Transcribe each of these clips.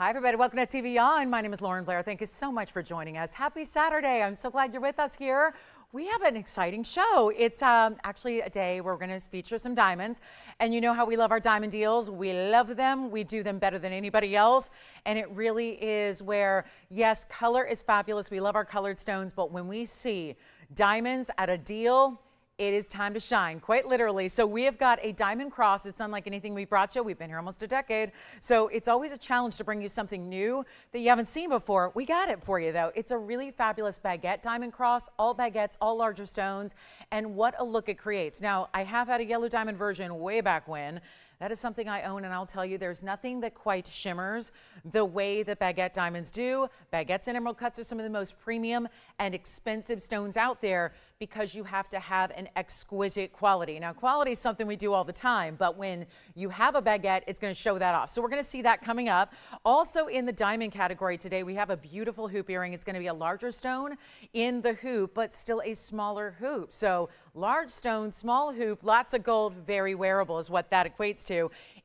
Hi, everybody. Welcome to TVON. My name is Blair. Thank you so much for joining us. Happy Saturday. I'm so glad you're with us here. We have an exciting show. It's actually a day where we're going to feature some diamonds. And you know how we love our diamond deals. We love them. We do them better than anybody else. And it really is where, yes, color is fabulous. We love our colored stones. But when we see diamonds at a deal, it is time to shine, quite literally. So we have got a diamond cross. It's unlike anything we brought you. We've been here almost a decade. So it's always a challenge to bring you something new that you haven't seen before. We got it for you, though. It's a really fabulous baguette diamond cross, all baguettes, all larger stones, and what a look it creates. Now, I have had a yellow diamond version way back when. That is something I own, and I'll tell you, there's nothing that quite shimmers the way that baguette diamonds do. Baguettes and emerald cuts are some of the most premium and expensive stones out there because you have to have an exquisite quality. Now, quality is something we do all the time, but when you have a baguette, it's going to show that off. So we're going to see that coming up. Also in the diamond category today, we have a beautiful hoop earring. It's going to be a larger stone in the hoop, but still a smaller hoop. So large stone, small hoop, lots of gold, very wearable is what that equates to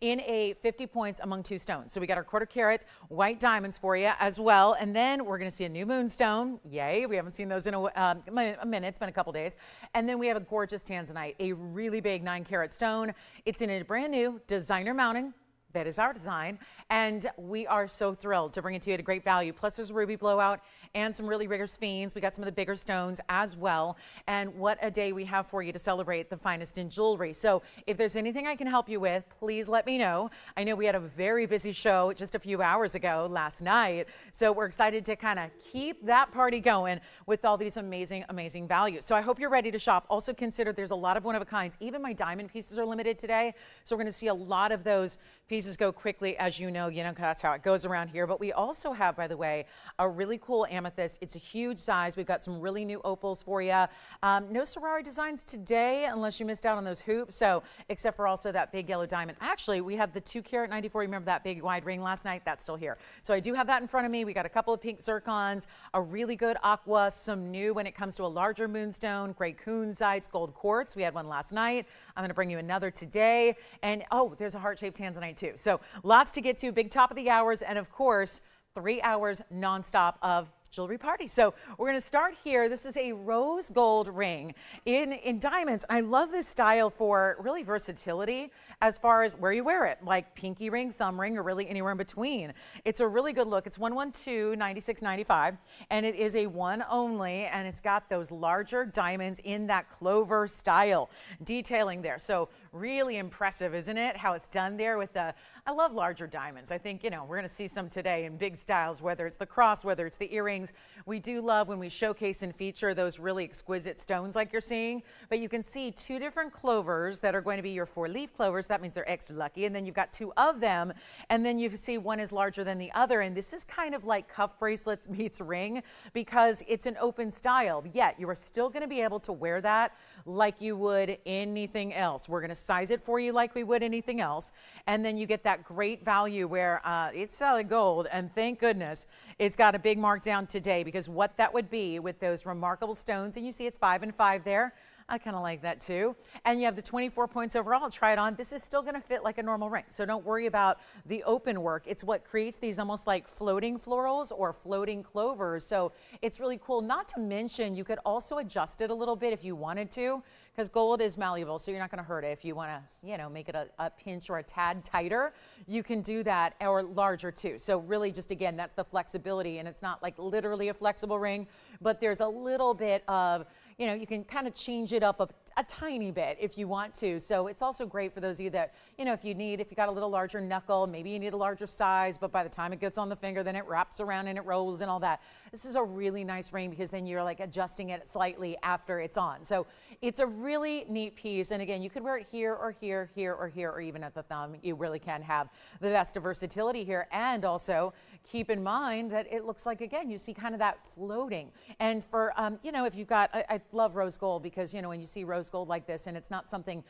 in a 50 points among two stones. So we got our quarter carat white diamonds for you as well. And then we're going to see a new moonstone. Yay. We haven't seen those in a minute. It's been a couple days. And then we have a gorgeous tanzanite, a really big 9-carat stone. It's in a brand new designer mounting. That is our design, and we are so thrilled to bring it to you at a great value. Plus, there's a ruby blowout and some really bigger Sphenes. We got some of the bigger stones as well, and what a day we have for you to celebrate the finest in jewelry. So if there's anything I can help you with, please let me know. I know we had a very busy show just a few hours ago last night, so we're excited to kind of keep that party going with all these amazing, amazing values. So I hope you're ready to shop. Also consider there's a lot of one-of-a-kinds. Even my diamond pieces are limited today, so we're going to see a lot of those pieces go quickly, as you know, that's how it goes around here. But we also have, by the way, a really cool amethyst. It's a huge size. We've got some really new opals for you. No Ferrari designs today, unless you missed out on those hoops. So, except for also that big yellow diamond. Actually, we have the 2-carat 94. Remember that big wide ring last night? That's still here. So I do have that in front of me. We got a couple of pink zircons, a really good aqua, some new when it comes to a larger moonstone, gray Kunzites, gold quartz. We had one last night. I'm going to bring you another today. And oh, there's a heart-shaped tanzanite too. So lots to get to, big top of the hours, and of course, 3 hours nonstop of jewelry party. So we're going to start here. This is a rose gold ring in diamonds. I love this style for really versatility as far as where you wear it, like pinky ring, thumb ring, or really anywhere in between. It's a really good look. It's 112.96.95, and it is a one only, and it's got those larger diamonds in that clover style detailing there. So really impressive, isn't it? How it's done there with the, I love larger diamonds. I think, we're going to see some today in big styles, whether it's the cross, whether it's the earrings. We do love when we showcase and feature those really exquisite stones like you're seeing. But you can see 2 different clovers that are going to be your 4-leaf clovers. That means they're extra lucky. And then you've got 2 of them. And then you see one is larger than the other. And this is kind of like cuff bracelets meets ring because it's an open style. Yet you are still going to be able to wear that like you would anything else. We're going to size it for you like we would anything else. And then you get that great value where it's solid gold. And thank goodness it's got a big markdown today, because what that would be with those remarkable stones, and you see it's 5 and 5 there. I kind of like that too. And you have the 24 points overall. I'll try it on. This is still going to fit like a normal ring. So don't worry about the open work. It's what creates these almost like floating florals or floating clovers. So it's really cool. Not to mention, you could also adjust it a little bit if you wanted to, because gold is malleable, so you're not going to hurt it. If you want to, make it a pinch or a tad tighter, you can do that, or larger too. So really just, again, that's the flexibility, and it's not like literally a flexible ring, but there's a little bit of, you can kind of change it up a tiny bit if you want to. So it's also great for those of you that, if you got a little larger knuckle, maybe you need a larger size, but by the time it gets on the finger, then it wraps around and it rolls and all that. This is a really nice ring because then you're like adjusting it slightly after it's on. So it's a really neat piece. And again, you could wear it here or here, here or here, or even at the thumb. You really can have the best of versatility here. And also keep in mind that it looks like, again, you see kind of that floating. And for, if you've got, I love rose gold because, when you see rose gold like this, and it's not something,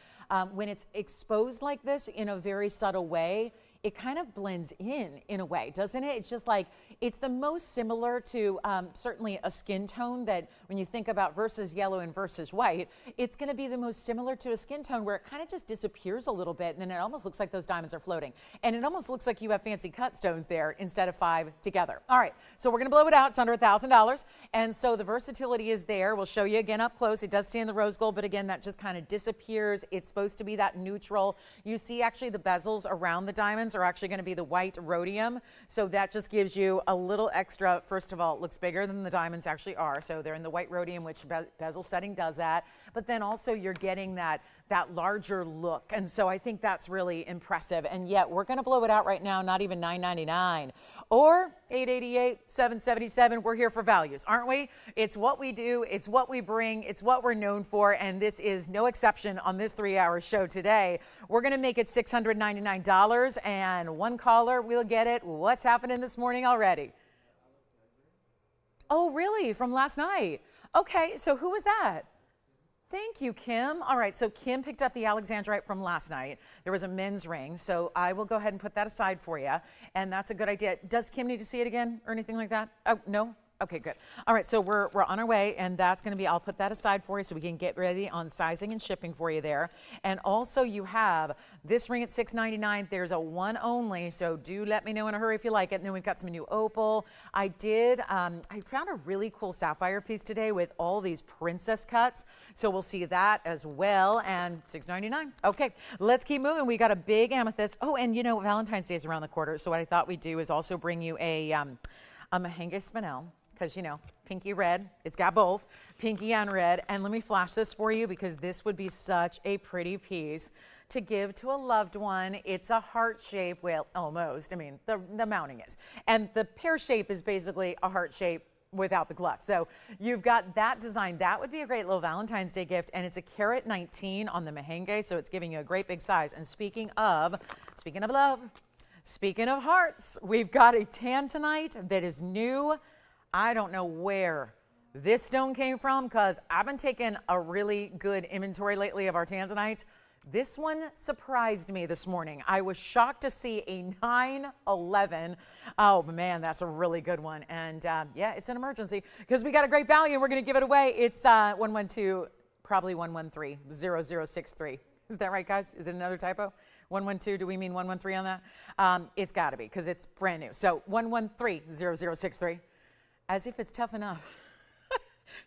when it's exposed like this in a very subtle way, it kind of blends in a way, doesn't it? It's just like, it's the most similar to certainly a skin tone that when you think about versus yellow and versus white, it's gonna be the most similar to a skin tone where it kind of just disappears a little bit and then it almost looks like those diamonds are floating. And it almost looks like you have fancy cut stones there instead of 5 together. All right, so we're gonna blow it out, it's under $1,000. And so the versatility is there. We'll show you again up close. It does stay in the rose gold, but again, that just kind of disappears. It's supposed to be that neutral. You see actually the bezels around the diamonds are actually going to be the white rhodium. So that just gives you a little extra. First of all, it looks bigger than the diamonds actually are. So they're in the white rhodium, which bezel setting does that. But then also you're getting that larger look. And so I think that's really impressive. And yet we're going to blow it out right now, not even $9.99 or $888, $777. We're here for values, aren't we? It's what we do. It's what we bring. It's what we're known for. And this is no exception on this 3-hour show today. We're going to make it $699 and one caller will get it. What's happening this morning already? Oh, really? From last night? Okay. So who was that? Thank you, Kim. All right, so Kim picked up the alexandrite from last night. There was a men's ring, so I will go ahead and put that aside for you, and that's a good idea. Does Kim need to see it again or anything like that? Oh, no? Okay, good. All right, so we're on our way, and that's going to be, I'll put that aside for you so we can get ready on sizing and shipping for you there. And also you have this ring at $699. There's a one only, so do let me know in a hurry if you like it. And then we've got some new opal. I found a really cool sapphire piece today with all these princess cuts, so we'll see that as well, and $699. Okay, let's keep moving. We got a big amethyst. Oh, and you know, Valentine's Day is around the corner, so what I thought we'd do is also bring you a Mahenge spinel. Because, you know, pinky red, it's got both, pinky and red. And let me flash this for you because this would be such a pretty piece to give to a loved one. It's a heart shape, well, almost. I mean, the mounting is. And the pear shape is basically a heart shape without the glove. So you've got that design. That would be a great little Valentine's Day gift. And it's a carat 19 on the Mahenge, so it's giving you a great big size. And speaking of love, speaking of hearts, we've got a tanzanite that is new. I don't know where this stone came from because I've been taking a really good inventory lately of our tanzanites. This one surprised me this morning. I was shocked to see a 911. Oh man, that's a really good one. And yeah, it's an emergency because we got a great value and we're going to give it away. It's 112, probably 113, 0063. Is that right, guys? Is it another typo? 112, do we mean 113 on that? It's got to be because it's brand new. So 113, 0063. As if it's tough enough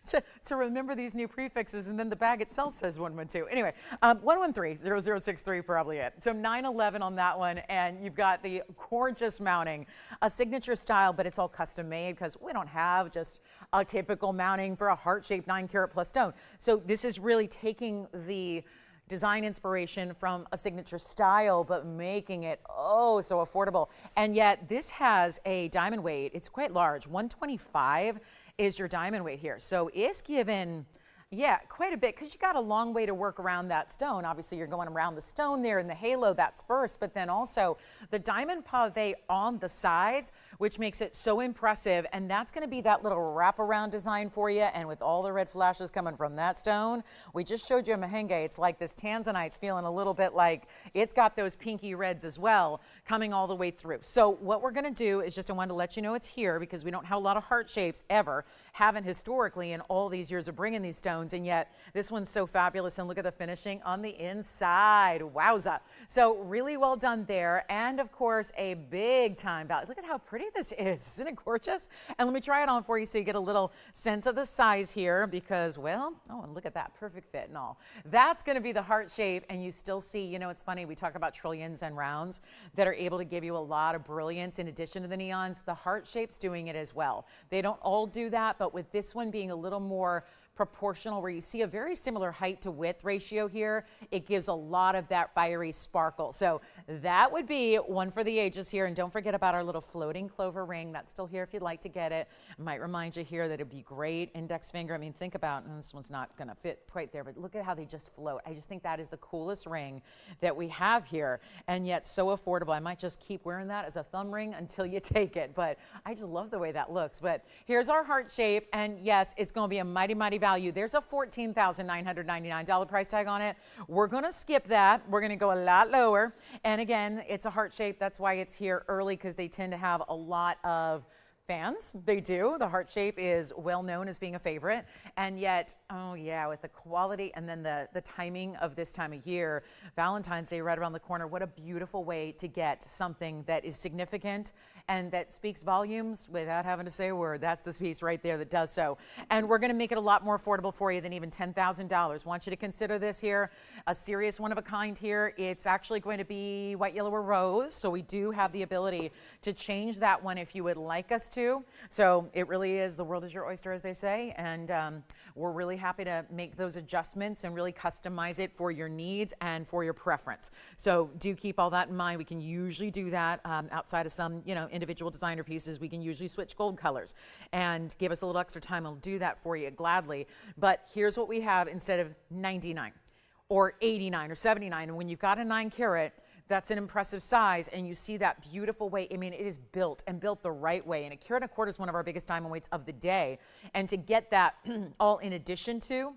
to remember these new prefixes, and then the bag itself says 112. Anyway, 113, 0063 probably it. So 911 on that one, and you've got the gorgeous mounting, a signature style, but it's all custom made because we don't have just a typical mounting for a heart-shaped 9-carat plus stone. So this is really taking the design inspiration from a signature style, but making it oh so affordable. And yet this has a diamond weight. It's quite large. 125 is your diamond weight here. So it's given, yeah, quite a bit because you got a long way to work around that stone. Obviously you're going around the stone there in the halo, that's first, but then also the diamond pave on the sides, which makes it so impressive. And that's going to be that little wraparound design for you. And with all the red flashes coming from that stone, we just showed you a Mahenge. It's like this tanzanite's feeling a little bit like it's got those pinky reds as well coming all the way through. So what we're going to do is just I wanted to let you know it's here because we don't have a lot of heart shapes ever, haven't historically in all these years of bringing these stones. And yet this one's so fabulous, and look at the finishing on the inside. Wowza. So really well done there. And of course a big time value. Look at how pretty this is. Isn't it gorgeous? And let me try it on for you so you get a little sense of the size here because, well, oh, and look at that perfect fit and all. That's going to be the heart shape, and you still see, you know, it's funny, we talk about trillions and rounds that are able to give you a lot of brilliance in addition to the neons. The heart shape's doing it as well. They don't all do that, but with this one being a little more proportional, where you see a very similar height to width ratio here, it gives a lot of that fiery sparkle. So that would be one for the ages here. And don't forget about our little floating clover ring. That's still here if you'd like to get it. I might remind you here that it'd be great index finger. I mean, think about, and this one's not going to fit quite there, but look at how they just float. I just think that is the coolest ring that we have here, and yet so affordable. I might just keep wearing that as a thumb ring until you take it, but I just love the way that looks. But here's our heart shape, and yes, it's going to be a mighty, mighty value. value. There's a $14,999 price tag on it. We're going to skip that. We're going to go a lot lower. And again, it's a heart shape. That's why it's here early, because they tend to have a lot of fans. They do. The heart shape is well known as being a favorite. And yet, oh yeah, with the quality and then the timing of this time of year, Valentine's Day right around the corner, what a beautiful way to get something that is significant and that speaks volumes without having to say a word. That's the piece right there that does so. And we're going to make it a lot more affordable for you than even $10,000. Want you to consider this here, a serious one of a kind here. It's actually going to be white, yellow, or rose. So we do have the ability to change that one if you would like us to. So it really is, the world is your oyster, as they say. And we're really happy to make those adjustments and really customize it for your needs and for your preference. So do keep all that in mind. We can usually do that outside of some, individual designer pieces. We can usually switch gold colors and give us a little extra time. I'll do that for you gladly. But here's what we have instead of 99 or 89 or 79. And when you've got a 9 carat, that's an impressive size, and you see that beautiful way. I mean, it is built and built the right way. And a carat and a quarter is one of our biggest diamond weights of the day. And to get that all in addition to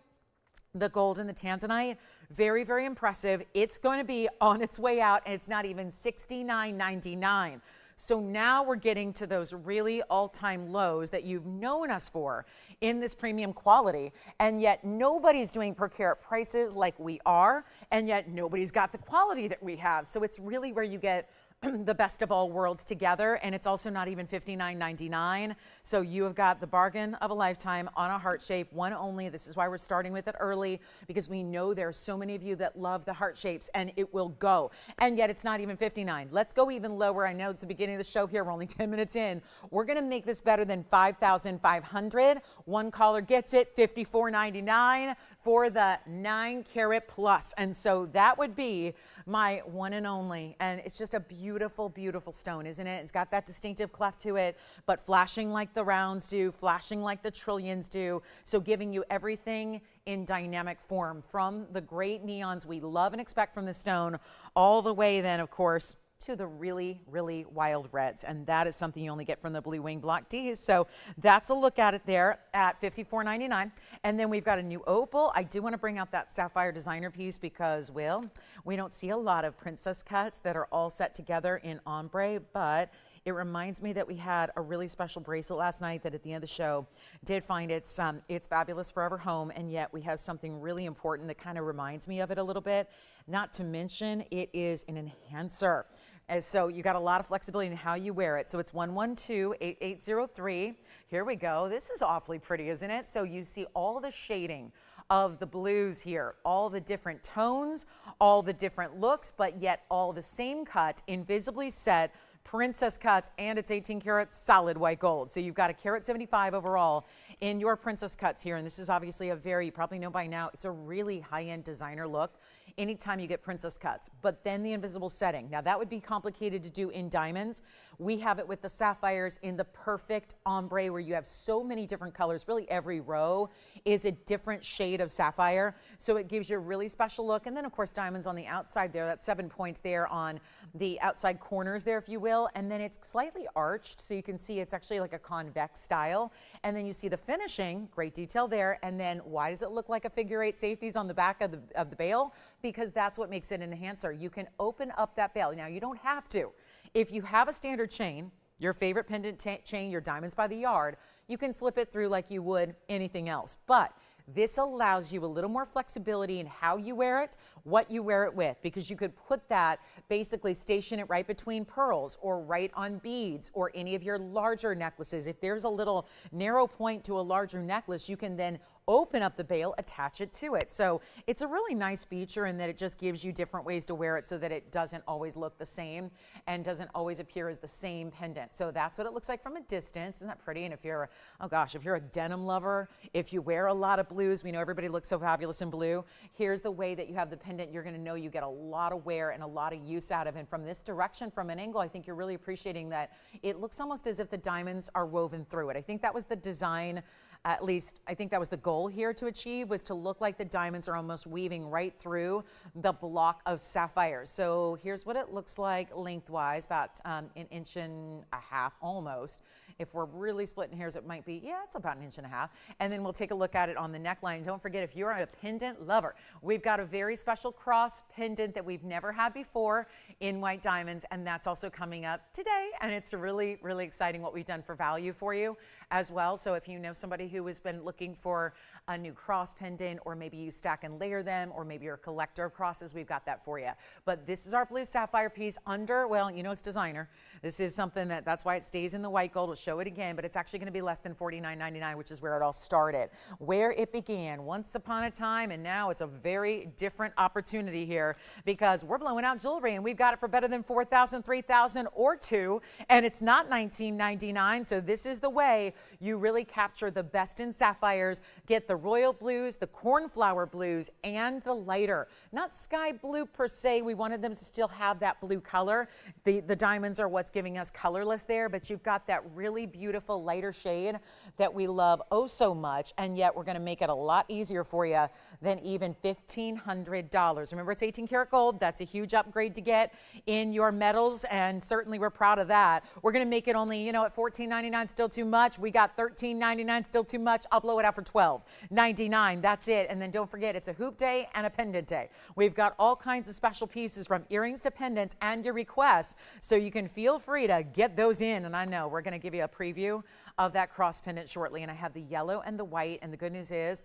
the gold and the tanzanite, very, very impressive. It's going to be on its way out, and it's not even $69.99. So now we're getting to those really all-time lows that you've known us for in this premium quality, and yet nobody's doing per carat prices like we are, and yet nobody's got the quality that we have. So it's really where you get the best of all worlds together, and it's also not even $59.99. So you have got the bargain of a lifetime on a heart shape, one only. This is why we're starting with it early, because we know there are so many of you that love the heart shapes, and it will go. And yet it's not even $59. Let's go even lower. I know it's the beginning of the show here. We're only 10 minutes in. We're going to make this better than $5,500. One caller gets it, $54.99 for the 9 carat plus. And so that would be my one and only. And it's just a beautiful, beautiful stone, isn't it? It's got that distinctive cleft to it, but flashing like the rounds do, flashing like the trillions do. So giving you everything in dynamic form, from the great neons we love and expect from the stone, all the way then, of course, to the really, really wild reds. And that is something you only get from the Blue Wing Block Ds. So that's a look at it there at $54.99. And then we've got a new opal. I do want to bring out that sapphire designer piece because, well, we don't see a lot of princess cuts that are all set together in ombre, but it reminds me that we had a really special bracelet last night that at the end of the show did find its fabulous forever home, and yet we have something really important that kind of reminds me of it a little bit. Not to mention, it is an enhancer. And so you got a lot of flexibility in how you wear it. So it's 112-8803. Here we go. This is awfully pretty, isn't it? So you see all the shading of the blues here, all the different tones, all the different looks, but yet all the same cut, invisibly set, princess cuts, and it's 18 karat solid white gold. So you've got a carat 75 overall in your princess cuts here. And this is obviously a very, you probably know by now, it's a really high-end designer look anytime you get princess cuts. But then the invisible setting. Now that would be complicated to do in diamonds. We have it with the sapphires in the perfect ombre where you have so many different colors. Really every row is a different shade of sapphire. So it gives you a really special look. And then of course diamonds on the outside there, that's 7 points there on the outside corners there, if you will. And then it's slightly arched, so you can see it's actually like a convex style. And then you see the finishing, great detail there. And then why does it look like a figure 8 safeties on the back of the bail? Because that's what makes it an enhancer. You can open up that bail. Now you don't have to. If you have a standard chain, your favorite pendant chain, your diamonds by the yard, you can slip it through like you would anything else. But this allows you a little more flexibility in how you wear it, what you wear it with, because you could put that, basically station it right between pearls or right on beads or any of your larger necklaces. If there's a little narrow point to a larger necklace, you can then open up the bail, attach it to it. So it's a really nice feature in that it just gives you different ways to wear it so that it doesn't always look the same and doesn't always appear as the same pendant. So that's what it looks like from a distance. Isn't that pretty? And if you're, oh gosh, if you're a denim lover, if you wear a lot of blues, we know everybody looks so fabulous in blue. Here's the way that you have the pendant. You're going to know you get a lot of wear and a lot of use out of it. And from this direction, from an angle, I think you're really appreciating that it looks almost as if the diamonds are woven through it. I think that was the design at least I think that was the goal here to achieve, was to look like the diamonds are almost weaving right through the block of sapphires. So here's what it looks like lengthwise, about an inch and a half almost. If we're really splitting hairs, it might be, yeah, it's about an inch and a half. And then we'll take a look at it on the neckline. Don't forget, if you're a pendant lover, we've got a very special cross pendant that we've never had before in white diamonds, and that's also coming up today. And it's really, really exciting what we've done for value for you as well. So if you know somebody who has been looking for a new cross pendant, or maybe you stack and layer them, or maybe you're a collector of crosses, we've got that for you. But this is our blue sapphire piece under, well, you know, it's designer. This is something that's why it stays in the white gold. We'll show it again, but it's actually going to be less than $49.99, which is where it all started, where it began once upon a time. And now it's a very different opportunity here, because we're blowing out jewelry, and we've got it for better than $4,000, $3,000, or $2,000, and it's not $19.99. So this is the way you really capture the best in sapphires. Get the royal blues, the cornflower blues, and the lighter, not sky blue per se. We wanted them to still have that blue color. The diamonds are what's giving us colorless there, but you've got that really beautiful lighter shade that we love oh so much, and yet we're going to make it a lot easier for you than even $1,500. Remember, it's 18 karat gold. That's a huge upgrade to get in your metals, and certainly we're proud of that. We're going to make it only, you know, at $14.99, still too much. We got $13.99, still too much. I'll blow it out for $12.99. That's it. And then don't forget, it's a hoop day and a pendant day. We've got all kinds of special pieces, from earrings to pendants, and your requests, so you can feel free to get those in. And I know we're going to give you a preview of that cross pendant shortly, and I have the yellow and the white, and the good news is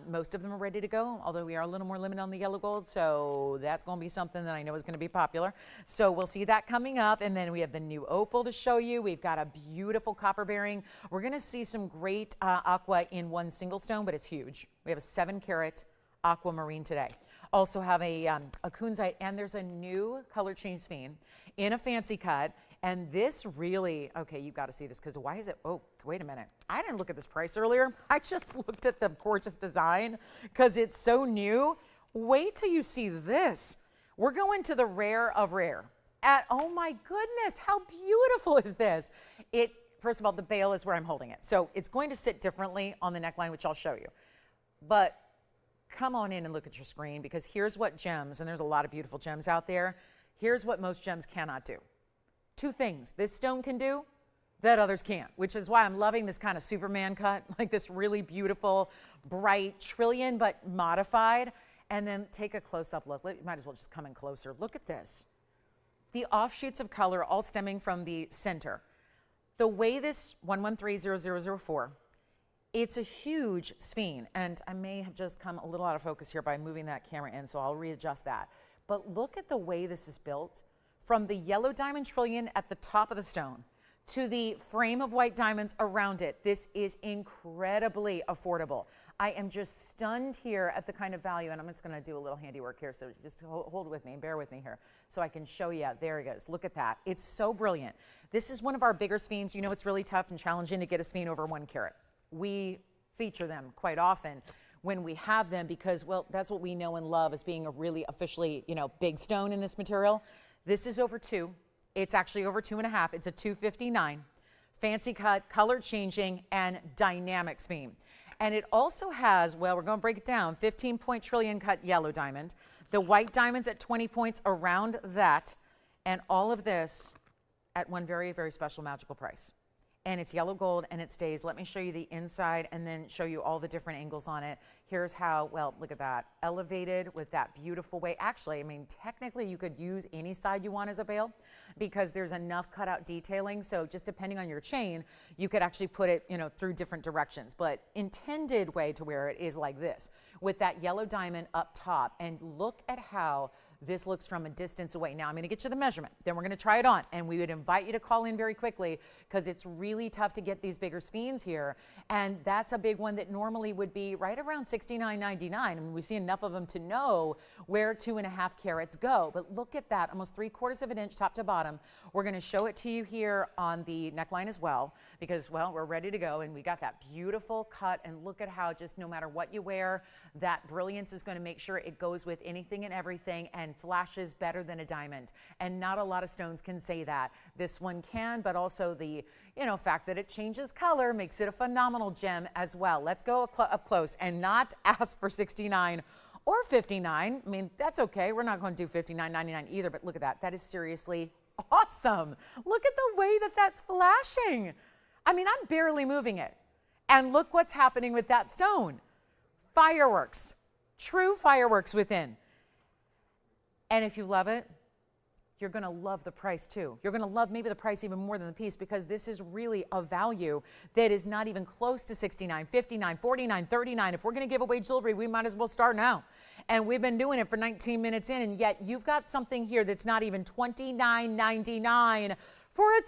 most of them are ready to go, although we are a little more limited on the yellow gold, so that's going to be something that I know is going to be popular. So we'll see that coming up. And then we have the new opal to show you. We've got a beautiful copper bearing. We're going to see some great aqua in one single stone, but it's huge. We have a 7 karat aquamarine today. Also have a kunzite, and there's a new color change Sphene in a fancy cut. And this really, okay, you've got to see this, because why is it, oh, wait a minute. I didn't look at this price earlier. I just looked at the gorgeous design because it's so new. Wait till you see this. We're going to the rare of rare. Oh my goodness, how beautiful is this? First of all, the bail is where I'm holding it. So it's going to sit differently on the neckline, which I'll show you. But come on in and look at your screen, because here's what gems, and there's a lot of beautiful gems out there. Here's what most gems cannot do. 2 things this stone can do that others can't, which is why I'm loving this kind of Superman cut, like this really beautiful, bright trillion, but modified. And then take a close-up look. You might as well just come in closer. Look at this. The offshoots of color all stemming from the center. The way this 1130004, it's a huge Sphene, and I may have just come a little out of focus here by moving that camera in, so I'll readjust that. But look at the way this is built. From the yellow diamond trillion at the top of the stone to the frame of white diamonds around it, this is incredibly affordable. I am just stunned here at the kind of value, and I'm just going to do a little handiwork here, so just hold with me and bear with me here so I can show you. There it goes. Look at that. It's so brilliant. This is one of our bigger Sphenes. You know, it's really tough and challenging to get a Sphene over 1 carat. We feature them quite often when we have them because, well, that's what we know and love as being a really officially, you know, big stone in this material. This is over 2. It's actually over 2.5. It's a 259. Fancy cut, color changing, and dynamic Sphene. And it also has, well, we're going to break it down, 15-point trillion cut yellow diamond, the white diamonds at 20 points around that, and all of this at one very, very special magical price. And it's yellow gold, and it stays. Let me show you the inside and then show you all the different angles on it. Here's how, well, look at that. Elevated with that beautiful way. Actually, I mean, technically you could use any side you want as a bail because there's enough cutout detailing. So just depending on your chain, you could actually put it, you know, through different directions. But intended way to wear it is like this, with that yellow diamond up top. And look at how this looks from a distance away. Now I'm going to get you the measurement, then we're going to try it on, and we would invite you to call in very quickly because it's really tough to get these bigger Sphenes here, and that's a big one that normally would be right around $69.99. I mean, we see enough of them to know where 2.5 carats go, but look at that, almost 3/4 of an inch top to bottom. We're going to show it to you here on the neckline as well because, well, we're ready to go, and we got that beautiful cut, and look at how just no matter what you wear, that brilliance is going to make sure it goes with anything and everything, and again, flashes better than a diamond. And not a lot of stones can say that. This one can, but also the, fact that it changes color makes it a phenomenal gem as well. Let's go up close and not ask for 69 or 59. I mean, that's okay. We're not going to do 59.99 either, but look at that. That is seriously awesome. Look at the way that that's flashing. I mean, I'm barely moving it. And look what's happening with that stone. Fireworks, true fireworks within. And if you love it, you're going to love the price too. You're going to love maybe the price even more than the piece, because this is really a value that is not even close to 69, 59, 49, 39. If we're going to give away jewelry, we might as well start now. And we've been doing it for 19 minutes in, and yet you've got something here that's not even $29.99 for a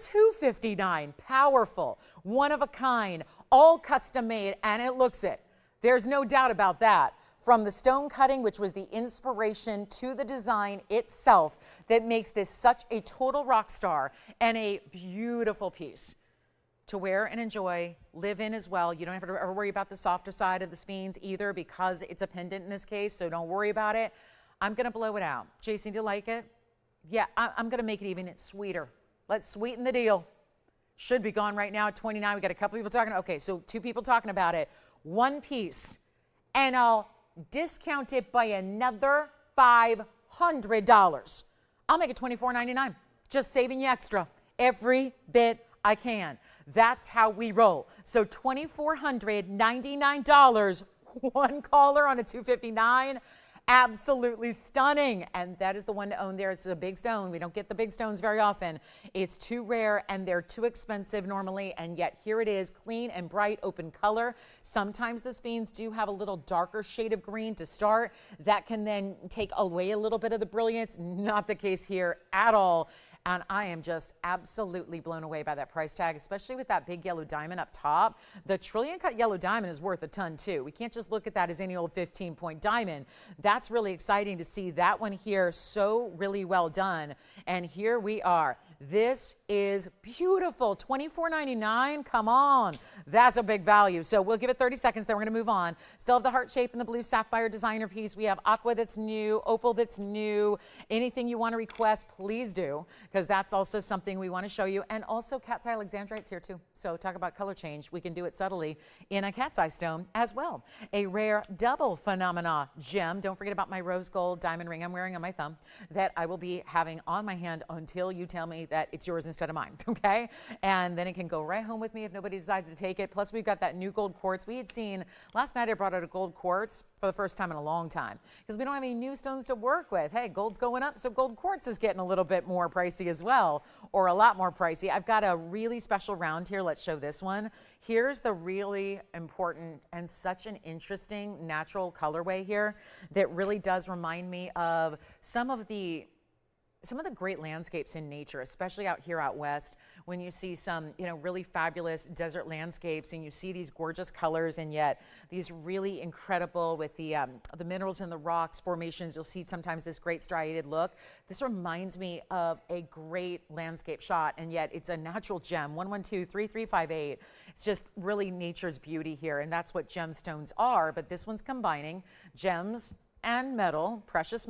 $259. Powerful, one of a kind, all custom made, and it looks it. There's no doubt about that. From the stone cutting, which was the inspiration, to the design itself that makes this such a total rock star and a beautiful piece to wear and enjoy, live in as well. You don't have to ever worry about the softer side of the Sphenes either, because it's a pendant in this case, so don't worry about it. I'm going to blow it out. Jason, do you like it? Yeah, I'm going to make it even sweeter. Let's sweeten the deal. Should be gone right now at 29. We got a couple people talking. Okay, so 2 people talking about it. One piece, and I'll discount it by another $500. I'll make it $24.99, just saving you extra every bit I can. That's how we roll. So $2,499, one caller on a $259. Absolutely stunning. And that is the one to own there. It's a big stone. We don't get the big stones very often. It's too rare and they're too expensive normally. And yet here it is, clean and bright, open color. Sometimes the Sphenes do have a little darker shade of green to start. That can then take away a little bit of the brilliance. Not the case here at all. And I am just absolutely blown away by that price tag, especially with that big yellow diamond up top. The trillion cut yellow diamond is worth a ton too. We can't just look at that as any old 15-point diamond. That's really exciting to see that one here so really well done. And here we are. This is beautiful. $24.99. Come on. That's a big value. So we'll give it 30 seconds, then we're going to move on. Still have the heart shape and the blue sapphire designer piece. We have aqua that's new, opal that's new. Anything you want to request, please do, because that's also something we want to show you. And also cat's eye alexandrite's here too. So talk about color change. We can do it subtly in a cat's eye stone as well. A rare double phenomena gem. Don't forget about my rose gold diamond ring I'm wearing on my thumb that I will be having on my hand until you tell me that it's yours instead of mine, okay? And then it can go right home with me if nobody decides to take it. Plus, we've got that new gold quartz. We had seen, last night I brought out a gold quartz for the first time in a long time because we don't have any new stones to work with. Hey, gold's going up, so gold quartz is getting a little bit more pricey as well, or a lot more pricey. I've got a really special round here. Let's show this one. Here's the really important and such an interesting natural colorway here that really does remind me of some of the great landscapes in nature, especially out here out west, when you see some, really fabulous desert landscapes and you see these gorgeous colors and yet these really incredible with the minerals in the rocks formations, you'll see sometimes this great striated look. This reminds me of a great landscape shot, and yet it's a natural gem, 112-3358. It's just really nature's beauty here, and that's what gemstones are, but this one's combining gems and metal, precious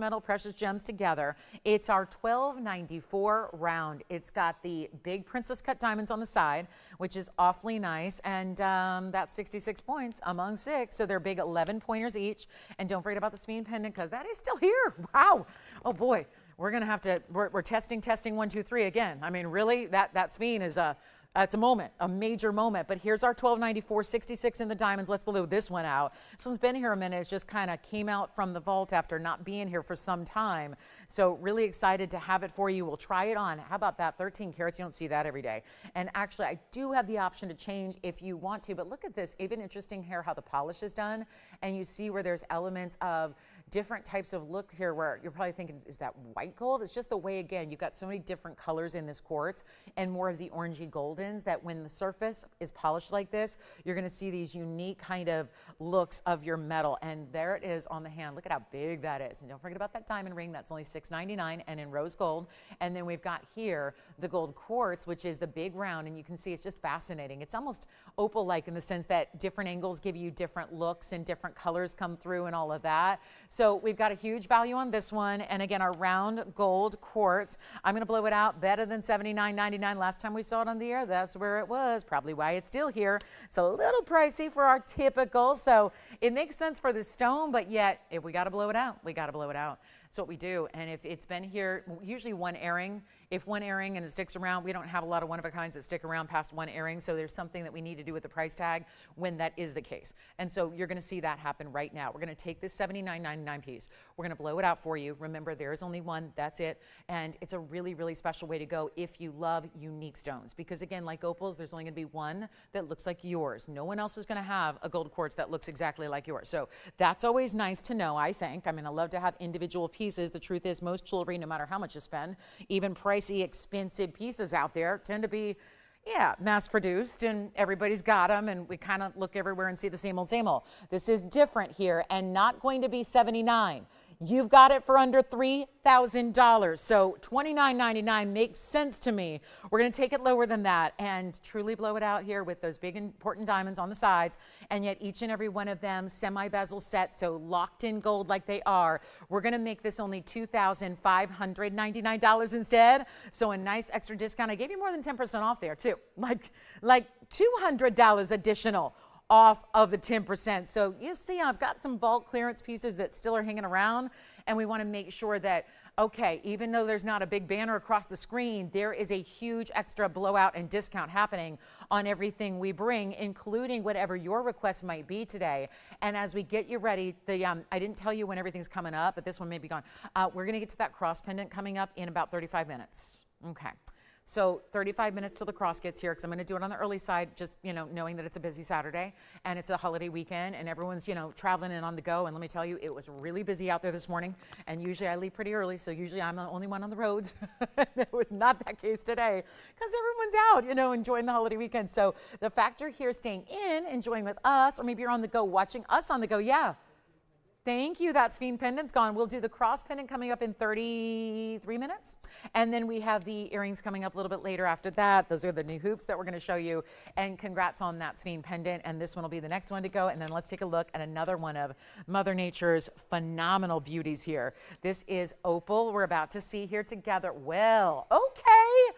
gems together. It's our 1294 round. It's got the big princess cut diamonds on the side, which is awfully nice. And that's 66 points among 6. So they're big 11 pointers each. And don't forget about the Sphene pendant because that is still here. Wow. Oh boy. We're going to have to, we're testing 1, 2, 3 again. I mean, really, that Sphene is it's a moment, a major moment. But here's our 1294, 66 in the diamonds. Let's blow this one out. This one's been here a minute. It just kind of came out from the vault after not being here for some time. So really excited to have it for you. We'll try it on. How about that? 13 carats. You don't see that every day. And actually, I do have the option to change if you want to. But look at this. Even interesting here how the polish is done. And you see where there's elements of different types of looks here where you're probably thinking, is that white gold? It's just the way, again, you've got so many different colors in this quartz and more of the orangey goldens that when the surface is polished like this, you're going to see these unique kind of looks of your metal. And there it is on the hand. Look at how big that is. And don't forget about that diamond ring. That's only $6.99 and in rose gold. And then we've got here the gold quartz, which is the big round. And you can see it's just fascinating. It's almost opal-like in the sense that different angles give you different looks and different colors come through and all of that. So So we've got a huge value on this one. And again, our round gold quartz. I'm going to blow it out better than $79.99. Last time we saw it on the air, that's where it was. Probably why it's still here. It's a little pricey for our typical. So it makes sense for the stone, but yet if we got to blow it out, we got to blow it out. That's what we do. And if it's been here, usually one airing. If one airing and it sticks around, we don't have a lot of one-of-a-kinds that stick around past one airing, so there's something that we need to do with the price tag when that is the case. And so you're going to see that happen right now. We're going to take this $79.99 piece. We're going to blow it out for you. Remember, there is only one. That's it. And it's a really, really special way to go if you love unique stones. Because, again, like opals, there's only going to be one that looks like yours. No one else is going to have a gold quartz that looks exactly like yours. So that's always nice to know, I think. I mean, I love to have individual pieces. The truth is, most jewelry, no matter how much you spend, even pricey, expensive pieces out there tend to be, mass produced, and everybody's got them, and we kind of look everywhere and see the same old, same old. This is different here, and not going to be $79. You've got it for under $3,000. So $29.99 makes sense to me. We're going to take it lower than that and truly blow it out here with those big important diamonds on the sides, and yet each and every one of them semi-bezel set, so locked in gold like they are. We're going to make this only $2,599 instead. So a nice extra discount. I gave you more than 10% off there too, like $200 additional off of the 10%. So you see, I've got some vault clearance pieces that still are hanging around, and we want to make sure that, okay, even though there's not a big banner across the screen, there is a huge extra blowout and discount happening on everything we bring, including whatever your request might be today. And as we get you ready, I didn't tell you when everything's coming up, but this one may be gone. We're going to get to that cross pendant coming up in about 35 minutes. Okay. So 35 minutes till the cross gets here, because I'm going to do it on the early side, just, knowing that it's a busy Saturday and it's a holiday weekend and everyone's, traveling and on the go. And let me tell you, it was really busy out there this morning. And usually I leave pretty early, so usually I'm the only one on the roads. It was not that case today because everyone's out, enjoying the holiday weekend. So the factor here, staying in, enjoying with us, or maybe you're on the go watching us on the go. Yeah. Thank you. That Sphene pendant's gone. We'll do the cross pendant coming up in 33 minutes. And then we have the earrings coming up a little bit later after that. Those are the new hoops that we're going to show you. And congrats on that Sphene pendant. And this one will be the next one to go. And then let's take a look at another one of Mother Nature's phenomenal beauties here. This is opal we're about to see here together. Well, okay.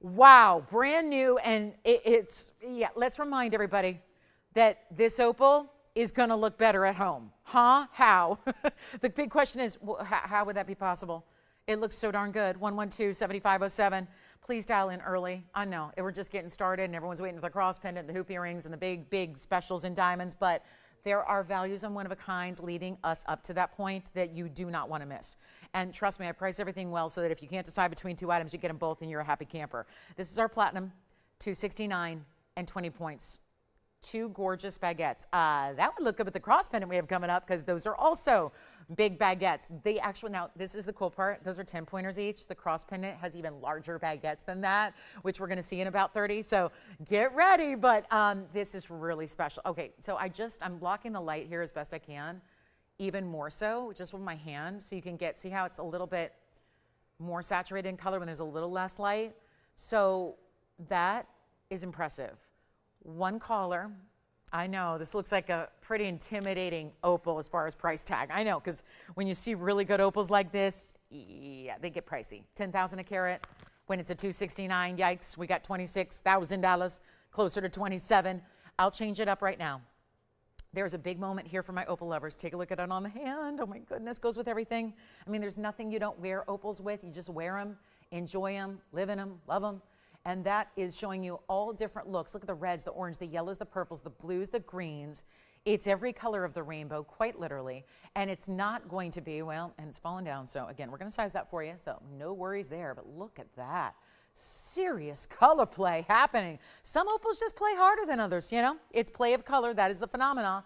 Wow. Brand new. And let's remind everybody that this opal is going to look better at home. Huh? How? The big question is, how would that be possible? It looks so darn good. 112-7507. Please dial in early. I know, we're just getting started and everyone's waiting for the cross pendant, the hoop earrings, and the big, big specials in diamonds, but there are values on one-of-a-kinds leading us up to that point that you do not want to miss. And trust me, I price everything well so that if you can't decide between two items, you get them both and you're a happy camper. This is our platinum, $269 and 20 points. Two gorgeous baguettes. That would look good with the cross pendant we have coming up, because those are also big baguettes. They actually, now this is the cool part, those are 10 pointers each. The cross pendant has even larger baguettes than that, which we're going to see in about 30. So get ready, but this is really special. Okay, so I'm blocking the light here as best I can, even more so just with my hand, so you can see how it's a little bit more saturated in color when there's a little less light. So that is impressive. One caller. I know this looks like a pretty intimidating opal as far as price tag. I know, because when you see really good opals like this, they get pricey. $10,000 a carat. When it's a $269, yikes, we got $26,000, closer to 27. I'll change it up right now. There's a big moment here for my opal lovers. Take a look at it on the hand. Oh my goodness, goes with everything. I mean, there's nothing you don't wear opals with. You just wear them, enjoy them, live in them, love them. And that is showing you all different looks. Look at the reds, the orange, the yellows, the purples, the blues, the greens. It's every color of the rainbow, quite literally. And it's not going to be, and it's falling down. So again, we're going to size that for you. So no worries there. But look at that. Serious color play happening. Some opals just play harder than others, It's play of color. That is the phenomena.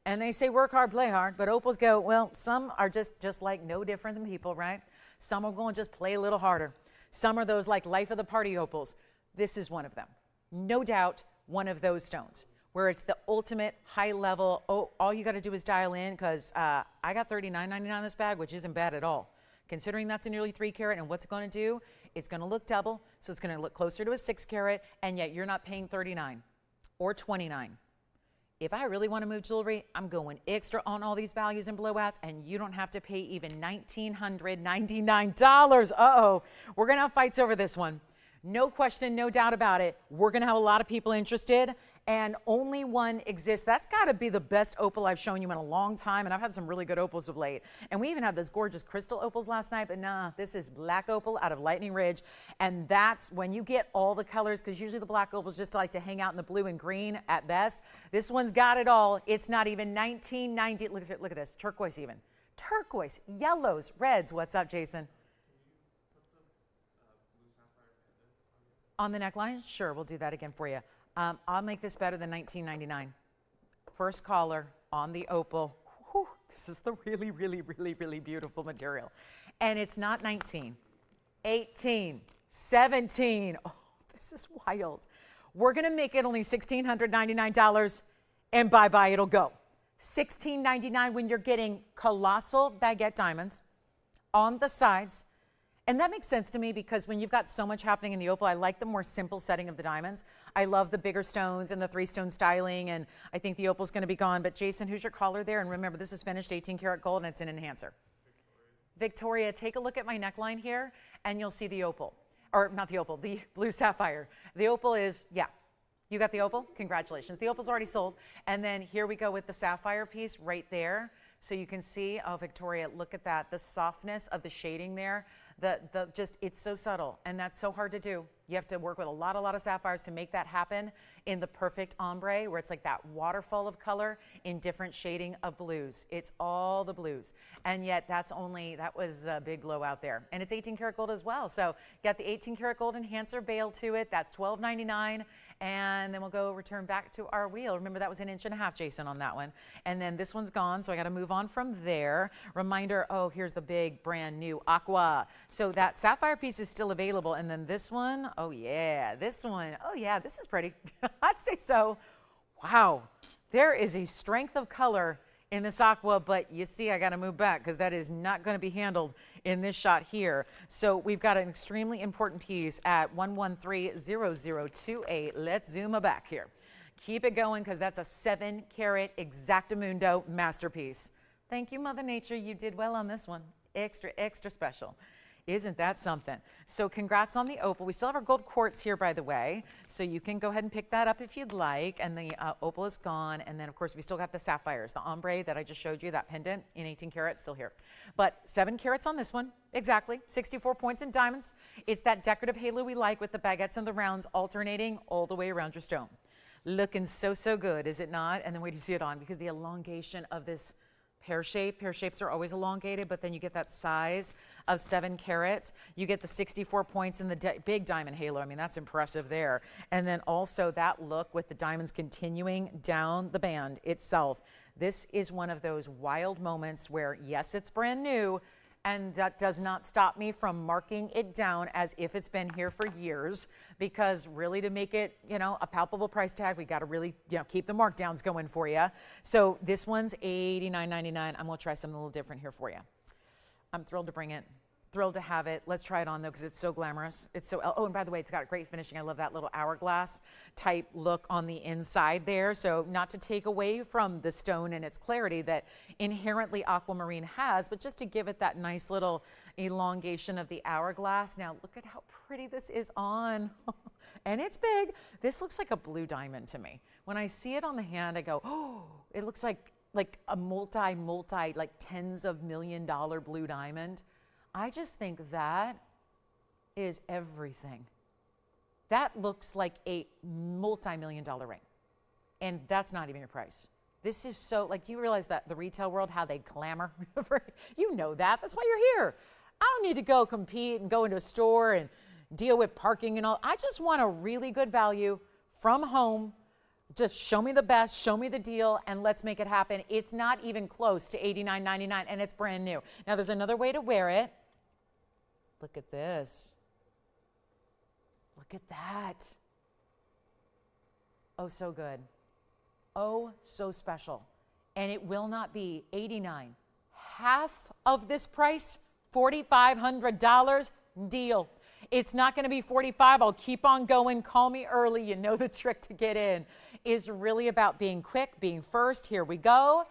And they say work hard, play hard. But opals go, some are just like no different than people, right? Some are going to just play a little harder. Some are those like life of the party opals. This is one of them. No doubt one of those stones where it's the ultimate high level. Oh, all you got to do is dial in, because I got $39.99 in this bag, which isn't bad at all. Considering that's a nearly 3 carat, and what's it going to do? It's going to look double, so it's going to look closer to a 6 carat, and yet you're not paying $39 or $29. If I really want to move jewelry, I'm going extra on all these values and blowouts, and you don't have to pay even $1,999. Uh-oh, we're going to have fights over this one. No question, no doubt about it. We're going to have a lot of people interested, and only one exists. That's got to be the best opal I've shown you in a long time, and I've had some really good opals of late. And we even had those gorgeous crystal opals last night, but nah, this is black opal out of Lightning Ridge, and that's when you get all the colors, because usually the black opals just like to hang out in the blue and green at best. This one's got it all. It's not even $19.90. Look at this, turquoise even. Turquoise, yellows, reds. What's up, Jason? On the neckline? Sure, we'll do that again for you. I'll make this better than $19.99. First caller on the opal. Whew, this is the really, really, really, really beautiful material. And it's not 19, 18, 17. Oh, this is wild. We're gonna make it only $1,699 and bye-bye, it'll go. $16.99 when you're getting colossal baguette diamonds on the sides. And that makes sense to me because when you've got so much happening in the opal, I like the more simple setting of the diamonds. I love the bigger stones and the 3-stone styling, and I think the opal's gonna be gone. But Jason, who's your caller there? And remember, this is finished 18 karat gold and it's an enhancer. Victoria, take a look at my neckline here and you'll see the opal. Or not the opal, the blue sapphire. The opal is, yeah. You got the opal? Congratulations. The opal's already sold. And then here we go with the sapphire piece right there. So you can see, oh, Victoria, look at that. The softness of the shading there. It's so subtle, and that's so hard to do. You have to work with a lot of sapphires to make that happen in the perfect ombre, where it's like that waterfall of color in different shading of blues. It's all the blues, and yet that was a big blowout there. And it's 18 karat gold as well. So you got the 18 karat gold enhancer bail to it. That's $12.99. And then we'll go return back to our wheel. Remember, that was 1.5 inches, Jason, on that one. And then this one's gone, so I got to move on from there. Reminder, oh, here's the big brand new aqua. So that sapphire piece is still available. And then this one, oh yeah, this one, oh yeah, this is pretty. I'd say so. Wow, there is a strength of color in this aqua, but you see, I got to move back because that is not going to be handled in this shot here. So we've got an extremely important piece at 1130028. Let's zoom back here. Keep it going because that's a 7 karat exactamundo masterpiece. Thank you, Mother Nature. You did well on this one. Extra, extra special. Isn't that something? So congrats on the opal. We still have our gold quartz here, by the way, so you can go ahead and pick that up if you'd like. And the opal is gone. And then, of course, we still got the sapphires, the ombre that I just showed you, that pendant in 18 karat, still here. But 7 karats on this one, exactly. 64 points in diamonds. It's that decorative halo we like with the baguettes and the rounds alternating all the way around your stone. Looking so, so good, is it not? And then wait till you see it on, because the elongation of this pear shape. Pear shapes are always elongated, but then you get that size of 7 karats. You get the 64 points in the big diamond halo. I mean, that's impressive there. And then also that look with the diamonds continuing down the band itself. This is one of those wild moments where, yes, it's brand new, and that does not stop me from marking it down as if it's been here for years, because really to make it, a palpable price tag, we got to really, keep the markdowns going for you. So this one's $89.99. I'm going to try something a little different here for you. I'm thrilled to bring it. Thrilled to have it. Let's try it on though, because it's so glamorous. It's so, oh, and by the way, it's got great finishing. I love that little hourglass type look on the inside there. So not to take away from the stone and its clarity that inherently Aquamarine has, but just to give it that nice little elongation of the hourglass. Now look at how pretty this is on. And it's big. This looks like a blue diamond to me. When I see it on the hand, I go, oh, it looks like a multi, like tens of $1 million blue diamond. I just think that is everything. That looks like a multi-million-dollar ring. And that's not even your price. This is so, do you realize that the retail world, how they clamor for, you know that. That's why you're here. I don't need to go compete and go into a store and deal with parking and all. I just want a really good value from home. Just show me the best, show me the deal, and let's make it happen. It's not even close to $89.99, and it's brand new. Now, there's another way to wear it. Look at this. Look at that. Oh, so good. Oh, so special. And it will not be $89. Half of this price, $4,500 deal. It's not going to be 45. I'll keep on going. Call me early. You know the trick to get in is really about being quick, being first. Here we go.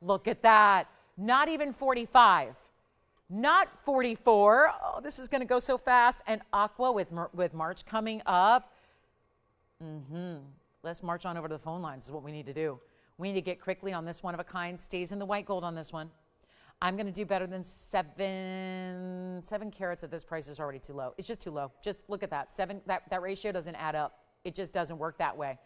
Look at that. Not even 45. Not 44. Oh, this is going to go so fast. And aqua with March coming up. Let's march on over to the phone lines is what we need to do. We need to get quickly on this one of a kind. Stays in the white gold on this one. I'm going to do better than 7 carats at this price is already too low. It's just too low. Just look at that. That ratio doesn't add up. It just doesn't work that way.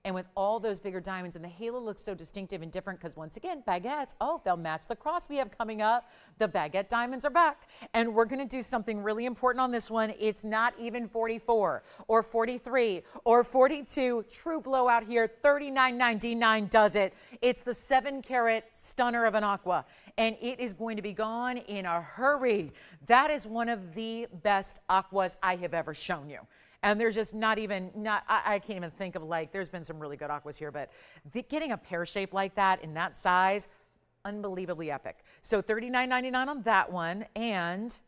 And with all those bigger diamonds, and the halo looks so distinctive and different because once again, baguettes, oh, they'll match the cross we have coming up. The baguette diamonds are back. And we're going to do something really important on this one. It's not even 44 or 43 or 42. True blowout here. $39.99 does it. It's the 7-carat stunner of an aqua. And it is going to be gone in a hurry. That is one of the best aquas I have ever shown you. And there's just I can't even think of, like, there's been some really good aquas here, but getting a pear shape like that in that size, unbelievably epic. So $39.99 on that one. And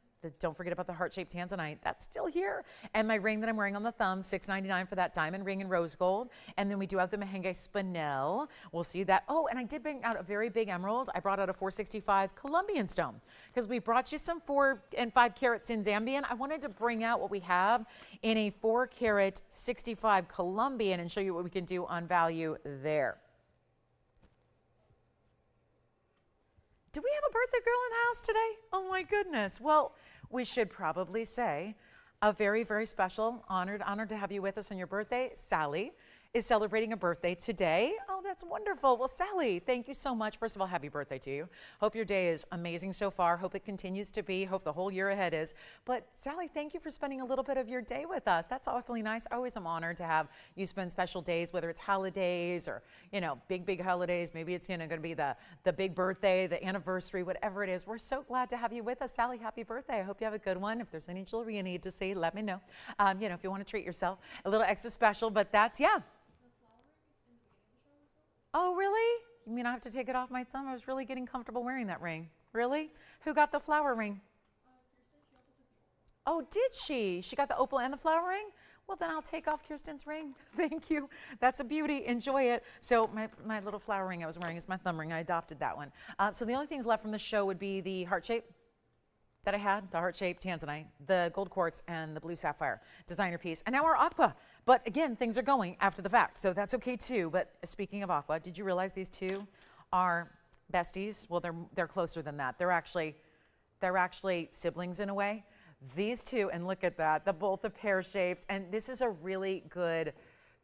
don't forget about the heart-shaped tanzanite. That's still here. And my ring that I'm wearing on the thumb, $6.99 for that diamond ring in rose gold. And then we do have the Mahenge spinel. We'll see that. Oh, and I did bring out a very big emerald. I brought out a 465 Colombian stone because we brought you some 4 and 5 carats in Zambian. I wanted to bring out what we have in a 4-carat 65 Colombian and show you what we can do on value there. Do we have a birthday girl in the house today? Oh my goodness. Well, we should probably say a very, very special, honored to have you with us on your birthday. Sally is celebrating a birthday today. Oh, that's wonderful. Well, Sally, thank you so much. First of all, happy birthday to you. Hope your day is amazing so far. Hope it continues to be. Hope the whole year ahead is. But Sally, thank you for spending a little bit of your day with us. That's awfully nice. I always am honored to have you spend special days, whether it's holidays or, you know, big holidays. Maybe it's going to be the big birthday, the anniversary, whatever it is. We're so glad to have you with us. Sally, happy birthday. I hope you have a good one. If there's any jewelry you need to see, let me know. You know, if you want to treat yourself a little extra special, but that's, yeah. Oh, really? You mean I have to take it off my thumb? I was really getting comfortable wearing that ring. Really? Who got the flower ring? Oh, did she? She got the opal and the flower ring? Well, then I'll take off Kirsten's ring. Thank you. That's a beauty. Enjoy it. So my little flower ring I was wearing is my thumb ring. I adopted that one. So the only things left from the show would be the heart shape that I had, the heart-shaped tanzanite, the gold quartz, and the blue sapphire designer piece. And now our aqua. But again, things are going after the fact, so that's okay too. But speaking of aqua, did you realize these two are besties? Well, they're closer than that. They're actually siblings in a way. These two, and look at that, both the pear shapes. And this is a really good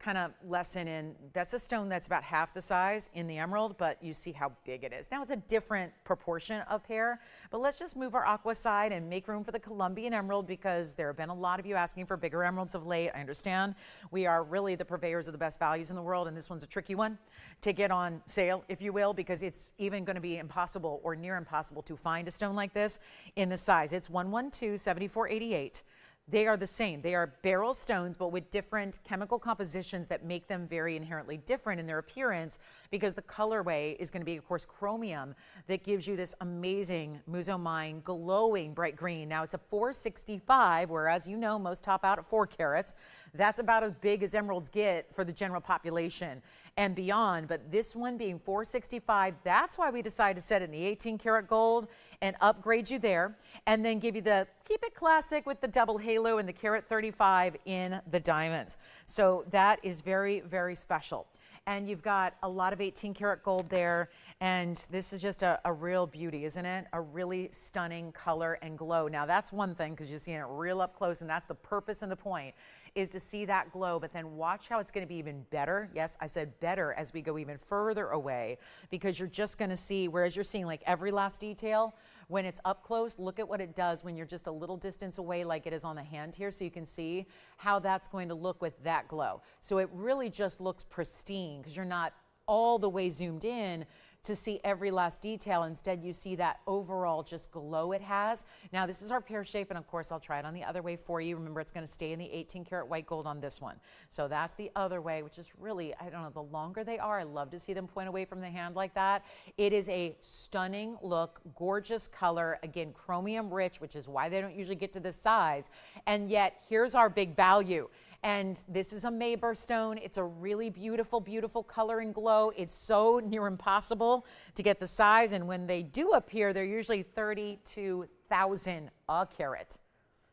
kind of lesson in, that's a stone that's about half the size in the emerald, but you see how big it is. Now it's a different proportion of pear, but let's just move our aqua side and make room for the Colombian emerald because there have been a lot of you asking for bigger emeralds of late. I understand. We are really the purveyors of the best values in the world, and this one's a tricky one to get on sale, if you will, because it's even going to be impossible or near impossible to find a stone like this in this size. It's 112-7488. They are the same. They are beryl stones, but with different chemical compositions that make them very inherently different in their appearance because the colorway is going to be, of course, chromium that gives you this amazing musomine glowing bright green. Now, it's a 465, whereas you know most top out at 4 carats. That's about as big as emeralds get for the general population and beyond. But this one being 465, that's why we decided to set it in the 18-karat gold and upgrade you there, and then give you the keep it classic with the double halo and the carat 35 in the diamonds. So that is very, very special. And you've got a lot of 18-karat gold there, and this is just a real beauty, isn't it? A really stunning color and glow. Now that's one thing because you're seeing it real up close, and that's the purpose and the point, is to see that glow, but then watch how it's going to be even better. Yes, I said better as we go even further away, because you're just going to see, whereas you're seeing like every last detail, when it's up close, look at what it does when you're just a little distance away like it is on the hand here, so you can see how that's going to look with that glow. So it really just looks pristine because you're not all the way zoomed in to see every last detail. Instead, you see that overall just glow it has. Now, this is our pear shape, and of course, I'll try it on the other way for you. Remember, it's going to stay in the 18 karat white gold on this one. So that's the other way, which is really, I don't know, the longer they are, I love to see them point away from the hand like that. It is a stunning look, gorgeous color, again, chromium rich, which is why they don't usually get to this size. And yet, here's our big value. And this is a Mayber stone. It's a really beautiful, beautiful color and glow. It's so near impossible to get the size. And when they do appear, they're usually 32,000 a carat.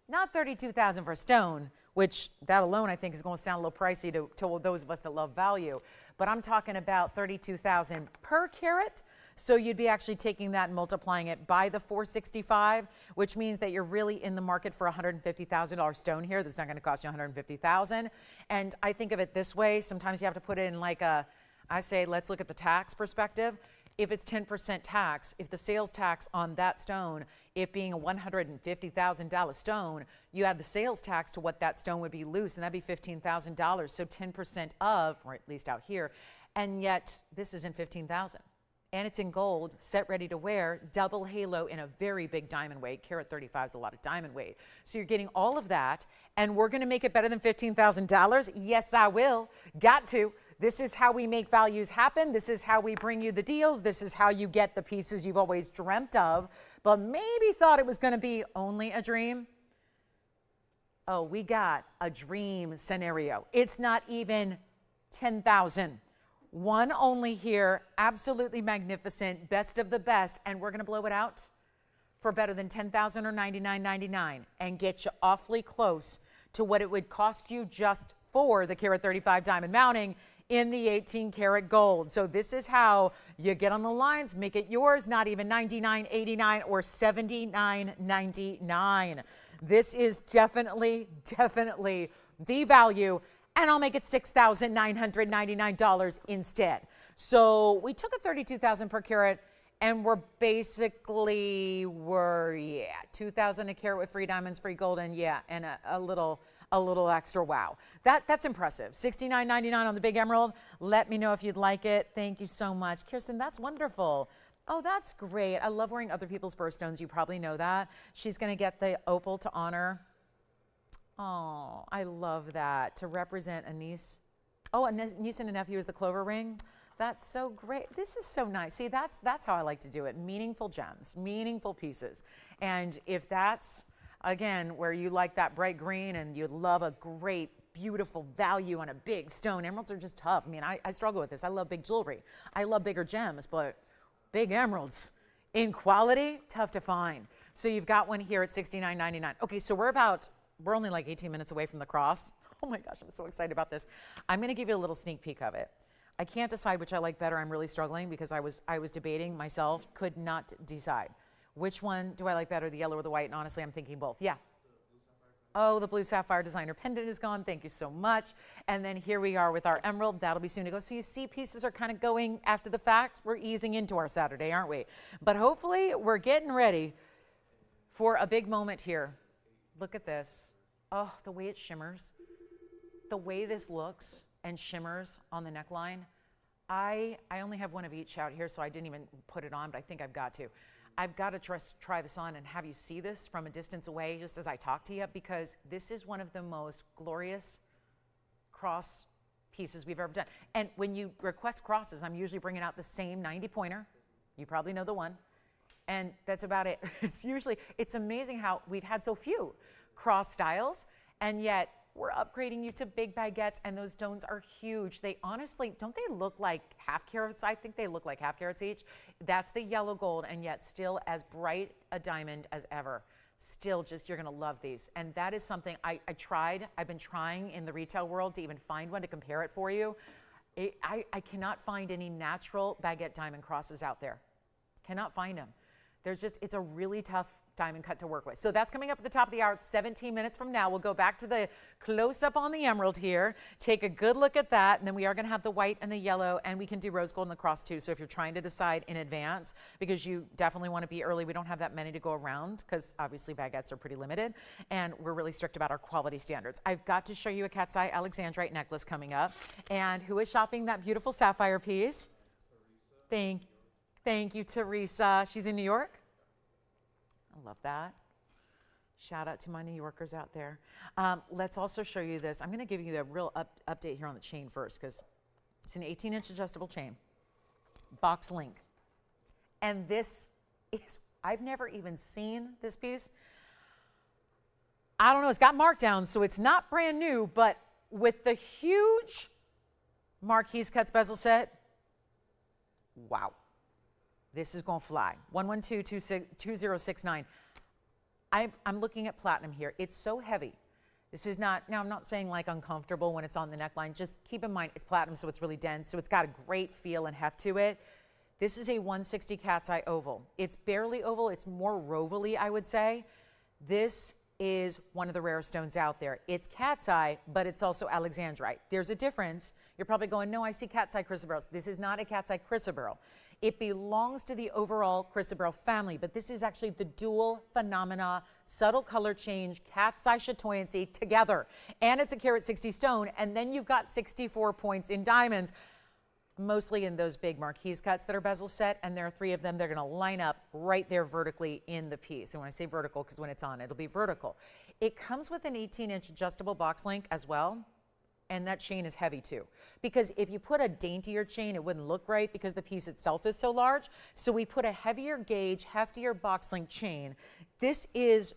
Not 32,000 for a stone, which that alone I think is going to sound a little pricey to those of us that love value. But I'm talking about 32,000 per carat. So you'd be actually taking that and multiplying it by the 465, which means that you're really in the market for a $150,000 stone here. That's not going to cost you $150,000. And I think of it this way. Sometimes you have to put it in like I say, let's look at the tax perspective. If it's 10% tax, if the sales tax on that stone, it being a $150,000 stone, you add the sales tax to what that stone would be loose, and that'd be $15,000. So 10% of, or at least out here, and yet this isn't $15,000. And it's in gold, set ready to wear, double halo in a very big diamond weight. Carat 35 is a lot of diamond weight. So you're getting all of that, and we're going to make it better than $15,000. Yes, I will. Got to. This is how we make values happen. This is how we bring you the deals. This is how you get the pieces you've always dreamt of, but maybe thought it was going to be only a dream. Oh, we got a dream scenario. It's not even 10,000. One only here, absolutely magnificent, best of the best, and we're going to blow it out for better than $10,000 or $99.99 and get you awfully close to what it would cost you just for the carat 35 diamond mounting in the 18 karat gold. So this is how you get on the lines, make it yours, not even $99.89 or $79.99. This is definitely the value. And I'll make it $6,999 instead. So we took a $32,000 per carat, and we're basically, $2,000 a carat with free diamonds, free gold, and and a little extra wow. That's impressive. $69.99 on the big emerald. Let me know if you'd like it. Thank you so much. Kirsten, that's wonderful. Oh, that's great. I love wearing other people's birthstones. You probably know that. She's going to get the opal to honor. Oh, I love that. To represent a niece. Oh, a niece and a nephew is the clover ring. That's so great. This is so nice. See, that's how I like to do it. Meaningful gems, meaningful pieces. And if that's, again, where you like that bright green and you love a great, beautiful value on a big stone. Emeralds are just tough. I mean, I struggle with this. I love big jewelry. I love bigger gems, but big emeralds in quality, tough to find. So you've got one here at $69.99. Okay, so we're only like 18 minutes away from the cross. Oh my gosh, I'm so excited about this. I'm going to give you a little sneak peek of it. I can't decide which I like better. I'm really struggling because I was debating myself, could not decide. Which one do I like better, the yellow or the white? And honestly, I'm thinking both. Yeah. Oh, the blue sapphire designer pendant is gone. Thank you so much. And then here we are with our emerald. That'll be soon to go. So you see pieces are kind of going after the fact. We're easing into our Saturday, aren't we? But hopefully we're getting ready for a big moment here. Look at this. Oh, the way it shimmers, the way this looks and shimmers on the neckline. I only have one of each out here, so I didn't even put it on, but I think I've got to. I've got to try this on and have you see this from a distance away just as I talk to you, because this is one of the most glorious cross pieces we've ever done. And when you request crosses, I'm usually bringing out the same 90 pointer. You probably know the one. And that's about it. It's amazing how we've had so few cross styles, and yet we're upgrading you to big baguettes, and those stones are huge. They honestly, don't they look like half carats? I think they look like half carats each. That's the yellow gold, and yet still as bright a diamond as ever. Still just, you're gonna love these. And that is something I've been trying in the retail world to even find one to compare it for you. I cannot find any natural baguette diamond crosses out there. Cannot find them. It's a really tough diamond cut to work with. So that's coming up at the top of the hour. It's 17 minutes from now. We'll go back to the close-up on the emerald here, take a good look at that, and then we are going to have the white and the yellow, and we can do rose gold and the cross too. So if you're trying to decide in advance, because you definitely want to be early, we don't have that many to go around because obviously baguettes are pretty limited, and we're really strict about our quality standards. I've got to show you a cat's eye alexandrite necklace coming up, and who is shopping that beautiful sapphire piece? Thank you, Teresa. She's in New York. I love that. Shout out to my New Yorkers out there. Let's also show you this. I'm going to give you a real update here on the chain first because it's an 18-inch adjustable chain, box link. And this is, I've never even seen this piece. I don't know, it's got markdowns, so it's not brand new, but with the huge Marquise Cuts bezel set, wow, this is going to fly. 112-2069. I'm looking at platinum here. It's so heavy. This is not, now I'm not saying like uncomfortable when it's on the neckline. Just keep in mind it's platinum, so it's really dense. So it's got a great feel and heft to it. This is a 160 cat's eye oval. It's barely oval. It's more rovally, I would say. This is one of the rarest stones out there. It's cat's eye, but it's also alexandrite. There's a difference. You're probably going, no, I see cat's eye chrysoberyls. This is not a cat's eye chrysoberyl. It belongs to the overall chrysoberyl family, but this is actually the dual phenomena, subtle color change, cat's eye chatoyancy together. And it's a carat 60 stone, and then you've got 64 points in diamonds, mostly in those big Marquise cuts that are bezel set, and there are 3 of them. They're gonna line up right there vertically in the piece. And when I say vertical, because when it's on, it'll be vertical. It comes with an 18-inch adjustable box link as well. And that chain is heavy too. Because if you put a daintier chain, it wouldn't look right because the piece itself is so large. So we put a heavier gauge, heftier box link chain. This is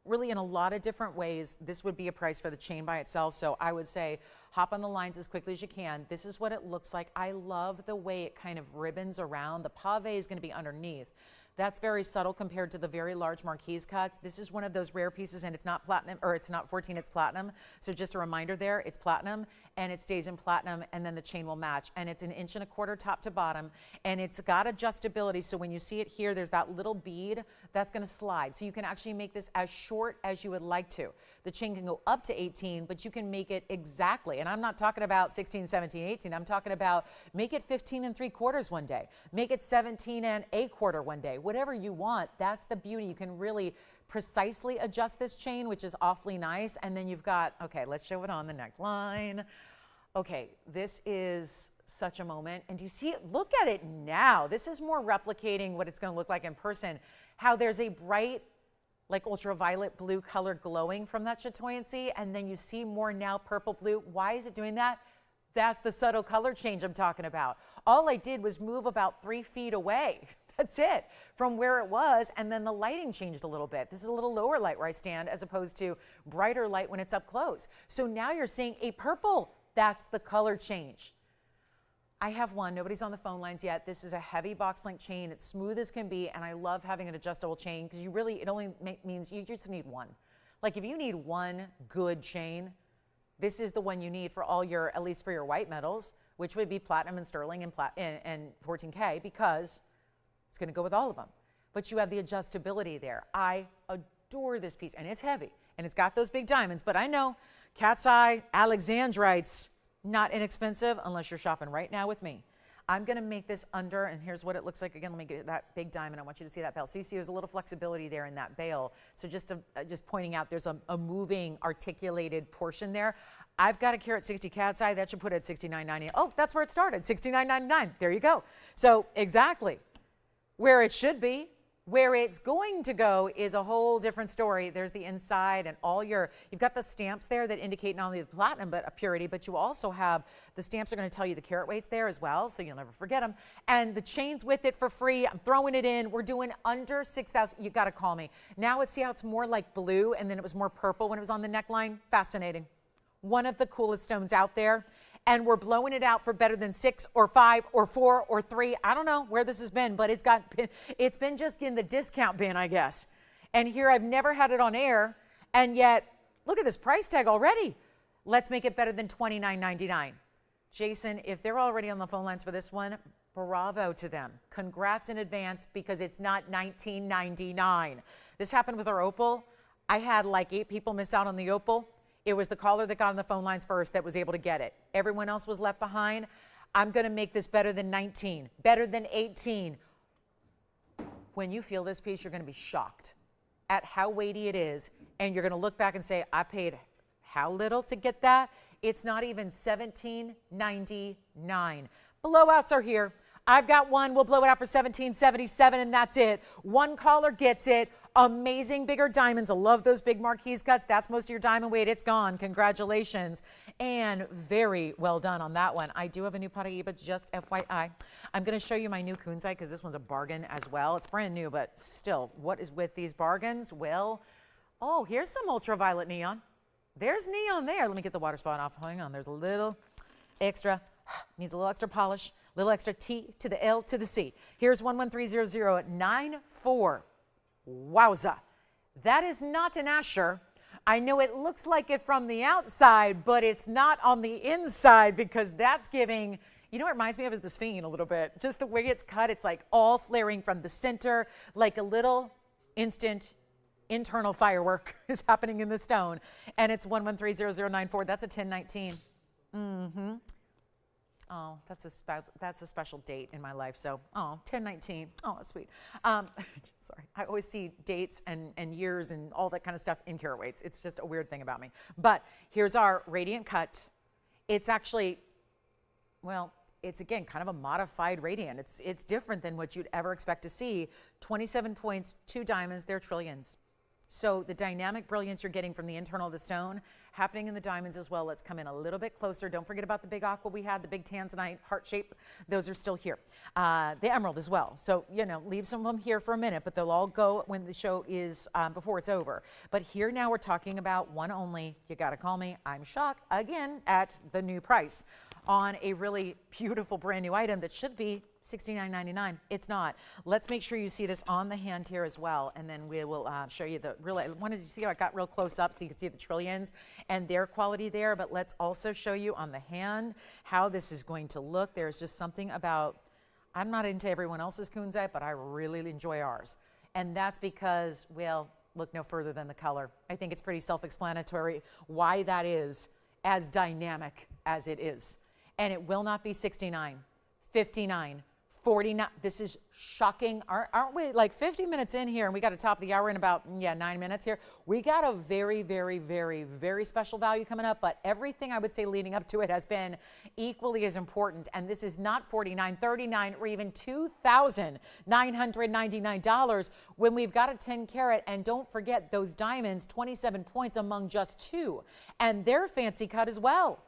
really in a lot of different ways. This would be a price for the chain by itself. So I would say hop on the lines as quickly as you can. This is what it looks like. I love the way it kind of ribbons around. The pave is going to be underneath. That's very subtle compared to the very large Marquise cuts. This is one of those rare pieces, and it's not platinum, or it's not 14, it's platinum. So just a reminder there, it's platinum, and it stays in platinum, and then the chain will match. And it's 1.25 inches top to bottom, and it's got adjustability. So when you see it here, there's that little bead that's gonna slide. So you can actually make this as short as you would like to. The chain can go up to 18, but you can make it exactly. And I'm not talking about 16, 17, 18. I'm talking about make it 15 3/4 one day. Make it 17 1/4 one day. Whatever you want, that's the beauty. You can really precisely adjust this chain, which is awfully nice. And then you've got, okay, let's show it on the neckline. Okay, this is such a moment. And do you see it? Look at it now. This is more replicating what it's going to look like in person. How there's a bright, like ultraviolet blue color glowing from that chatoyancy, and then you see more now purple blue. Why is it doing that? That's the subtle color change I'm talking about. All I did was move about 3 feet away. That's it, from where it was, and then the lighting changed a little bit. This is a little lower light where I stand as opposed to brighter light when it's up close. So now you're seeing a purple. That's the color change. I have one. Nobody's on the phone lines yet. This is a heavy box link chain. It's smooth as can be, and I love having an adjustable chain because it only means you just need one. Like if you need one good chain, this is the one you need for all your, at least for your white metals, which would be platinum and sterling and 14K, because it's going to go with all of them. But you have the adjustability there. I adore this piece, and it's heavy, and it's got those big diamonds. But I know cat's eye, alexandrites, not inexpensive unless you're shopping right now with me. I'm going to make this under, and here's what it looks like. Again, let me get that big diamond. I want you to see that bail. So you see there's a little flexibility there in that bail. So just pointing out there's a moving, articulated portion there. I've got a carat 60 cat's eye. That should put it at $69.90. Oh, that's where it started, $69.99. There you go. So exactly where it should be. Where it's going to go is a whole different story. There's the inside and you've got the stamps there that indicate not only the platinum, but a purity, but you also have, the stamps are going to tell you the carat weights there as well, so you'll never forget them. And the chain's with it for free. I'm throwing it in. We're doing under 6,000. You got to call me. Now see how it's more like blue, and then it was more purple when it was on the neckline? Fascinating. One of the coolest stones out there. And we're blowing it out for better than 6 or 5 or 4 or 3. I don't know where this has been, but it's been just in the discount bin, I guess. And here I've never had it on air, and yet look at this price tag already. Let's make it better than $29.99. Jason, if they're already on the phone lines for this one, bravo to them. Congrats in advance, because it's not $19.99. This happened with our opal. I had like 8 people miss out on the opal. It was the caller that got on the phone lines first that was able to get it. Everyone else was left behind. I'm going to make this better than 19, better than 18. When you feel this piece, you're going to be shocked at how weighty it is, and you're going to look back and say, I paid how little to get that? It's not even $17.99. Blowouts are here. I've got one. We'll blow it out for $17.77, and that's it. One caller gets it. Amazing bigger diamonds. I love those big marquise cuts. That's most of your diamond weight. It's gone. Congratulations. And very well done on that one. I do have a new Paraiba, just FYI. I'm going to show you my new Kunzite because this one's a bargain as well. It's brand new, but still, what is with these bargains? Well, oh, here's some ultraviolet neon. There's neon there. Let me get the water spot off. Hang on. There's a little extra. Needs a little extra polish. Little extra T to the L to the C. Here's 1130094. Wowza. That is not an Asher. I know it looks like it from the outside, but it's not on the inside because that's giving, you know what it reminds me of is the Sphene a little bit. Just the way it's cut, it's like all flaring from the center, like a little instant internal firework is happening in the stone. And it's 1130094. That's a 1019. Mm-hmm. Oh, that's a special date in my life. So, 1019. Oh, sweet. Sorry, I always see dates and years and all that kind of stuff in carat weights. It's just a weird thing about me. But here's our radiant cut. It's actually, well, it's again kind of a modified radiant. It's different than what you'd ever expect to see. 27 points, 2 diamonds, they're trillions. So the dynamic brilliance you're getting from the internal of the stone happening in the diamonds as well. Let's come in a little bit closer. Don't forget about the big aqua we had, the big tanzanite heart shape. Those are still here. The emerald as well. So, you know, leave some of them here for a minute, but they'll all go when the show is, before it's over. But here now we're talking about one only. You got to call me. I'm shocked again at the new price on a really beautiful brand new item that should be $69.99. It's not. Let's make sure you see this on the hand here as well, and then we will show you the real. I wanted to see how I got real close up so you can see the trillions and their quality there, but let's also show you on the hand how this is going to look. There's just something about, I'm not into everyone else's Kunzite, but I really enjoy ours. And that's because, well, look no further than the color. I think it's pretty self-explanatory why that is as dynamic as it is. And it will not be 69, 59, 49. This is shocking. Aren't we like 50 minutes in here and we got to top of the hour in about, 9 minutes here. We got a very, very, very, very special value coming up, but everything I would say leading up to it has been equally as important. And this is not $49, $39, or even $2,999 when we've got a 10 carat. And don't forget those diamonds, 27 points among just 2. And they're fancy cut as well.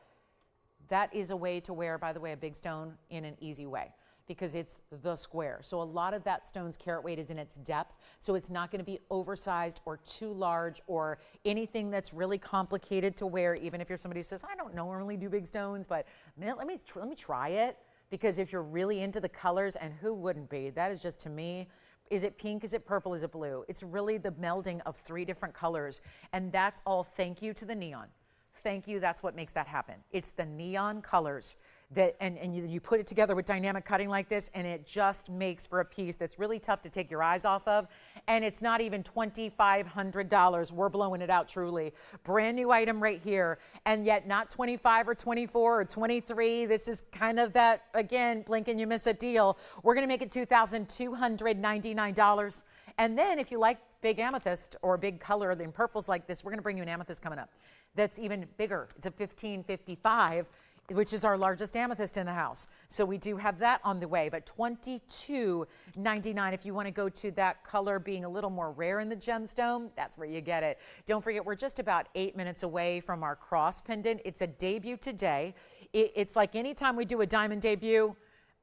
That is a way to wear, by the way, a big stone in an easy way because it's the square. So a lot of that stone's carat weight is in its depth. So it's not going to be oversized or too large or anything that's really complicated to wear, even if you're somebody who says, I don't normally do big stones, but man, let me try it. Because if you're really into the colors, and who wouldn't be? That is just, to me, is it pink? Is it purple? Is it blue? It's really the melding of 3 different colors. And that's all thank you to the neon. Thank you, that's what makes that happen. It's the neon colors that, and you put it together with dynamic cutting like this, and it just makes for a piece that's really tough to take your eyes off of. And it's not even $2,500. We're blowing it out truly. Brand new item right here, and yet not 25 or 24 or 23. This is kind of that, again, blink and you miss a deal. We're gonna make it $2,299. And then if you like big amethyst or big color in purples like this, we're gonna bring you an amethyst coming up. That's even bigger. It's a 1555, which is our largest amethyst in the house. So we do have that on the way, but $22.99 if you want to go to that color being a little more rare in the gemstone, that's where you get it. Don't forget, we're just about 8 minutes away from our cross pendant. It's a debut today. It's like anytime we do a diamond debut,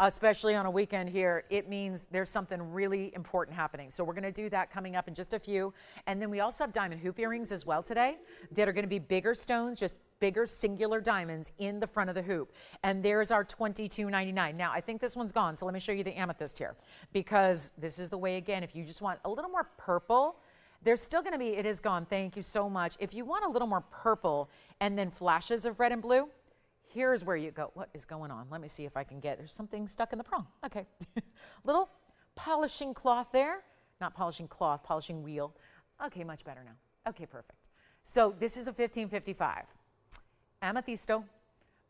especially on a weekend here, it means there's something really important happening. So we're going to do that coming up in just a few. And then we also have diamond hoop earrings as well today that are going to be bigger stones, just bigger singular diamonds in the front of the hoop. And there's our $22.99. Now, I think this one's gone, so let me show you the amethyst here, because this is the way, again, if you just want a little more purple, there's still going to be, it is gone, thank you so much. If you want a little more purple and then flashes of red and blue, here's where you go. What is going on? Let me see if I can get, there's something stuck in the prong. Okay. Little polishing cloth there. Not polishing cloth, polishing wheel. Okay, much better now. Okay, perfect. So this is a 1555. Amethysto,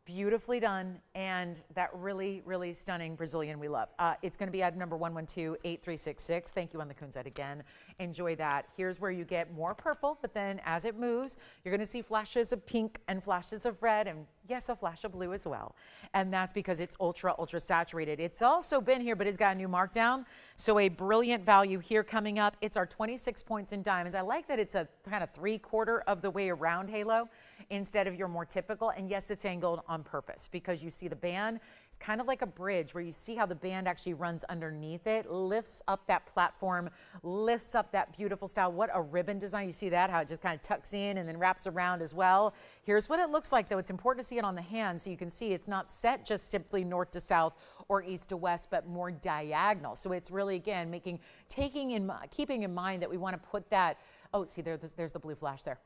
Beautifully done, and that really, really stunning Brazilian we love. It's going to be item number 1128366. Thank you on the Kunzite again. Enjoy that. Here's where you get more purple, but then as it moves, you're going to see flashes of pink and flashes of red, and yes, a flash of blue as well. And that's because it's ultra, ultra saturated. It's also been here, but it's got a new markdown. So a brilliant value here coming up. It's our 26 points in diamonds. I like that it's a kind of 3/4 of the way around halo instead of your more typical. And yes, it's angled on purpose because you see the band. It's kind of like a bridge where you see how the band actually runs underneath it, lifts up that platform, lifts up that beautiful style. What a ribbon design. You see that, how it just kind of tucks in and then wraps around as well. Here's what it looks like, though. It's important to see it on the hand so you can see it's not set just simply north to south or east to west, but more diagonal. So it's really, again, keeping in mind that we want to put that. Oh, see, there's the blue flash there.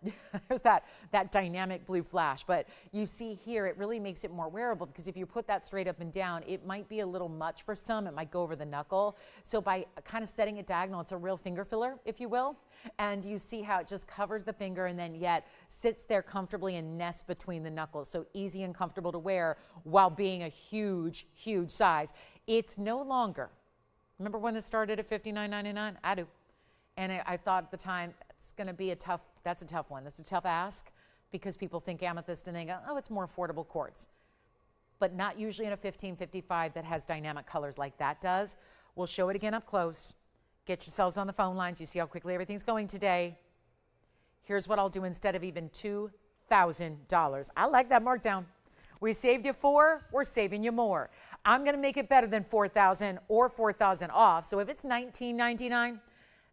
There's that dynamic blue flash. But you see here, it really makes it more wearable because if you put that straight up and down, it might be a little much for some. It might go over the knuckle. So by kind of setting it diagonal, it's a real finger filler, if you will. And you see how it just covers the finger and then yet sits there comfortably and nests between the knuckles. So easy and comfortable to wear while being a huge, huge size. It's no longer, remember when this started at $59.99? I do. And I thought at the time, that's a tough one. That's a tough ask because people think amethyst and they go, oh, it's more affordable quartz. But not usually in a 1555 that has dynamic colors like that does. We'll show it again up close. Get yourselves on the phone lines. You see how quickly everything's going today. Here's what I'll do instead of even $2,000. I like that markdown. We saved you $4, we're saving you more. I'm going to make it better than $4,000 or $4,000 off. So if it's $19.99,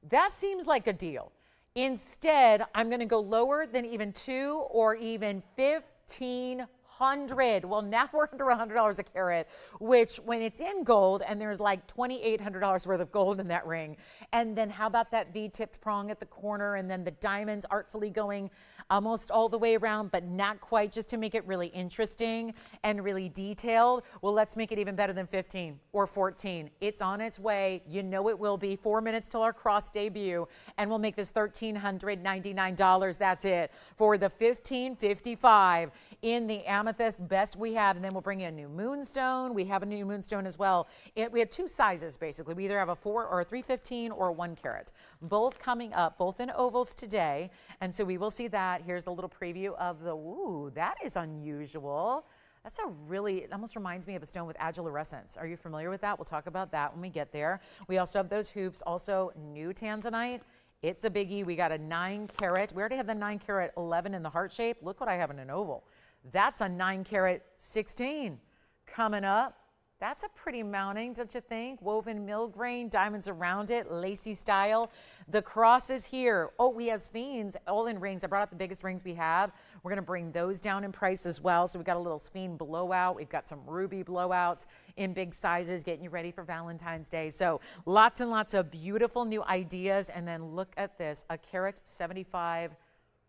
that seems like a deal. Instead, I'm going to go lower than even $2 or even $1,500. Well, now we're under $100 a carat, which when it's in gold and there's like $2,800 worth of gold in that ring. And then how about that V-tipped prong at the corner and then the diamonds artfully going almost all the way around, but not quite, just to make it really interesting and really detailed. Well, let's make it even better than 15 or 14. It's on its way. You know it will be. 4 minutes till our cross debut, and we'll make this $1,399. That's it for the 1555 in the amethyst, best we have. And then we'll bring you a new moonstone. We have a new moonstone as well. We have two sizes, basically. We either have a 4 or a 315 or a 1 carat, both coming up, both in ovals today. And so we will see that. Here's the little preview of the, ooh, that is unusual. That's it almost reminds me of a stone with agilurescence. Are you familiar with that? We'll talk about that when we get there. We also have those hoops, also new tanzanite. It's a biggie. We got a 9 carat. We already had the 9 carat 11 in the heart shape. Look what I have in an oval. That's a 9 carat 16 coming up. That's a pretty mounting, don't you think? Woven mill grain, diamonds around it, lacy style. The cross is here. Oh, we have Sphenes all in rings. I brought out the biggest rings we have. We're going to bring those down in price as well. So we've got a little Sphene blowout. We've got some ruby blowouts in big sizes, getting you ready for Valentine's Day. So lots and lots of beautiful new ideas. And then look at this. A carat 75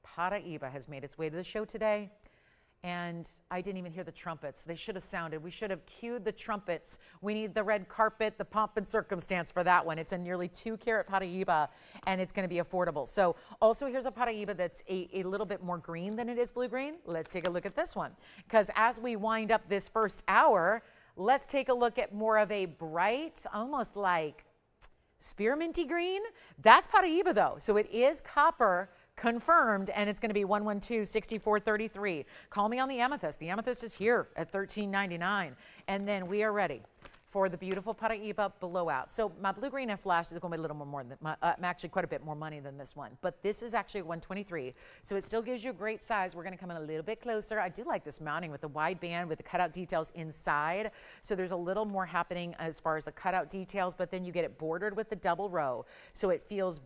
Paraiba has made its way to the show today. And I didn't even hear the trumpets. They should have sounded. We should have cued the trumpets. We need the red carpet, the pomp and circumstance for that one. It's a nearly 2 carat Paraiba, and it's going to be affordable. So also here's a Paraiba that's a little bit more green than it is blue-green. Let's take a look at this one. Because as we wind up this first hour, let's take a look at more of a bright, almost like spearminty green. That's Paraiba, though. So it is copper confirmed, and it's going to be 112-6433. Call me on the amethyst. The amethyst is here at $13.99, and then we are ready for the beautiful Paraiba blowout. So my blue, green, and flash is going to be a little more than actually quite a bit more money than this one, but this is actually 123, so it still gives you a great size. We're going to come in a little bit closer. I do like this mounting with the wide band with the cutout details inside, so there's a little more happening as far as the cutout details, but then you get it bordered with the double row, so it feels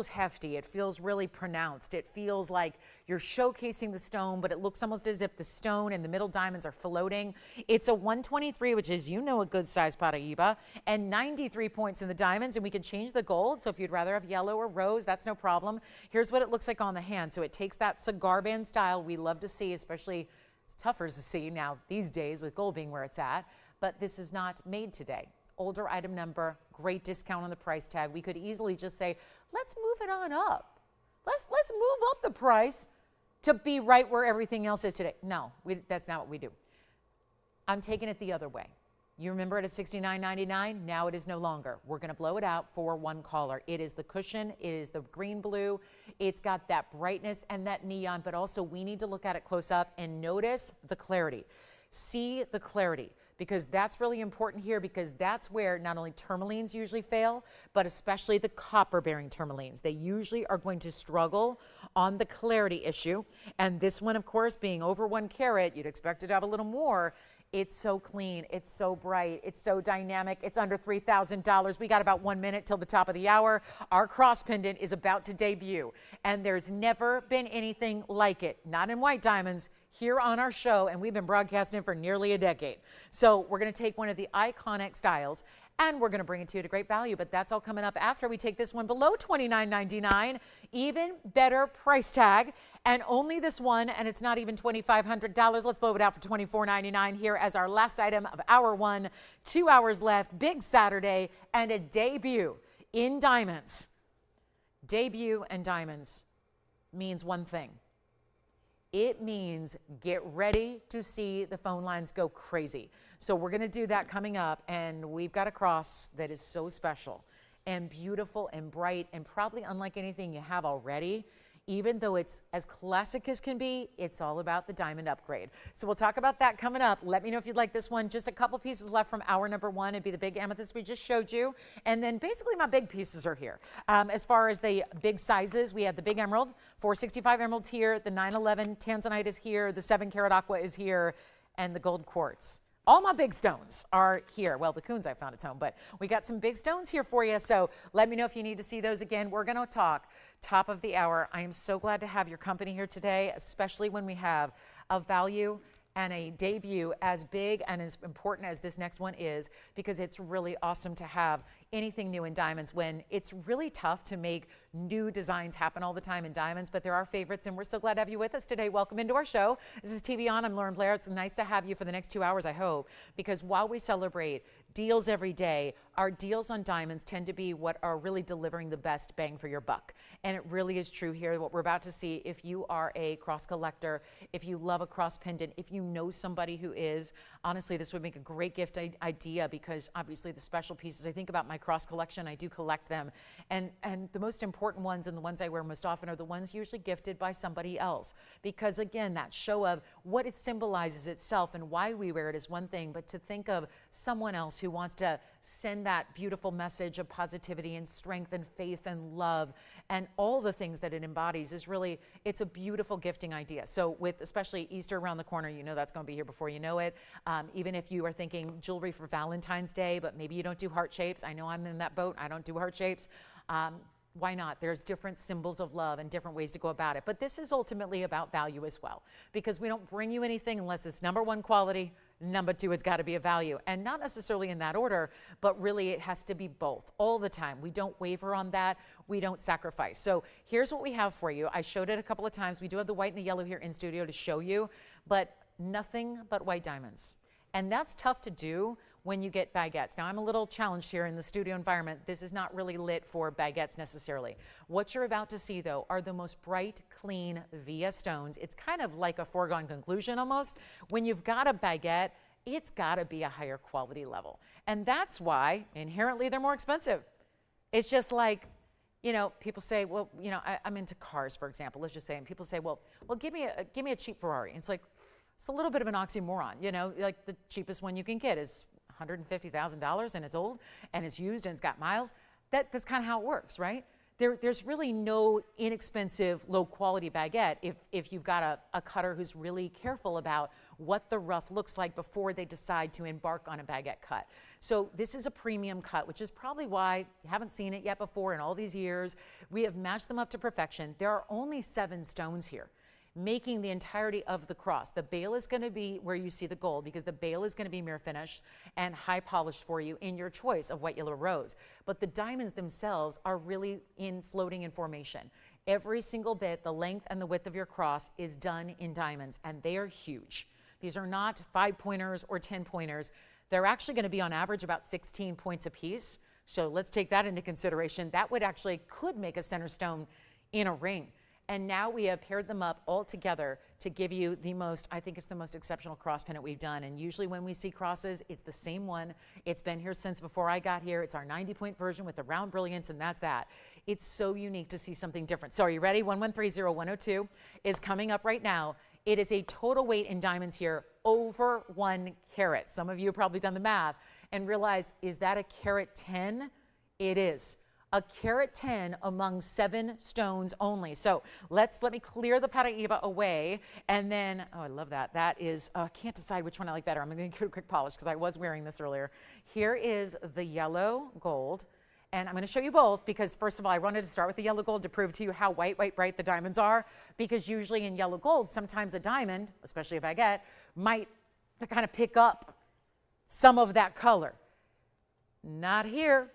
hefty. It feels really pronounced. It feels like you're showcasing the stone, but it looks almost as if the stone and the middle diamonds are floating. It's a 123, which is, you know, a good size Paraiba, and 93 points in the diamonds, and we can change the gold. So if you'd rather have yellow or rose, that's no problem. Here's what it looks like on the hand. So it takes that cigar band style we love to see, especially it's tougher to see now these days with gold being where it's at, but this is not made today. Older item number, great discount on the price tag. We could easily just say, let's move it on up. Let's move up the price to be right where everything else is today. No, that's not what we do. I'm taking it the other way. You remember it at $69.99? Now it is no longer. We're going to blow it out for one color. It is the cushion. It is the green blue. It's got that brightness and that neon, but also we need to look at it close up and notice the clarity. See the clarity, because that's really important here, because that's where not only tourmalines usually fail, but especially the copper-bearing tourmalines. They usually are going to struggle on the clarity issue. And this one, of course, being over 1 carat, you'd expect it to have a little more. It's so clean, it's so bright, it's so dynamic, it's under $3,000. We got about 1 minute till the top of the hour. Our cross pendant is about to debut, and there's never been anything like it, not in white diamonds, here on our show, and we've been broadcasting for nearly a decade. So we're gonna take one of the iconic styles, and we're gonna bring it to you at a great value, but that's all coming up after we take this one below $29.99, even better price tag, and only this one, and it's not even $2,500. Let's blow it out for $24.99 here as our last item of hour one. 2 hours left, big Saturday, and a debut in diamonds. Debut in diamonds means one thing. It means get ready to see the phone lines go crazy. So we're gonna do that coming up, and we've got a cross that is so special and beautiful and bright and probably unlike anything you have already. Even though it's as classic as can be, it's all about the diamond upgrade. So we'll talk about that coming up. Let me know if you'd like this one. Just a couple pieces left from hour number one. It'd be the big amethyst we just showed you. And then basically my big pieces are here. As far as the big sizes, we have the big emerald, 465 emeralds here, the 911 tanzanite is here, the 7 carat aqua is here, and the gold quartz. All my big stones are here. Well, the Kunzite found its home, but we got some big stones here for you. So let me know if you need to see those again. We're going to talk top of the hour. I am so glad to have your company here today, especially when we have a value and a debut as big and as important as this next one is, because it's really awesome to have anything new in diamonds when it's really tough to make new designs happen all the time in diamonds, but there are favorites, and we're so glad to have you with us today. Welcome into our show. This is TVON. I'm Lauren Blair. It's nice to have you for the next 2 hours, I hope, because while we celebrate deals every day, our deals on diamonds tend to be what are really delivering the best bang for your buck. And it really is true here, what we're about to see. If you are a cross collector, if you love a cross pendant, if you know somebody who is, honestly, this would make a great gift idea, because obviously the special pieces, I think about my cross collection, I do collect them. And the most important ones and the ones I wear most often are the ones usually gifted by somebody else. Because again, that show of what it symbolizes itself and why we wear it is one thing, but to think of someone else who wants to send that beautiful message of positivity and strength and faith and love and all the things that it embodies is really, it's a beautiful gifting idea. So with especially Easter around the corner, you know that's going to be here before you know it. Even if you are thinking jewelry for Valentine's Day, but maybe you don't do heart shapes. I know I'm in that boat. I don't do heart shapes. Why not? There's different symbols of love and different ways to go about it. But this is ultimately about value as well, because we don't bring you anything unless it's number one, quality, number two, it's got to be a value. And not necessarily in that order, but really it has to be both all the time. We don't waver on that. We don't sacrifice. So here's what we have for you. I showed it a couple of times. We do have the white and the yellow here in studio to show you, but nothing but white diamonds. And that's tough to do when you get baguettes. Now, I'm a little challenged here in the studio environment. This is not really lit for baguettes necessarily. What you're about to see, though, are the most bright, clean via stones. It's kind of like a foregone conclusion almost. When you've got a baguette, it's got to be a higher quality level. And that's why, inherently, they're more expensive. It's just like, you know, people say, well, you know, I'm into cars, for example. Let's just say, and people say, well, give me a cheap Ferrari. And it's like, it's a little bit of an oxymoron, you know, like the cheapest one you can get is $150,000 and it's old and it's used and it's got miles. That's kind of how it works, right? There's really no inexpensive, low quality baguette if you've got a cutter who's really careful about what the rough looks like before they decide to embark on a baguette cut. So this is a premium cut, which is probably why you haven't seen it yet before in all these years. We have matched them up to perfection. There are only 7 stones here, making the entirety of the cross. The bail is going to be where you see the gold, because the bail is going to be mirror finished and high polished for you in your choice of white, yellow, rose. But the diamonds themselves are really floating in formation. Every single bit, the length and the width of your cross is done in diamonds, and they are huge. These are not 5-pointers or 10-pointers. They're actually going to be on average about 16 points apiece. So let's take that into consideration. That would actually could make a center stone in a ring. And now we have paired them up all together to give you the most, I think it's the most exceptional cross pendant we've done. And usually when we see crosses, it's the same one. It's been here since before I got here. It's our 90-point version with the round brilliance, and that's that. It's so unique to see something different. So are you ready? 1130102 is coming up right now. It is a total weight in diamonds here, over 1 carat. Some of you have probably done the math and realized, is that a carat 10? It is. A carat 10 among 7 stones only. So let me clear the Paraiba away, and then, oh, I love that. That is, I can't decide which one I like better. I'm going to give it a quick polish because I was wearing this earlier. Here is the yellow gold, and I'm going to show you both because, first of all, I wanted to start with the yellow gold to prove to you how white, bright the diamonds are, because usually in yellow gold, sometimes a diamond, especially a baguette, might kind of pick up some of that color. Not here,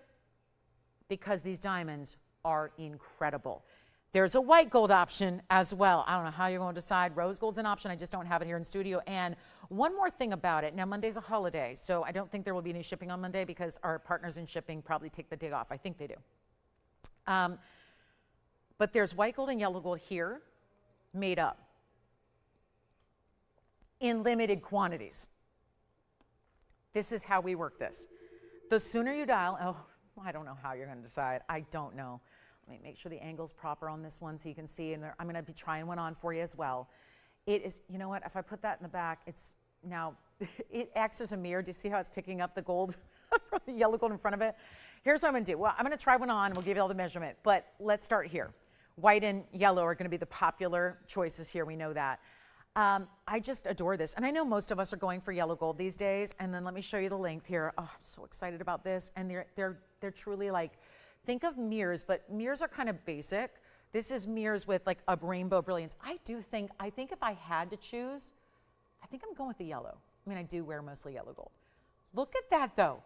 because these diamonds are incredible. There's a white gold option as well. I don't know how you're going to decide. Rose gold's an option. I just don't have it here in studio. And one more thing about it. Now, Monday's a holiday, so I don't think there will be any shipping on Monday because our partners in shipping probably take the day off. I think they do. But there's white gold and yellow gold here made up in limited quantities. This is how we work this. The sooner you dial, oh, I don't know how you're going to decide. I don't know. Let me make sure the angle's proper on this one so you can see, and I'm going to be trying one on for you as well. It is, you know what, if I put that in the back, it's now, it acts as a mirror. Do you see how it's picking up the gold from the yellow gold in front of it? Here's what I'm going to do. Well, I'm going to try one on, and we'll give you all the measurement, but let's start here. White and yellow are going to be the popular choices here. We know that. I just adore this. And I know most of us are going for yellow gold these days. And then let me show you the length here. Oh, I'm so excited about this. And they're truly like, think of mirrors, but mirrors are kind of basic. This is mirrors with like a rainbow brilliance. I think if I had to choose, I think I'm going with the yellow. I mean, I do wear mostly yellow gold. Look at that though.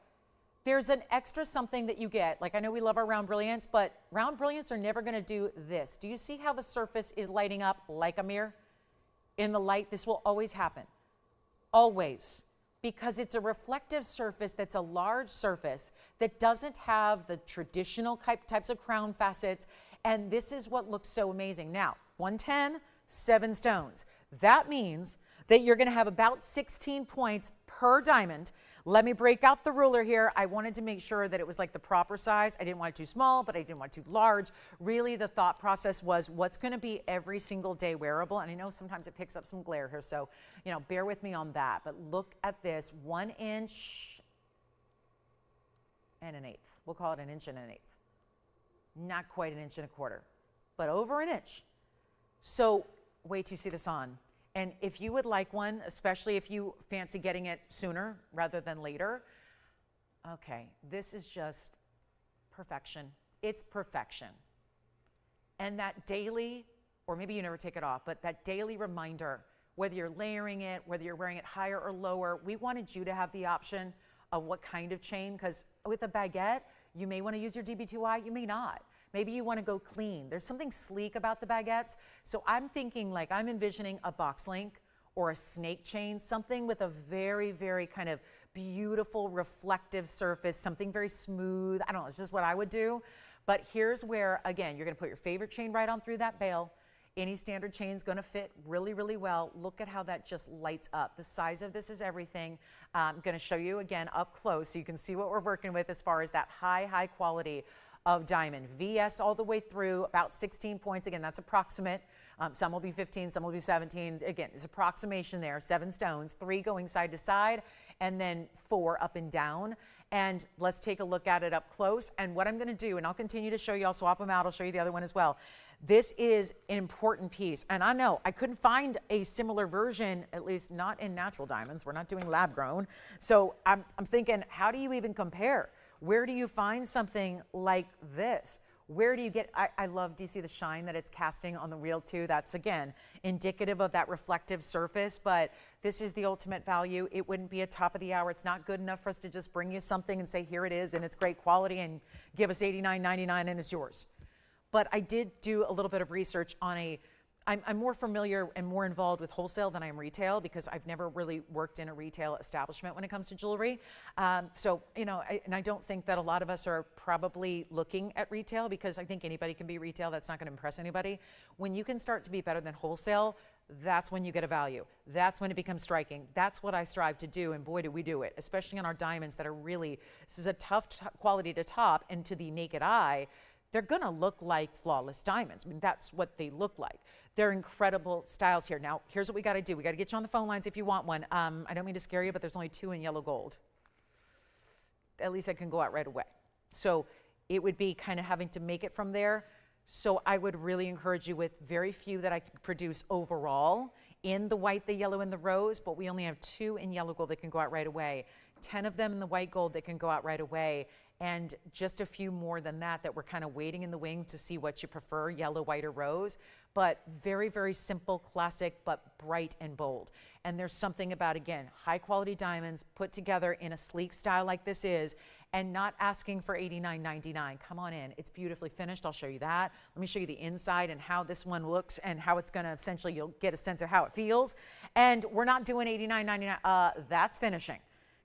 There's an extra something that you get. Like, I know we love our round brilliance, but round brilliance are never going to do this. Do you see how the surface is lighting up like a mirror? In the light, this will always happen. Always. Because it's a reflective surface that's a large surface that doesn't have the traditional types of crown facets. And this is what looks so amazing. Now, 110, 7 stones. That means that you're going to have about 16 points per diamond. Let me break out the ruler here. I wanted to make sure that it was like the proper size. I didn't want it too small, but I didn't want it too large. Really, the thought process was what's going to be every single day wearable. And I know sometimes it picks up some glare here, so bear with me on that. But look at this, 1 inch and 1/8. We'll call it 1 inch and 1/8. Not quite 1 inch and 1/4, but over 1 inch. So wait till you see this on. And if you would like one, especially if you fancy getting it sooner rather than later, okay, this is just perfection. It's perfection. And that daily, or maybe you never take it off, but that daily reminder, whether you're layering it, whether you're wearing it higher or lower, we wanted you to have the option of what kind of chain, because with a baguette, you may want to use your DB2I, you may not. Maybe you want to go clean. There's something sleek about the baguettes. So I'm thinking, like, I'm envisioning a box link or a snake chain, something with a very, very kind of beautiful reflective surface, something very smooth. I don't know, it's just what I would do. But here's where, again, you're going to put your favorite chain right on through that bail. Any standard chain is going to fit really, really well. Look at how that just lights up. The size of this is everything. I'm going to show you again up close so you can see what we're working with as far as that high quality of diamond. VS all the way through, about 16 points. Again, that's approximate. Some will be 15, some will be 17. Again, it's approximation there. 7 stones, 3 going side to side, and then 4 up and down. And let's take a look at it up close. And what I'm going to do, and I'll continue to show you, I'll swap them out. I'll show you the other one as well. This is an important piece. And I know I couldn't find a similar version, at least not in natural diamonds. We're not doing lab grown. So I'm thinking, how do you even compare? Where do you find something like this? Where do you get, I love, do you see the shine that it's casting on the reel too? That's, again, indicative of that reflective surface, but this is the ultimate value. It wouldn't be a top of the hour. It's not good enough for us to just bring you something and say, here it is, and it's great quality, and give us $89.99 and it's yours. But I did do a little bit of research on a I'm more familiar and more involved with wholesale than I am retail because I've never really worked in a retail establishment when it comes to jewelry. So, you know, and I don't think that a lot of us are probably looking at retail because I think anybody can be retail. That's not going to impress anybody. When you can start to be better than wholesale, that's when you get a value. That's when it becomes striking. That's what I strive to do, and boy, do we do it, especially on our diamonds that are really, this is a tough quality to top, and to the naked eye, they're gonna look like flawless diamonds. I mean, that's what they look like. They're incredible styles here. Now, here's what we gotta do. We gotta get you on the phone lines if you want one. I don't mean to scare you, but there's only 2 in yellow gold. At least I can go out right away. So it would be kind of having to make it from there. So I would really encourage you with very few that I can produce overall in the white, the yellow, and the rose, but we only have 2 in yellow gold that can go out right away. 10 of them in the white gold that can go out right away, and just a few more than that that we're kind of waiting in the wings to see what you prefer, yellow, white, or rose. But very, very simple, classic, but bright and bold. And there's something about, again, high quality diamonds put together in a sleek style like this is, and not asking for $89.99. Come on in. It's beautifully finished. I'll show you that. Let me show you the inside and how this one looks and how it's going to essentially, you'll get a sense of how it feels. And we're not doing $89.99. That's finishing.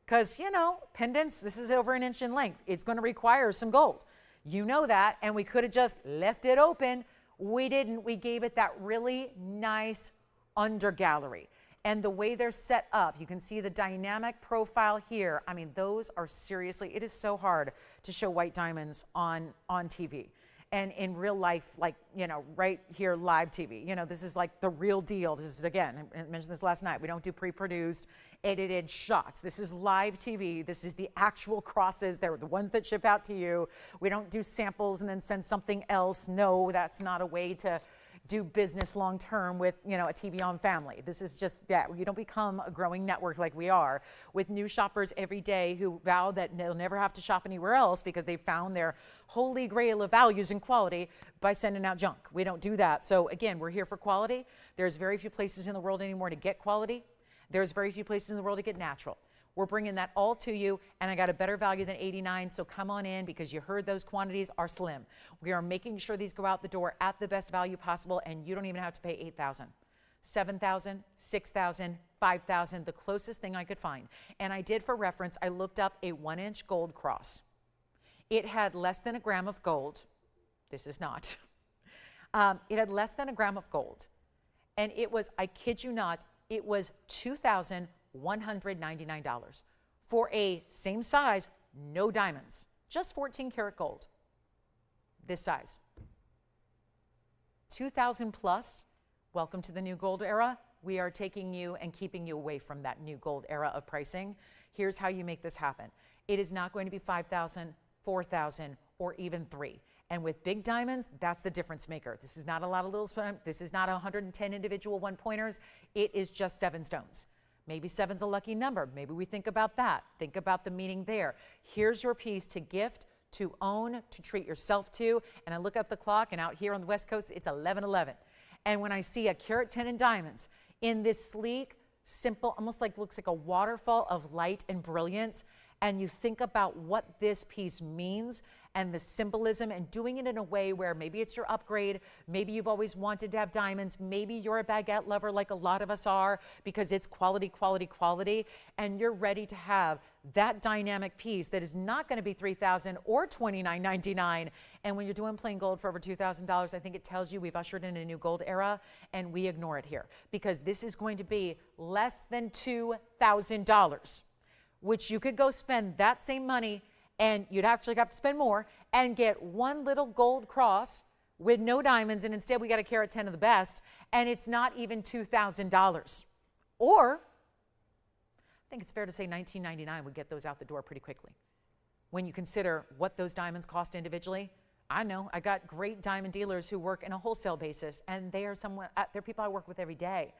Because, you know, pendants, this is over 1 inch in length. It's going to require some gold. You know that, and we could have just left it open. We didn't. We gave it that really nice under gallery. And the way they're set up, you can see the dynamic profile here. I mean, those are seriously, it is so hard to show white diamonds on TV. And in real life, like, you know, right here, live TV. You know, this is like the real deal. This is, again, I mentioned this last night. We don't do pre-produced, edited shots. This is live TV. This is the actual crosses. They're the ones that ship out to you. We don't do samples and then send something else. No, that's not a way to do business long term with, you know, a TVON family. This is just that. You don't become a growing network like we are with new shoppers every day who vow that they'll never have to shop anywhere else because they found their holy grail of values and quality by sending out junk. We don't do that. So again, we're here for quality. There's very few places in the world anymore to get quality. There's very few places in the world to get natural. We're bringing that all to you, and I got a better value than 89, so come on in because you heard those quantities are slim. We are making sure these go out the door at the best value possible, and you don't even have to pay 8,000. 7,000, 6,000, 5,000, the closest thing I could find. And I did, for reference, I looked up a 1 inch gold cross. It had less than a gram of gold. This is not. It had less than a gram of gold. And it was, I kid you not, it was $2,199 for a same size, no diamonds, just 14 karat gold, this size. 2,000 plus, welcome to the new gold era. We are taking you and keeping you away from that new gold era of pricing. Here's how you make this happen. It is not going to be 5,000, 4,000, or even 3. And with big diamonds, that's the difference maker. This is not a lot of little, this is not 110 individual one pointers. It is just 7 stones. Maybe 7's a lucky number. Maybe we think about that. Think about the meaning there. Here's your piece to gift, to own, to treat yourself to. And I look at the clock, and out here on the West Coast, it's 11:11. And when I see a carat 10 in diamonds in this sleek, simple, almost like looks like a waterfall of light and brilliance, and you think about what this piece means and the symbolism, and doing it in a way where maybe it's your upgrade, maybe you've always wanted to have diamonds, maybe you're a baguette lover like a lot of us are because it's quality, quality, quality, and you're ready to have that dynamic piece that is not going to be $3,000 or $29.99. And when you're doing plain gold for over $2,000, I think it tells you we've ushered in a new gold era, and we ignore it here because this is going to be less than $2,000, which you could go spend that same money, and you'd actually have to spend more and get one little gold cross with no diamonds, and instead we got a carat 10 of the best, and it's not even $2,000. Or, I think it's fair to say $19.99 would get those out the door pretty quickly. When you consider what those diamonds cost individually, I know, I got great diamond dealers who work in a wholesale basis, and they are they're people I work with every day.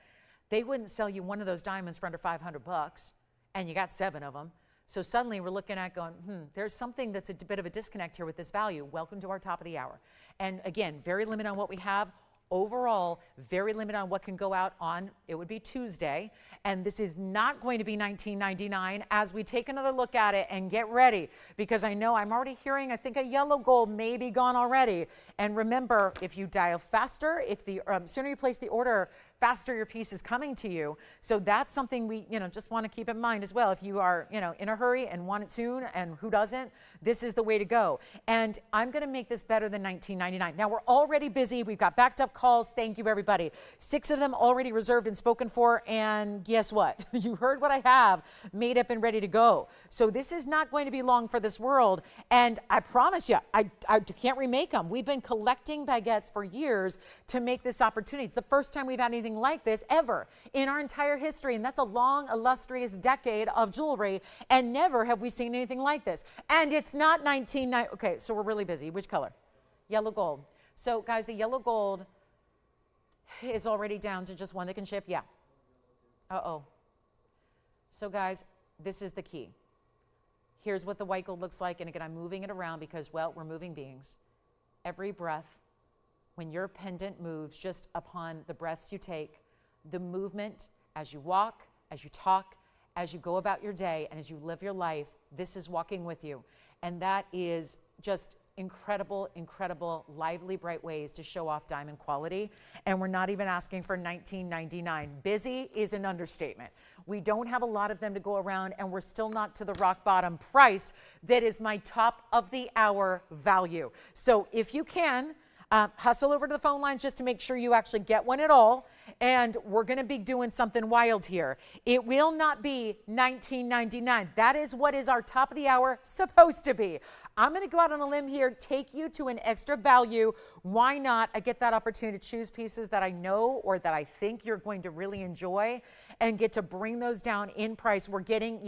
They wouldn't sell you one of those diamonds for under $500, and you got 7 of them. So suddenly we're looking at going, there's something that's a bit of a disconnect here with this value. Welcome to our top of the hour. And again, very limited on what we have. Overall, very limited on what can go out on, it would be Tuesday. And this is not going to be $19.99 as we take another look at it and get ready, because I know I'm already hearing, I think a yellow gold may be gone already. And remember, if you dial faster, if the sooner you place the order, faster your piece is coming to you. So that's something we, just want to keep in mind as well. If you are, in a hurry and want it soon, and who doesn't, this is the way to go. And I'm going to make this better than $19.99. Now we're already busy. We've got backed up calls. Thank you, everybody. 6 of them already reserved and spoken for. And guess what? You heard what I have made up and ready to go. So this is not going to be long for this world. And I promise you, I can't remake them. We've been collecting baguettes for years to make this opportunity. It's the first time we've had anything like this ever in our entire history, and that's a long, illustrious decade of jewelry, and never have we seen anything like this. And it's not 1990. Okay, so we're really busy. Which color? Yellow gold. So guys, the yellow gold is already down to just one that can ship. Yeah. Uh-oh. So guys, this is the key. Here's what the white gold looks like, and again, I'm moving it around because, well, we're moving beings. Every breath, when your pendant moves just upon the breaths you take, the movement as you walk, as you talk, as you go about your day, and as you live your life, this is walking with you. And that is just incredible, incredible, lively, bright ways to show off diamond quality. And we're not even asking for $19.99. Busy is an understatement. We don't have a lot of them to go around, and we're still not to the rock bottom price that is my top of the hour value. So if you can, hustle over to the phone lines just to make sure you actually get one at all. And we're going to be doing something wild here. It will not be $19.99. That is what is our top of the hour supposed to be. I'm going to go out on a limb here, take you to an extra value. Why not? I get that opportunity to choose pieces that I know or that I think you're going to really enjoy and get to bring those down in price. We're getting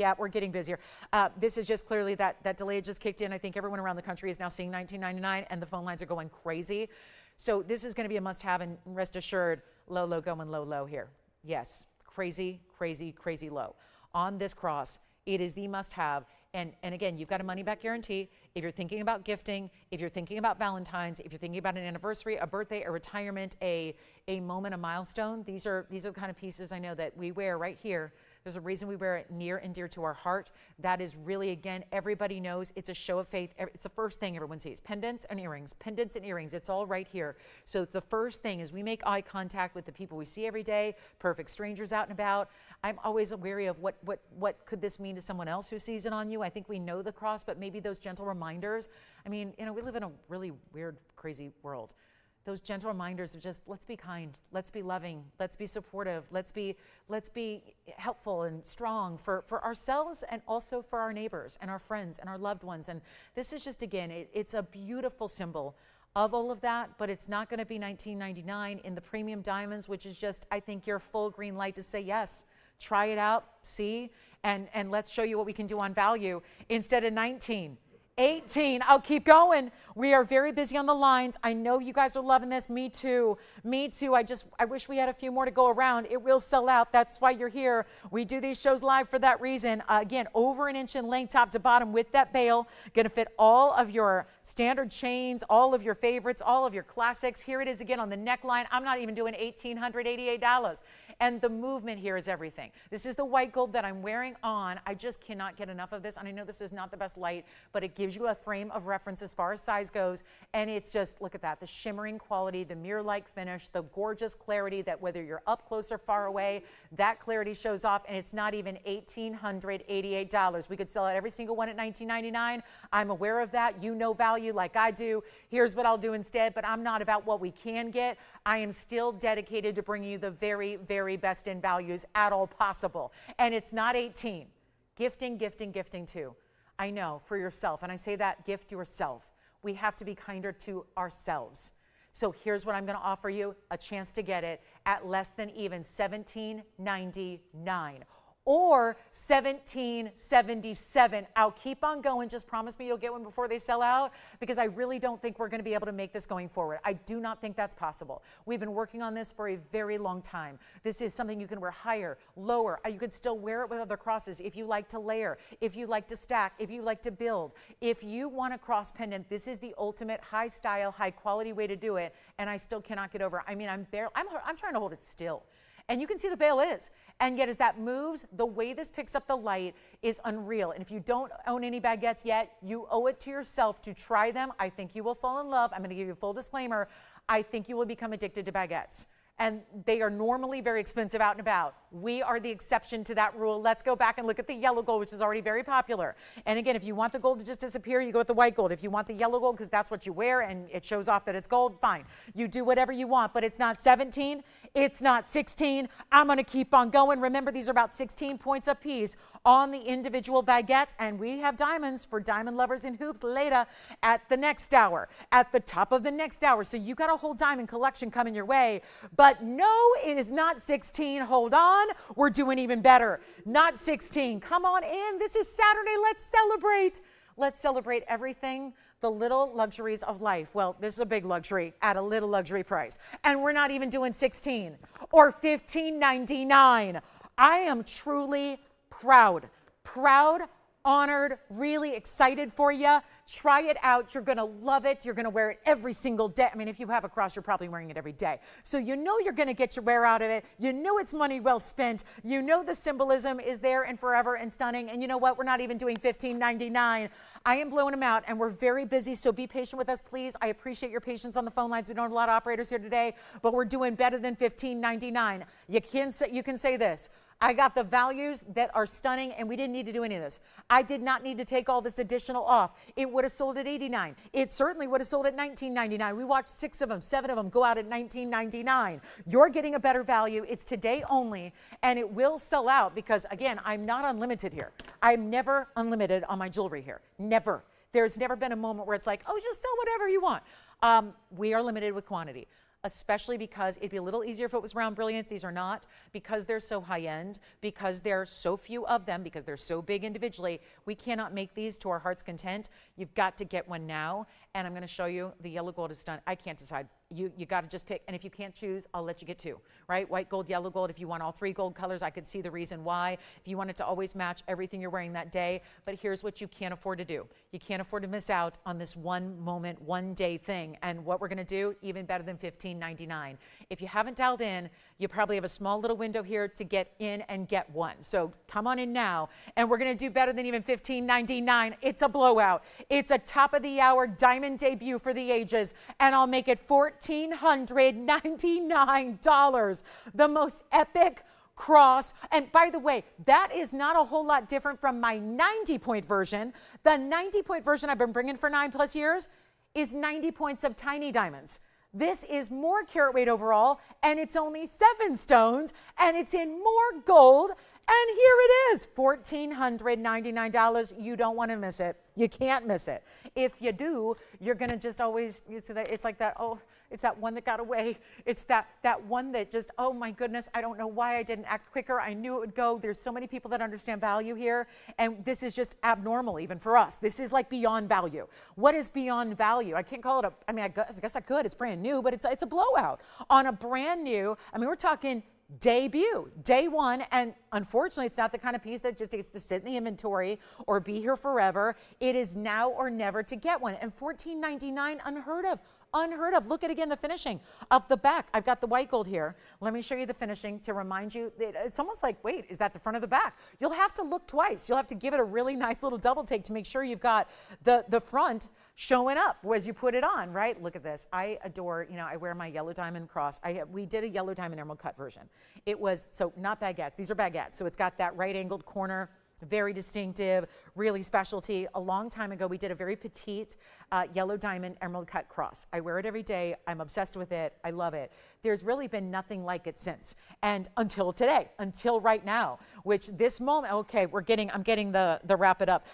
busier. This is just clearly that delay just kicked in. I think everyone around the country is now seeing $19.99, and the phone lines are going crazy. So this is going to be a must-have, and rest assured, low, low, going low, low here. Yes, crazy, crazy, crazy low. On this cross, it is the must-have. And again, you've got a money-back guarantee. If you're thinking about gifting, if you're thinking about Valentine's, if you're thinking about an anniversary, a birthday, a retirement, a moment, a milestone, these are the kind of pieces I know that we wear right here. There's a reason we wear it near and dear to our heart. That is really, again, everybody knows it's a show of faith. It's the first thing everyone sees. Pendants and earrings, pendants and earrings. It's all right here. So the first thing is we make eye contact with the people we see every day, perfect strangers out and about. I'm always wary of what could this mean to someone else who sees it on you. I think we know the cross, but maybe those gentle reminders. I mean, we live in a really weird, crazy world. Those gentle reminders of just, let's be kind, let's be loving, let's be supportive, let's be helpful and strong for ourselves and also for our neighbors and our friends and our loved ones. And this is just, again, it's a beautiful symbol of all of that, but it's not going to be $19.99 in the premium diamonds, which is just, I think, your full green light to say yes. Try it out, see, and let's show you what we can do on value instead of 19. 18. I'll keep going. We are very busy on the lines. I know you guys are loving this. Me too. Me too. I wish we had a few more to go around. It will sell out. That's why you're here. We do these shows live for that reason. Again, over an inch in length, top to bottom with that bail. Going to fit all of your standard chains, all of your favorites, all of your classics. Here it is again on the neckline. I'm not even doing $1,888. And the movement here is everything. This is the white gold that I'm wearing on. I just cannot get enough of this. And I know this is not the best light, but it gives you a frame of reference as far as size goes. And it's just, look at that, the shimmering quality, the mirror-like finish, the gorgeous clarity that whether you're up close or far away, that clarity shows off. And it's not even $1,888. We could sell out every single one at $19.99. I'm aware of that. You know value like I do. Here's what I'll do instead, but I'm not about what we can get. I am still dedicated to bringing you the very, very best in values at all possible. And it's not 18. Gifting, gifting, gifting too. I know, for yourself. And I say that, gift yourself. We have to be kinder to ourselves. So here's what I'm going to offer you, a chance to get it at less than even $17.99. or 1777. I'll keep on going. Just promise me you'll get one before they sell out, because I really don't think we're going to be able to make this going forward. I do not think that's possible. We've been working on this for a very long time. This is something you can wear higher, lower. You could still wear it with other crosses if you like to layer, if you like to stack, if you like to build. If you want a cross pendant, this is the ultimate high style, high quality way to do it, and I still cannot get over. I mean, I'm trying to hold it still. And you can see the bail is. And yet as that moves, the way this picks up the light is unreal. And if you don't own any baguettes yet, you owe it to yourself to try them. I think you will fall in love. I'm going to give you a full disclaimer. I think you will become addicted to baguettes. And they are normally very expensive out and about. We are the exception to that rule. Let's go back and look at the yellow gold, which is already very popular. And again, if you want the gold to just disappear, you go with the white gold. If you want the yellow gold because that's what you wear and it shows off that it's gold, fine. You do whatever you want, but it's not 17, it's not 16. I'm gonna keep on going. Remember, these are about 16 points a piece on the individual baguettes, and we have diamonds for diamond lovers in hoops later at the next hour, at the top of the next hour. So you got a whole diamond collection coming your way, but no, it is not 16. Hold on, we're doing even better. Not 16. Come on in. This is Saturday. Let's celebrate. Let's celebrate everything, the little luxuries of life. Well, this is a big luxury at a little luxury price. And we're not even doing 16 or $15.99. I am truly proud, honored, really excited for you. Try it out. You're going to love it. You're going to wear it every single day. I mean, if you have a cross, you're probably wearing it every day. So you know you're going to get your wear out of it. You know it's money well spent. You know the symbolism is there and forever and stunning. And you know what? We're not even doing $15.99. I am blowing them out, and we're very busy, so be patient with us, please. I appreciate your patience on the phone lines. We don't have a lot of operators here today, but we're doing better than $15.99. You can say this. I got the values that are stunning, and we didn't need to do any of this. I did not need to take all this additional off. It would have sold at $89. It certainly would have sold at $19.99. We watched 6 of them, 7 of them go out at $19.99. You're getting a better value. It's today only, and it will sell out because, again, I'm not unlimited here. I'm never unlimited on my jewelry here. Never. There's never been a moment where it's like, oh, just sell whatever you want. We are limited with quantity, especially because it'd be a little easier if it was round brilliance. These are not, because they're so high end, because there are so few of them, because they're so big individually. We cannot make these to our heart's content. You've got to get one now, and I'm going to show you the yellow gold is stunning. I can't decide. You got to just pick, and if you can't choose, I'll let you get 2, right? White gold, yellow gold. If you want all 3 gold colors, I could see the reason why. If you want it to always match everything you're wearing that day, but here's what you can't afford to do. You can't afford to miss out on this one moment, one day thing, and what we're going to do, even better than $15.99. If you haven't dialed in, you probably have a small little window here to get in and get one. So come on in now, and we're going to do better than even $15.99. It's a blowout. It's a top of the hour diamond debut for the ages, and I'll make it $1,499. The most epic cross. And by the way, that is not a whole lot different from my 90-point version. The 90-point version I've been bringing for 9+ years is 90 points of tiny diamonds. This is more carat weight overall, and it's only 7 stones, and it's in more gold. And here it is, $1,499. You don't want to miss it. You can't miss it. If you do, you're going to just always, it's like that, oh, it's that one that got away. It's that one that just, oh my goodness, I don't know why I didn't act quicker. I knew it would go. There's so many people that understand value here, and this is just abnormal even for us. This is like beyond value. What is beyond value? I can't call it I guess I could. It's brand new, but it's a blowout. On a brand new, we're talking debut, day one, and unfortunately it's not the kind of piece that just needs to sit in the inventory or be here forever. It is now or never to get one, and $14.99, unheard of. Unheard of. Look at again the finishing of the back. I've got the white gold here. Let me show you the finishing to remind you. It's almost like, wait, is that the front of the back? You'll have to look twice. You'll have to give it a really nice little double take to make sure you've got the front showing up as you put it on, right? Look at this. I adore, I wear my yellow diamond cross. We did a yellow diamond emerald cut version. It was, so not baguettes. These are baguettes. So it's got that right angled corner. Very distinctive, really specialty. A long time ago, we did a very petite yellow diamond emerald cut cross. I wear it every day. I'm obsessed with it. I love it. There's really been nothing like it since. And until today, until right now, which this moment, okay, I'm getting the wrap it up.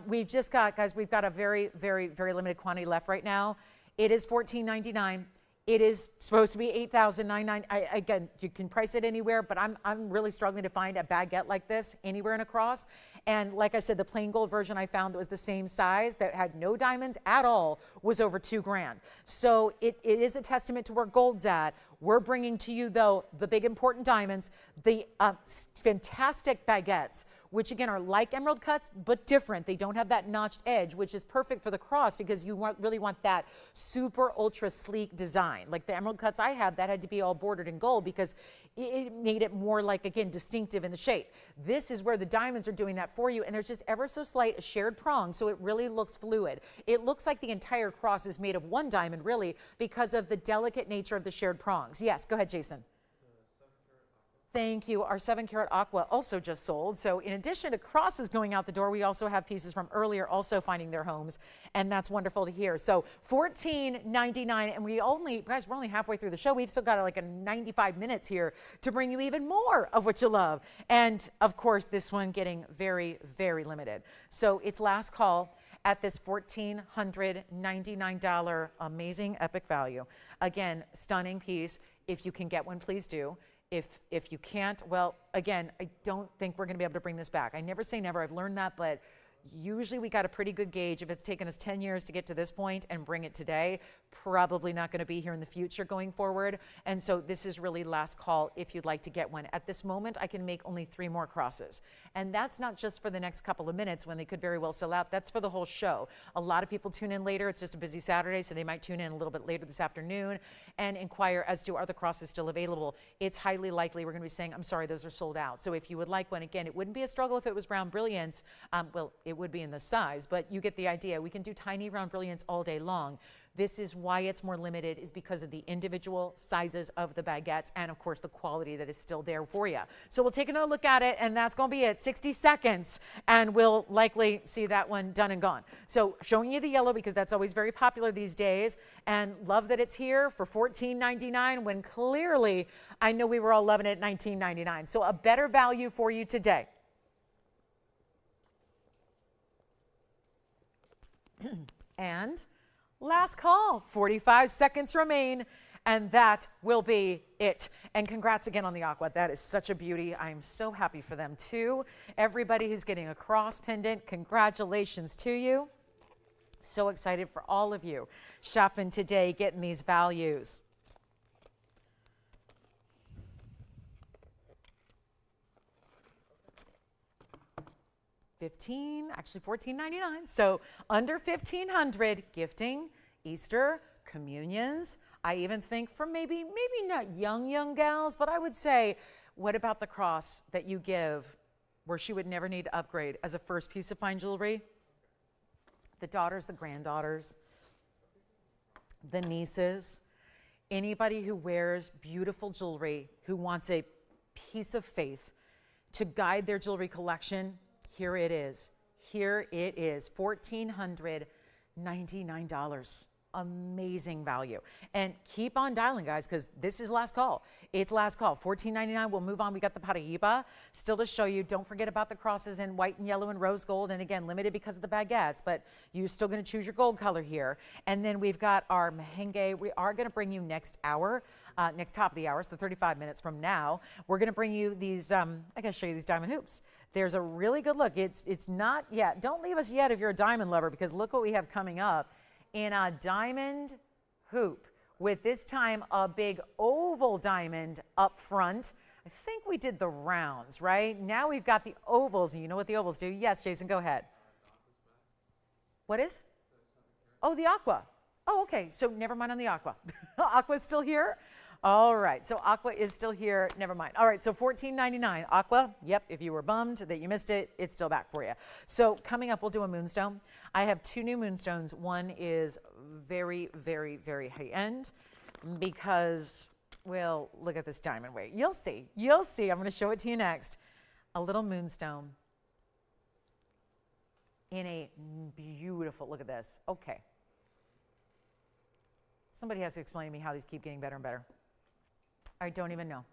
We've just got, guys, we've got a very, very, very limited quantity left right now. It is $14.99. It is supposed to be $8,999. Again, you can price it anywhere, but I'm really struggling to find a baguette like this anywhere in a cross. And like I said, the plain gold version I found that was the same size, that had no diamonds at all, was over $2,000. So it is a testament to where gold's at. We're bringing to you, though, the big important diamonds, the fantastic baguettes, which again are like emerald cuts, but different. They don't have that notched edge, which is perfect for the cross because you really want that super ultra sleek design. Like the emerald cuts I had, that had to be all bordered in gold because it made it more like, again, distinctive in the shape. This is where the diamonds are doing that for you, and there's just ever so slight a shared prong, so it really looks fluid. It looks like the entire cross is made of one diamond, really, because of the delicate nature of the shared prongs. Yes, go ahead, Jason. Thank you. Our 7-carat aqua also just sold. So in addition to crosses going out the door, we also have pieces from earlier also finding their homes, and that's wonderful to hear. So $14.99, and guys, we're only halfway through the show. We've still got like a 95 minutes here to bring you even more of what you love. And of course, this one getting very, very limited. So it's last call at this $1,499 amazing epic value. Again, stunning piece. If you can get one, please do. If you can't, well, again, I don't think we're going to be able to bring this back. I never say never. I've learned that, but usually we got a pretty good gauge. If it's taken us 10 years to get to this point and bring it today, probably not going to be here in the future going forward. And so this is really last call if you'd like to get one. At this moment, I can make only 3 more crosses. And that's not just for the next couple of minutes when they could very well sell out. That's for the whole show. A lot of people tune in later. It's just a busy Saturday, so they might tune in a little bit later this afternoon and inquire as to are the crosses still available. It's highly likely we're going to be saying, I'm sorry, those are sold out. So if you would like one, again, it wouldn't be a struggle if it was round brilliance. Well, it would be in the size, but you get the idea. We can do tiny round brilliance all day long. This is why it's more limited, is because of the individual sizes of the baguettes and of course the quality that is still there for you. So we'll take another look at it, and that's going to be it. 60 seconds and we'll likely see that one done and gone. So showing you the yellow because that's always very popular these days, and love that it's here for $14.99 when clearly I know we were all loving it at $19.99. So a better value for you today. And last call, 45 seconds remain, and that will be it. And congrats again on the aqua. That is such a beauty. I'm so happy for them too. Everybody who's getting a cross pendant, congratulations to you. So excited for all of you shopping today, getting these values. Actually $14.99. So under $1,500, gifting, Easter, communions. I even think for maybe not young gals, but I would say, what about the cross that you give where she would never need to upgrade as a first piece of fine jewelry? The daughters, the granddaughters, the nieces, anybody who wears beautiful jewelry, who wants a piece of faith to guide their jewelry collection. Here it is. Here it is. $1,499. Amazing value. And keep on dialing, guys, because this is last call. It's last call. $14.99. We'll move on. We got the Paraiba still to show you. Don't forget about the crosses in white and yellow and rose gold. And again, limited because of the baguettes, but you're still going to choose your gold color here. And then we've got our merengue. We are going to bring you next hour. Next top of the hour, so 35 minutes from now, we're going to bring you these, I got to show you these diamond hoops. There's a really good look. It's not yet. Don't leave us yet if you're a diamond lover, because look what we have coming up in a diamond hoop with this time a big oval diamond up front. I think we did the rounds, right? Now we've got the ovals, and you know what the ovals do. Yes, Jason, go ahead. What is? Oh, the aqua. Oh, okay. So never mind on the aqua. Aqua's still here. All right, so aqua is still here. Never mind. All right, so $14.99. Aqua, yep, if you were bummed that you missed it, it's still back for you. So coming up, we'll do a moonstone. I have 2 new moonstones. One is very, very, very high end because, well, look at this diamond weight. You'll see. You'll see. I'm going to show it to you next. A little moonstone in a beautiful, look at this. Okay. Somebody has to explain to me how these keep getting better and better. I don't even know.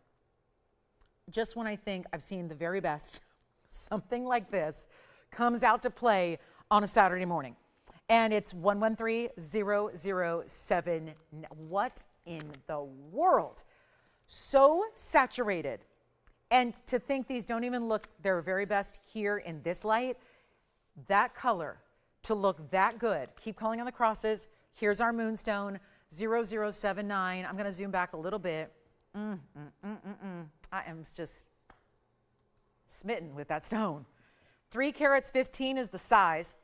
Just when I think I've seen the very best, something like this comes out to play on a Saturday morning. And it's 113007. What in the world? So saturated. And to think these don't even look their very best here in this light, that color to look that good. Keep calling on the crosses. Here's our moonstone, 0079. I'm going to zoom back a little bit. I am just smitten with that stone. 3 carats 15 is the size.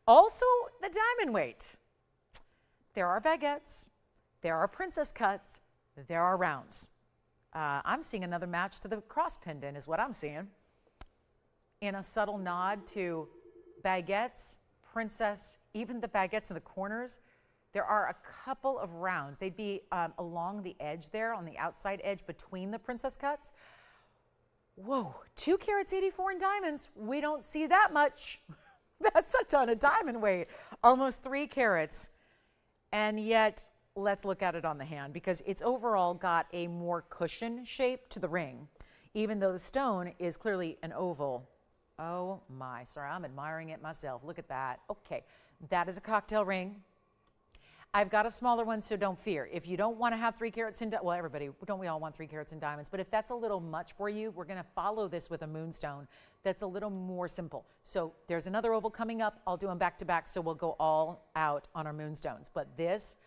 Also, the diamond weight. There are baguettes, there are princess cuts, there are rounds. I'm seeing another match to the cross pendant is what I'm seeing. In a subtle nod to baguettes, princess, even the baguettes in the corners, there are a couple of rounds. They'd be along the edge there, on the outside edge between the princess cuts. Whoa, 2 carats 84 in diamonds. We don't see that much. That's a ton of diamond weight. Almost 3 carats. And yet, let's look at it on the hand because it's overall got a more cushion shape to the ring, even though the stone is clearly an oval. Oh my, sorry, I'm admiring it myself. Look at that. Okay, that is a cocktail ring. I've got a smaller one, so don't fear. If you don't want to have 3 carats in, well, everybody, don't we all want 3 carats in diamonds? But if that's a little much for you, we're going to follow this with a moonstone that's a little more simple. So there's another oval coming up. I'll do them back to back, so we'll go all out on our moonstones. But this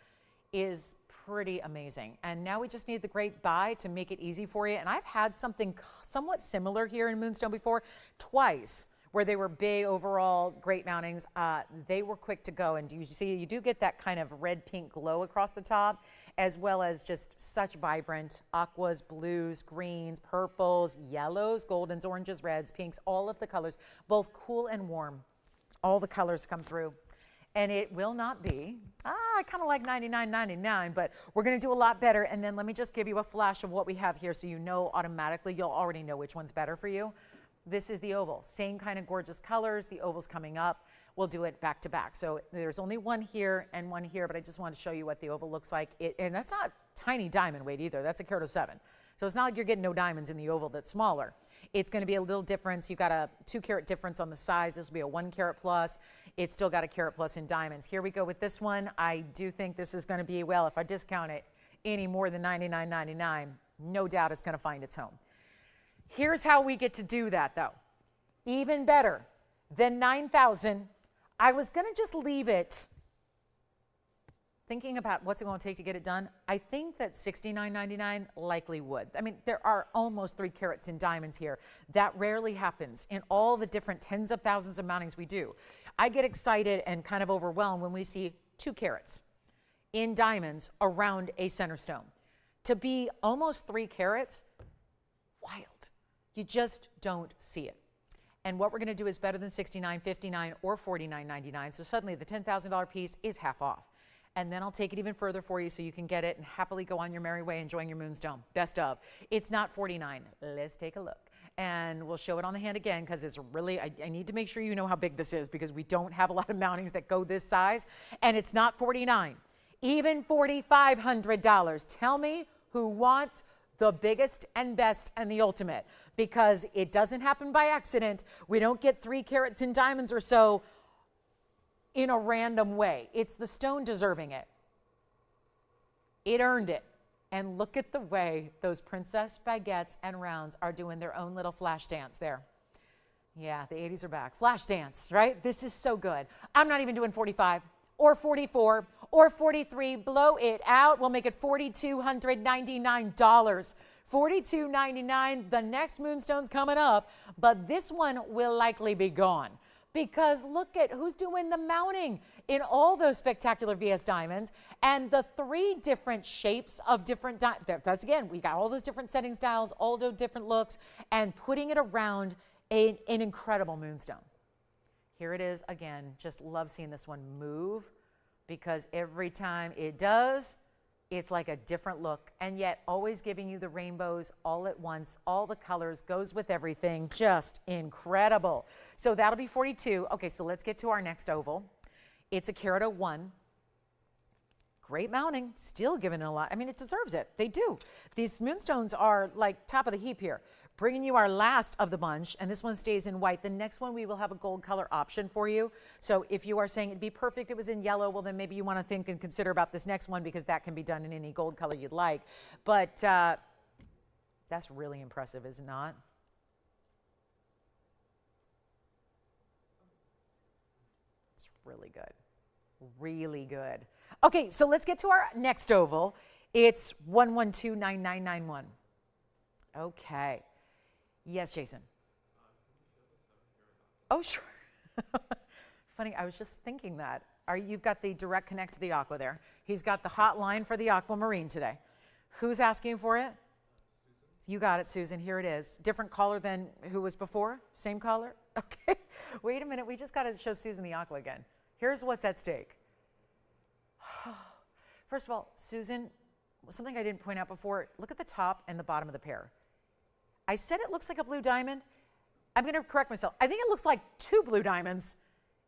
is pretty amazing. And now we just need the great buy to make it easy for you. And I've had something somewhat similar here in moonstone before, twice, where they were big overall great mountings. They were quick to go, and you see you do get that kind of red-pink glow across the top, as well as just such vibrant aquas, blues, greens, purples, yellows, goldens, oranges, reds, pinks, all of the colors, both cool and warm. All the colors come through. And it will not be, I kind of like $99.99, but we're going to do a lot better. And then let me just give you a flash of what we have here so you know automatically, you'll already know which one's better for you. This is the oval, same kind of gorgeous colors. The oval's coming up. We'll do it back to back. So there's only one here and one here, but I just want to show you what the oval looks like. And that's not tiny diamond weight either. That's a carat 7. So it's not like you're getting no diamonds in the oval that's smaller. It's going to be a little difference. You got a 2 carat difference on the size. This will be a 1 carat plus. It's still got a carat plus in diamonds. Here we go with this one. I do think this is going to be, well, if I discount it any more than $99.99, no doubt it's going to find its home. Here's how we get to do that, though. Even better than $9,000. I was going to just leave it thinking about what's it going to take to get it done. I think that $69.99 likely would. I mean, there are almost 3 carats in diamonds here. That rarely happens in all the different tens of thousands of mountings we do. I get excited and kind of overwhelmed when we see 2 carats in diamonds around a center stone. To be almost 3 carats, wild. You just don't see it. And what we're going to do is better than $69.59 or $49.99. So suddenly the $10,000 piece is half off. And then I'll take it even further for you so you can get it and happily go on your merry way enjoying your moonstone. Best of. It's not $49. Let's take a look. And we'll show it on the hand again because it's really, I need to make sure you know how big this is because we don't have a lot of mountings that go this size. And it's not $49. Even $4,500. Tell me who wants the biggest and best and the ultimate, because it doesn't happen by accident. We don't get 3 carats in diamonds or so in a random way. It's the stone deserving it. It earned it. And look at the way those princess baguettes and rounds are doing their own little flash dance there. Yeah, the 80s are back. Flash dance, right? This is so good. I'm not even doing 45 or 44 or 43. Blow it out. We'll make it $4,299. $42.99. The next moonstone's coming up, but this one will likely be gone. Because look at who's doing the mounting in all those spectacular VS diamonds and the 3 different shapes of different diamonds. That's again, we got all those different setting styles, all those different looks, and putting it around an incredible moonstone. Here it is again. Just love seeing this one move because every time it does, it's like a different look, and yet always giving you the rainbows all at once, all the colors, goes with everything, just incredible. So that'll be 42. Okay, so let's get to our next oval. It's a carat 1. Great mounting, still giving it a lot. I mean, it deserves it. They do. These moonstones are like top of the heap here. Bringing you our last of the bunch, and this one stays in white. The next one we will have a gold color option for you. So if you are saying it'd be perfect, it was in yellow, well then maybe you want to think and consider about this next one because that can be done in any gold color you'd like. But that's really impressive, is it not? It's really good. Really good. Okay, so let's get to our next oval. It's 1129991. Okay. Yes, Jason. Oh, sure. Funny, I was just thinking that. You've got the direct connect to the aqua there. He's got the hotline for the Aquamarine today. Who's asking for it? You got it, Susan. Here it is. Different color than who was before? Same color? Okay. Wait a minute. We just got to show Susan the aqua again. Here's what's at stake. First of all, Susan, something I didn't point out before, look at the top and the bottom of the pair. I said it looks like a blue diamond. I'm going to correct myself. I think it looks like two blue diamonds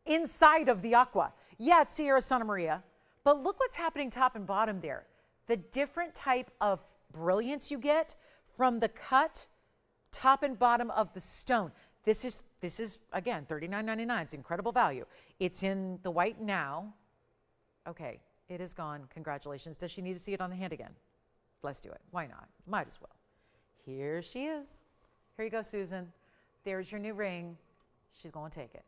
inside of the aqua. Yeah, it's Sierra Santa Maria, but look what's happening top and bottom there. The different type of brilliance you get from the cut top and bottom of the stone. This is again, $39.99. It's incredible value. It's in the white now. Okay, it is gone. Congratulations. Does she need to see it on the hand again? Let's do it. Why not? Might as well. Here she is. Here you go, Susan. There's your new ring. She's going to take it.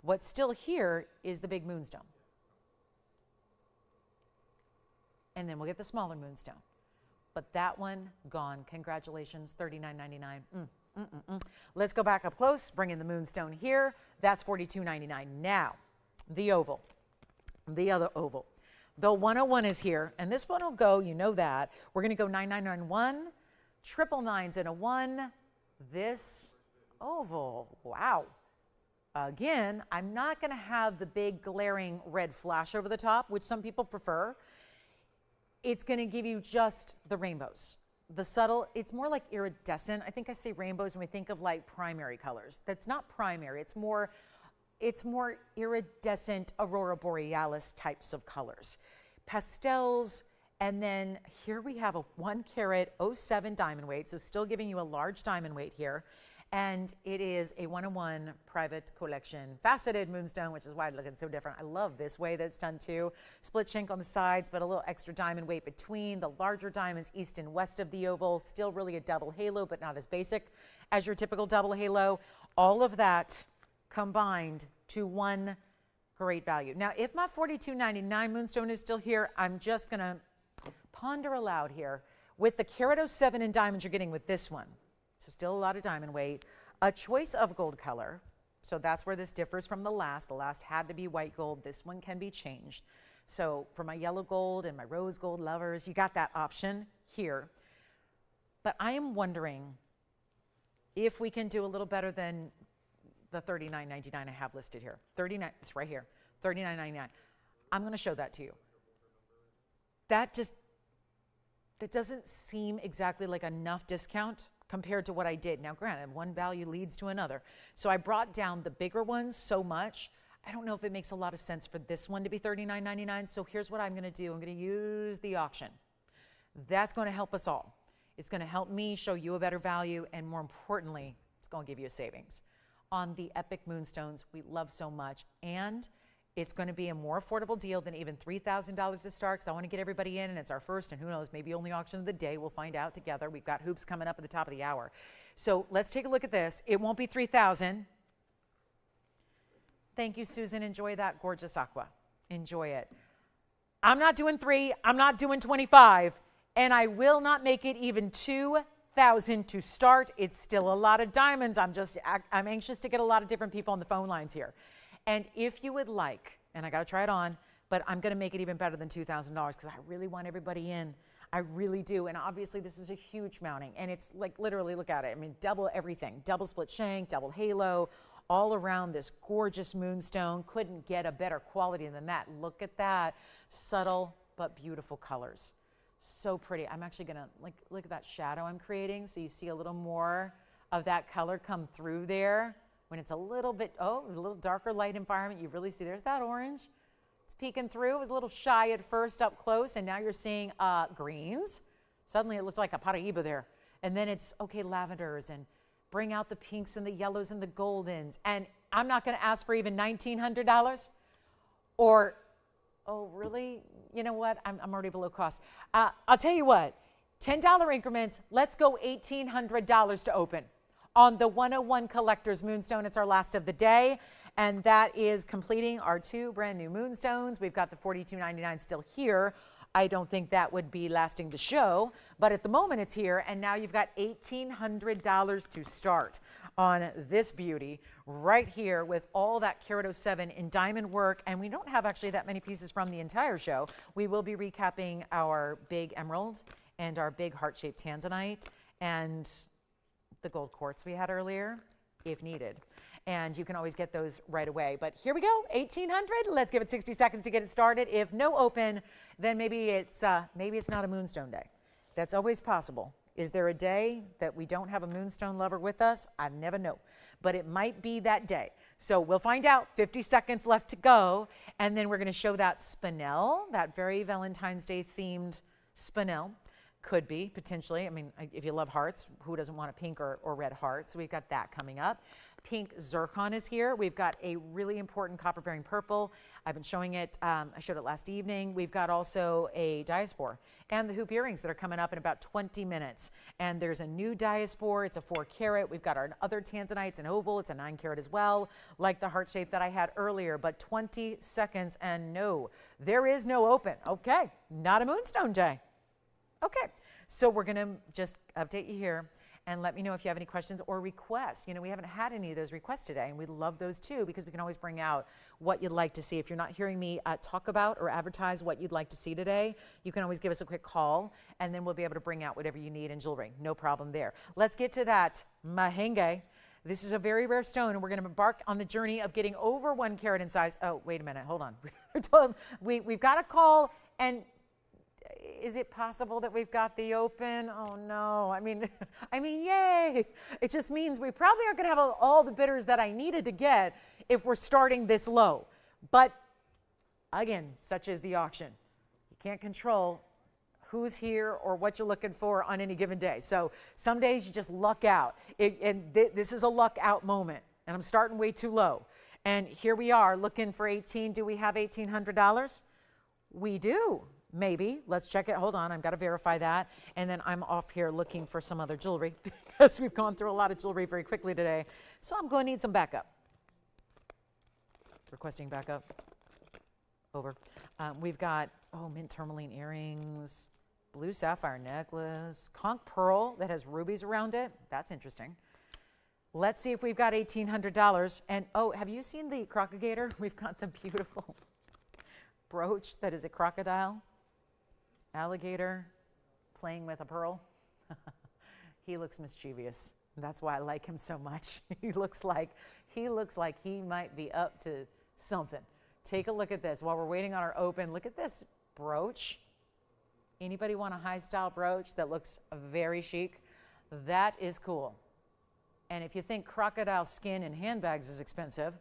What's still here is the big moonstone. And then we'll get the smaller moonstone. But that one, gone. Congratulations, $39.99. Let's go back up close, bring in the moonstone here. That's $42.99. Now, the oval, the other oval. The 101 is here, and this one will go, you know that. We're going to go 9991. Triple nines and a 1. This oval, wow. Again, I'm not going to have the big glaring red flash over the top, which some people prefer. It's going to give you just the rainbows. The subtle, it's more like iridescent. I think I say rainbows when we think of like primary colors. That's not primary, it's more iridescent aurora borealis types of colors. Pastels. And then here we have a 1 carat 07 diamond weight, so still giving you a large diamond weight here. And it is a 101 private collection faceted moonstone, which is why it's looking so different. I love this way that it's done too. Split shank on the sides, but a little extra diamond weight between. The larger diamonds east and west of the oval, still really a double halo, but not as basic as your typical double halo. All of that combined to one great value. Now, if my $42.99 moonstone is still here, I'm just going to ponder aloud here with the carat 07 in diamonds you're getting with this one. So still a lot of diamond weight, a choice of gold color. So that's where this differs from the last. The last had to be white gold. This one can be changed. So for my yellow gold and my rose gold lovers, you got that option here. But I am wondering if we can do a little better than the $39.99 I have listed here. It's right here, $39.99. I'm going to show that to you. That doesn't seem exactly like enough discount compared to what I did. Now, granted, one value leads to another. So I brought down the bigger ones so much. I don't know if it makes a lot of sense for this one to be $39.99. So here's what I'm going to do. I'm going to use the auction. That's going to help us all. It's going to help me show you a better value, and more importantly, it's going to give you a savings on the epic moonstones we love so much. And it's going to be a more affordable deal than even $3,000 to start, because I want to get everybody in, and it's our first, and who knows, maybe only auction of the day. We'll find out together. We've got hoops coming up at the top of the hour. So let's take a look at this. It won't be $3,000. Thank you, Susan. Enjoy that gorgeous aqua. Enjoy it. I'm not doing 3. I'm not doing 25. And I will not make it even 2,000 to start. It's still a lot of diamonds. I'm anxious to get a lot of different people on the phone lines here. And if you would like, and I got to try it on, but I'm going to make it even better than $2,000 because I really want everybody in. I really do. And obviously this is a huge mounting, and it's like literally, look at it. I mean, double everything, double split shank, double halo, all around this gorgeous moonstone. Couldn't get a better quality than that. Look at that. Subtle but beautiful colors. So pretty. I'm actually going to look at that shadow I'm creating, so you see a little more of that color come through there. When it's a little bit, a little darker light environment, you really see there's that orange. It's peeking through. It was a little shy at first up close, and now you're seeing greens. Suddenly it looked like a Paraiba there. And then it's, okay, lavenders, and bring out the pinks and the yellows and the goldens. And I'm not going to ask for even $1,900 or, oh, really? You know what? I'm already below cost. I'll tell you what, $10 increments, let's go $1,800 to open on the 101 Collector's Moonstone. It's our last of the day, and that is completing our 2 brand new moonstones. We've got the $42.99 still here. I don't think that would be lasting the show, but at the moment it's here, and now you've got $1,800 to start on this beauty right here with all that Carat 07 in diamond work. And we don't have actually that many pieces from the entire show. We will be recapping our big emerald and our big heart-shaped tanzanite and the gold quartz we had earlier, if needed. And you can always get those right away. But here we go, 1,800. Let's give it 60 seconds to get it started. If no open, then maybe it's not a moonstone day. That's always possible. Is there a day that we don't have a moonstone lover with us? I never know, but it might be that day. So we'll find out. 50 seconds left to go, and then we're going to show that spinel, that very Valentine's Day themed spinel. Could be, potentially. I mean, if you love hearts, who doesn't want a pink or red heart? So we've got that coming up. Pink zircon is here. We've got a really important copper-bearing purple. I've been showing it. I showed it last evening. We've got also a diaspore and the hoop earrings that are coming up in about 20 minutes. And there's a new diaspore. It's a 4 carat. We've got our other tanzanites in oval. It's a 9 carat as well, like the heart shape that I had earlier. But 20 seconds, and no, there is no open. Okay, not a moonstone day. Okay, so we're going to just update you here and let me know if you have any questions or requests. You know, we haven't had any of those requests today, and we love those too, because we can always bring out what you'd like to see. If you're not hearing me talk about or advertise what you'd like to see today, you can always give us a quick call, and then we'll be able to bring out whatever you need in jewelry. No problem there. Let's get to that mahenge. This is a very rare stone, and we're going to embark on the journey of getting over 1 carat in size. Oh, wait a minute. Hold on. We've got a call, and is it possible that we've got the open? Oh no, I mean, yay. It just means we probably aren't gonna have all the bidders that I needed to get if we're starting this low. But again, such is the auction. You can't control who's here or what you're looking for on any given day. So some days you just luck out. This is a luck out moment, and I'm starting way too low. And here we are looking for 18. Do we have $1,800? We do. Maybe. Let's check it. Hold on. I've got to verify that. And then I'm off here looking for some other jewelry because we've gone through a lot of jewelry very quickly today. So I'm going to need some backup. Requesting backup. Over. We've got, mint tourmaline earrings, blue sapphire necklace, conch pearl that has rubies around it. That's interesting. Let's see if we've got $1,800. And, have you seen the crocagator? We've got the beautiful brooch that is a crocodile. Alligator playing with a pearl. He looks mischievous. That's why I like him so much. He looks like he might be up to something. Take a look at this while we're waiting on our open. Look at this brooch. Anybody want a high style brooch that looks very chic? That is cool. And if you think crocodile skin in handbags is expensive,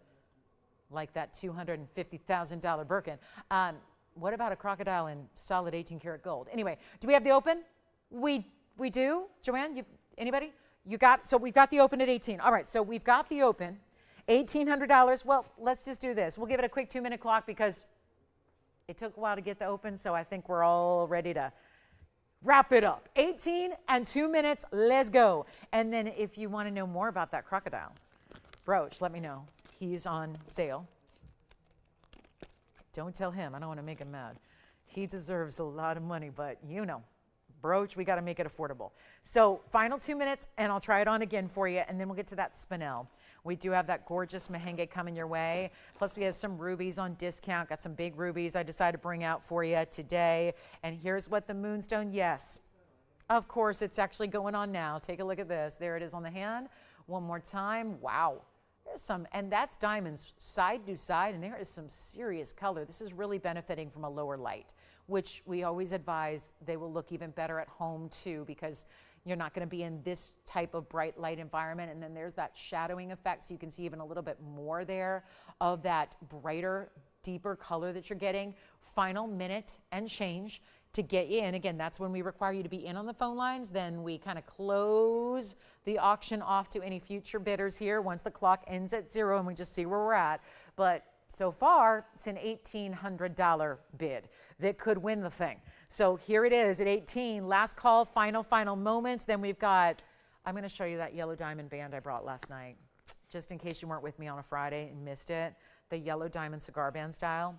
like that $250,000 Birkin, what about a crocodile in solid 18 karat gold? Anyway, do we have the open? We do. Joanne, anybody? So we've got the open at 18. All right, so we've got the open, $1,800. Well, let's just do this. We'll give it a quick 2-minute clock because it took a while to get the open, so I think we're all ready to wrap it up. 18 and 2 minutes, let's go. And then if you want to know more about that crocodile brooch, let me know. He's on sale. Don't tell him. I don't want to make him mad. He deserves a lot of money, but brooch, we got to make it affordable. So final 2 minutes, and I'll try it on again for you, and then we'll get to that spinel. We do have that gorgeous mahenge coming your way. Plus, we have some rubies on discount. Got some big rubies I decided to bring out for you today. And here's what the moonstone, yes, of course, it's actually going on now. Take a look at this. There it is on the hand. One more time. Wow. There's some, and that's diamonds side to side, and there is some serious color. This is really benefiting from a lower light, which we always advise they will look even better at home too, because you're not going to be in this type of bright light environment. And then there's that shadowing effect, so you can see even a little bit more there of that brighter, deeper color that you're getting. Final minute and change. to get you in. Again, that's when we require you to be in on the phone lines. Then we kind of close the auction off to any future bidders here once the clock ends at 0 and we just see where we're at. But so far, it's an $1,800 bid that could win the thing. So here it is at 18, last call, final moments. Then we've got, I'm going to show you that yellow diamond band I brought last night, just in case you weren't with me on a Friday and missed it. The yellow diamond cigar band style,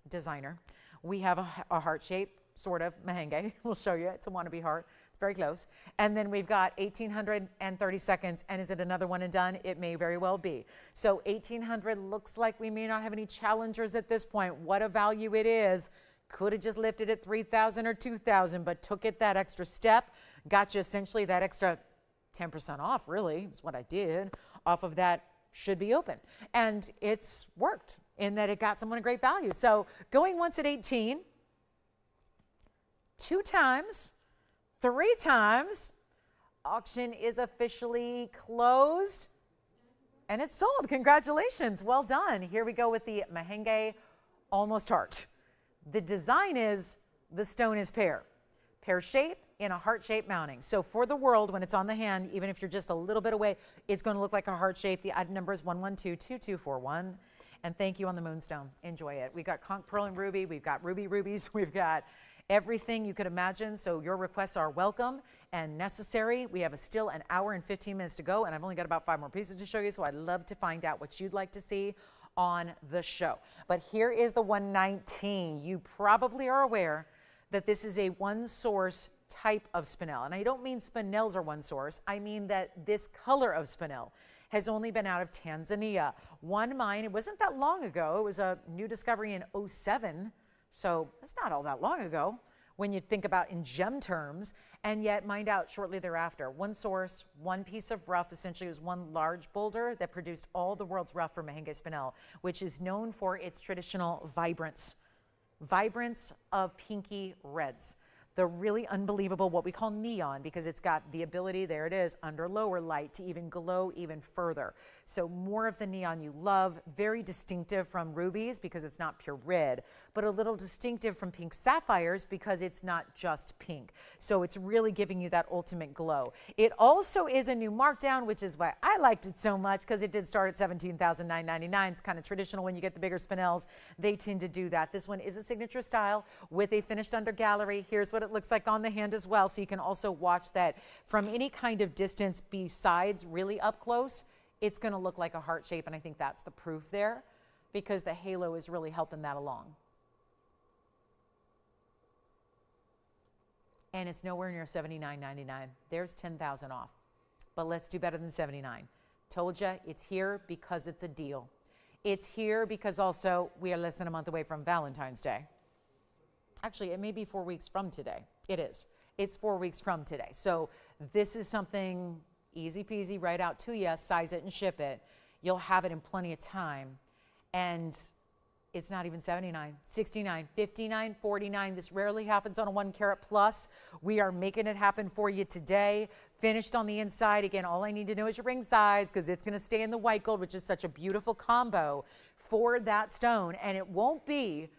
designer. We have a heart shape, sort of, merengue. We'll show you. It's a wannabe heart. It's very close. And then we've got 1,830 seconds. And is it another one and done? It may very well be. So 1,800 looks like we may not have any challengers at this point. What a value it is. Could have just lifted at 3,000 or 2,000, but took it that extra step. Got you essentially that extra 10% off, really, is what I did. Off of that should be open. And it's worked in that it got someone a great value. So going once at 18, 2 times, 3 times, auction is officially closed and it's sold. Congratulations, well done. Here we go with the merengue almost heart. The design is the stone is pear shape in a heart shape mounting. So for the world, when it's on the hand, even if you're just a little bit away, it's going to look like a heart shape. The item number is 1122241. And thank you on the moonstone. Enjoy it. We've got conch, pearl, and ruby. We've got ruby rubies. We've got everything you could imagine. So your requests are welcome and necessary. We have still an hour and 15 minutes to go, and I've only got about 5 more pieces to show you. So I'd love to find out what you'd like to see on the show. But here is the 119. You probably are aware that this is a one source type of spinel. And I don't mean spinels are one source. I mean that this color of spinel has only been out of Tanzania. One mine, it wasn't that long ago. It was a new discovery in '07. So it's not all that long ago when you think about in gem terms, and yet mined out shortly thereafter. One source, one piece of rough, essentially was one large boulder that produced all the world's rough for merengue spinel, which is known for its traditional vibrance of pinky reds. The really unbelievable, what we call neon, because it's got the ability, there it is, under lower light to even glow even further. So more of the neon you love, very distinctive from rubies because it's not pure red, but a little distinctive from pink sapphires because it's not just pink. So it's really giving you that ultimate glow. It also is a new markdown, which is why I liked it so much, because it did start at $17,999. It's kind of traditional when you get the bigger spinels. They tend to do that. This one is a signature style with a finished under gallery. Here's what it looks like on the hand as well, so you can also watch that from any kind of distance besides really up close. It's going to look like a heart shape, and I think that's the proof there because the halo is really helping that along. And it's nowhere near $79.99. There's 10,000 off, but let's do better than 79. Told you, it's here because it's a deal. It's here because also we are less than a month away from Valentine's Day. Actually, it may be 4 weeks from today. It is. It's 4 weeks from today. So this is something easy peasy, right out to you, size it and ship it. You'll have it in plenty of time. And it's not even 79, 69, 59, 49. This rarely happens on a 1 carat plus. We are making it happen for you today. Finished on the inside. Again, all I need to know is your ring size because it's going to stay in the white gold, which is such a beautiful combo for that stone. And it won't be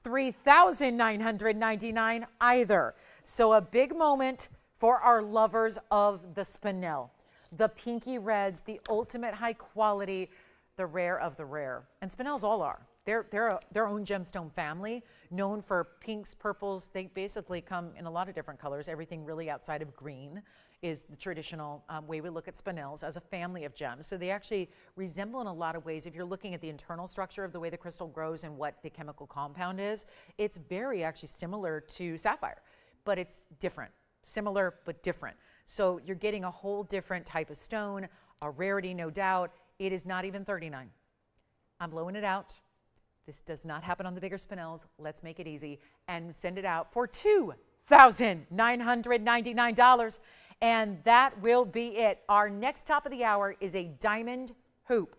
$3,999 either. So a big moment for our lovers of the spinel. The pinky reds, the ultimate high quality, the rare of the rare. And spinels all are. They're their own gemstone family, known for pinks, purples. They basically come in a lot of different colors. Everything really outside of green is the traditional way we look at spinels as a family of gems. So they actually resemble in a lot of ways. If you're looking at the internal structure of the way the crystal grows and what the chemical compound is, it's very actually similar to sapphire, but it's different. Similar, but different. So you're getting a whole different type of stone, a rarity, no doubt. It is not even 39. I'm blowing it out. This does not happen on the bigger spinels. Let's make it easy and send it out for $2,999. And that will be it. Our next top of the hour is a diamond hoop.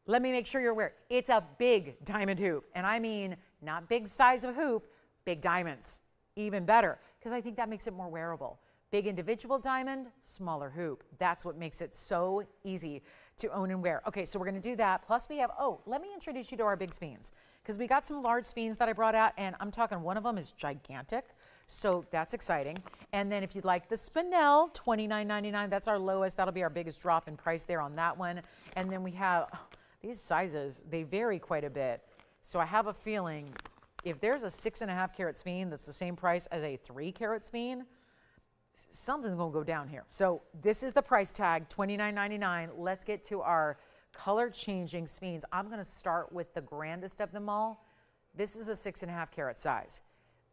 Let me make sure you're aware. It's a big diamond hoop. And I mean, not big size of hoop, big diamonds. Even better, because I think that makes it more wearable. Big individual diamond, smaller hoop. That's what makes it so easy to own and wear. Okay, so we're going to do that. Plus we have, let me introduce you to our big Sphenes, because we got some large Sphenes that I brought out, and I'm talking one of them is gigantic. So that's exciting. And then if you'd like the spinel, $29.99, that's our lowest. That'll be our biggest drop in price there on that one. And then we have these sizes, they vary quite a bit. So I have a feeling if there's a 6.5 carat Sphene that's the same price as a 3 carat Sphene, something's gonna go down here. So this is the price tag, $29.99. Let's get to our color changing Sphenes. I'm gonna start with the grandest of them all. This is a 6.5 carat size.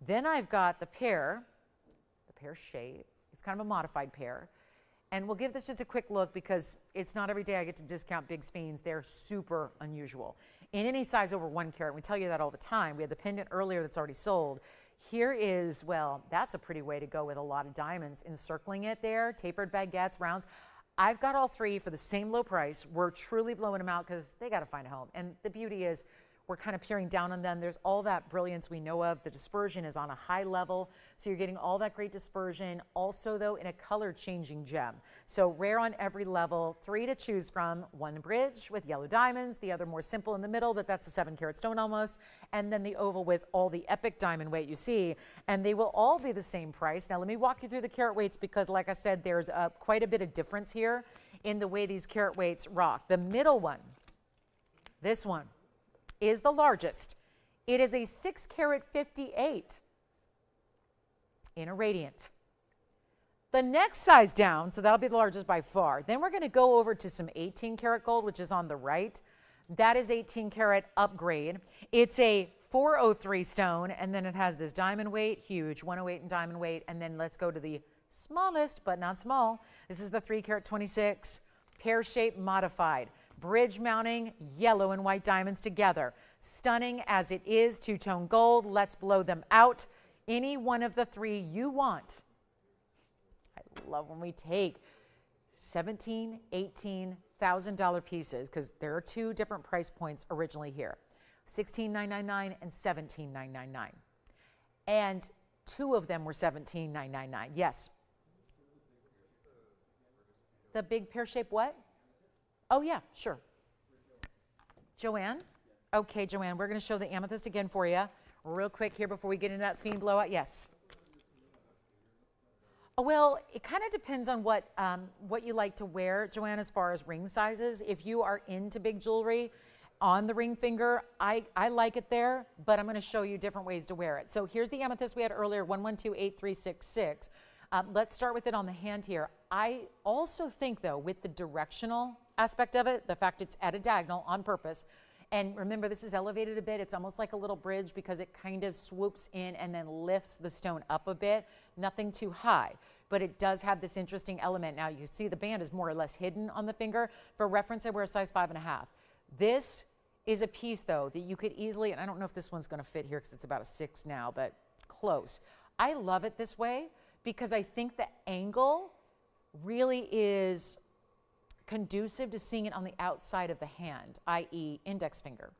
Then I've got the pear shape. It's kind of a modified pear. And we'll give this just a quick look because it's not every day I get to discount big Sphenes. They're super unusual. In any size over 1 carat, we tell you that all the time. We had the pendant earlier that's already sold. Here is, well, that's a pretty way to go with a lot of diamonds. Encircling it there, tapered baguettes, rounds. I've got all three for the same low price. We're truly blowing them out because they got to find a home. And the beauty is we're kind of peering down on them. There's all that brilliance we know of. The dispersion is on a high level. So you're getting all that great dispersion. Also, though, in a color changing gem. So rare on every level, 3 to choose from. One bridge with yellow diamonds, the other more simple in the middle, that's a 7 carat stone almost. And then the oval with all the epic diamond weight you see. And they will all be the same price. Now, let me walk you through the carat weights because, like I said, there's quite a bit of difference here in the way these carat weights rock. The middle one, this one, is the largest. It is a 6 carat 58 in a radiant. The next size down, so that'll be the largest by far. Then we're going to go over to some 18 karat gold, which is on the right. That is 18 karat upgrade. It's a 403 stone, and then it has this diamond weight, huge, 108 in diamond weight. And then let's go to the smallest, but not small. This is the 3 carat 26, pear shape modified. Bridge mounting, yellow and white diamonds together. Stunning as it is, two-tone gold. Let's blow them out. Any one of the 3 you want. I love when we take $17,000, $18,000 pieces because there are 2 different price points originally here. $16,999 and $17,999. And 2 of them were $17,999. Yes. The big pear-shaped what? Oh, yeah, sure. Joanne? Okay, Joanne, we're going to show the amethyst again for you real quick here before we get into that Sphene blowout. Yes. Well, it kind of depends on what you like to wear, Joanne, as far as ring sizes. If you are into big jewelry on the ring finger, I like it there, but I'm going to show you different ways to wear it. So here's the amethyst we had earlier, 1128366. Let's start with it on the hand here. I also think, though, with the directional aspect of it, the fact it's at a diagonal on purpose, and remember this is elevated a bit, it's almost like a little bridge because it kind of swoops in and then lifts the stone up a bit, nothing too high, but it does have this interesting element. Now you see the band is more or less hidden on the finger. For reference, I wear a size 5.5. This is a piece, though, that you could easily, and I don't know if this one's going to fit here because it's about a 6 now, but close. I love it this way because I think the angle really is conducive to seeing it on the outside of the hand, i.e. index finger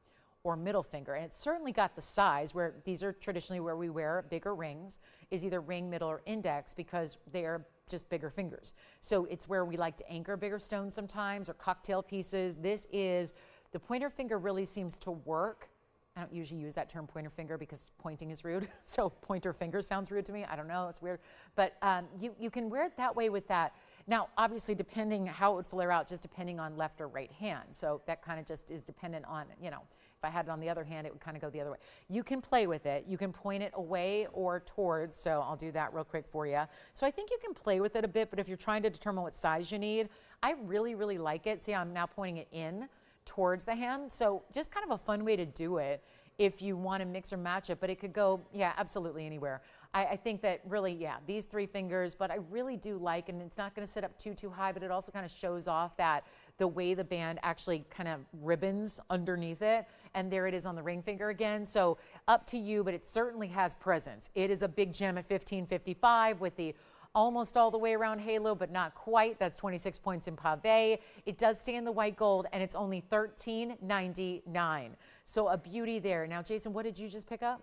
or middle finger. And it's certainly got the size where these are traditionally where we wear bigger rings, is either ring, middle, or index because they are just bigger fingers. So it's where we like to anchor bigger stones sometimes or cocktail pieces. This is, the pointer finger really seems to work. I don't usually use that term pointer finger because pointing is rude. So pointer finger sounds rude to me. I don't know, it's weird. But you can wear it that way with that. Now, obviously, depending how it would flare out, just depending on left or right hand. So that kind of just is dependent on, you know, if I had it on the other hand, it would kind of go the other way. You can play with it. You can point it away or towards. So I'll do that real quick for you. So I think you can play with it a bit, but if you're trying to determine what size you need, I really, really like it. See, I'm now pointing it in towards the hand. So just kind of a fun way to do it if you want to mix or match it, but it could go, yeah, absolutely anywhere. I think that really, yeah, these 3 fingers, but I really do like, and it's not going to sit up too high, but it also kind of shows off that the way the band actually kind of ribbons underneath it, and there it is on the ring finger again. So up to you, but it certainly has presence. It is a big gem at $15.55 with the almost all the way around halo, but not quite. That's 26 points in pave. It does stay in the white gold, and it's only $13.99. So a beauty there. Now, Jason, what did you just pick up?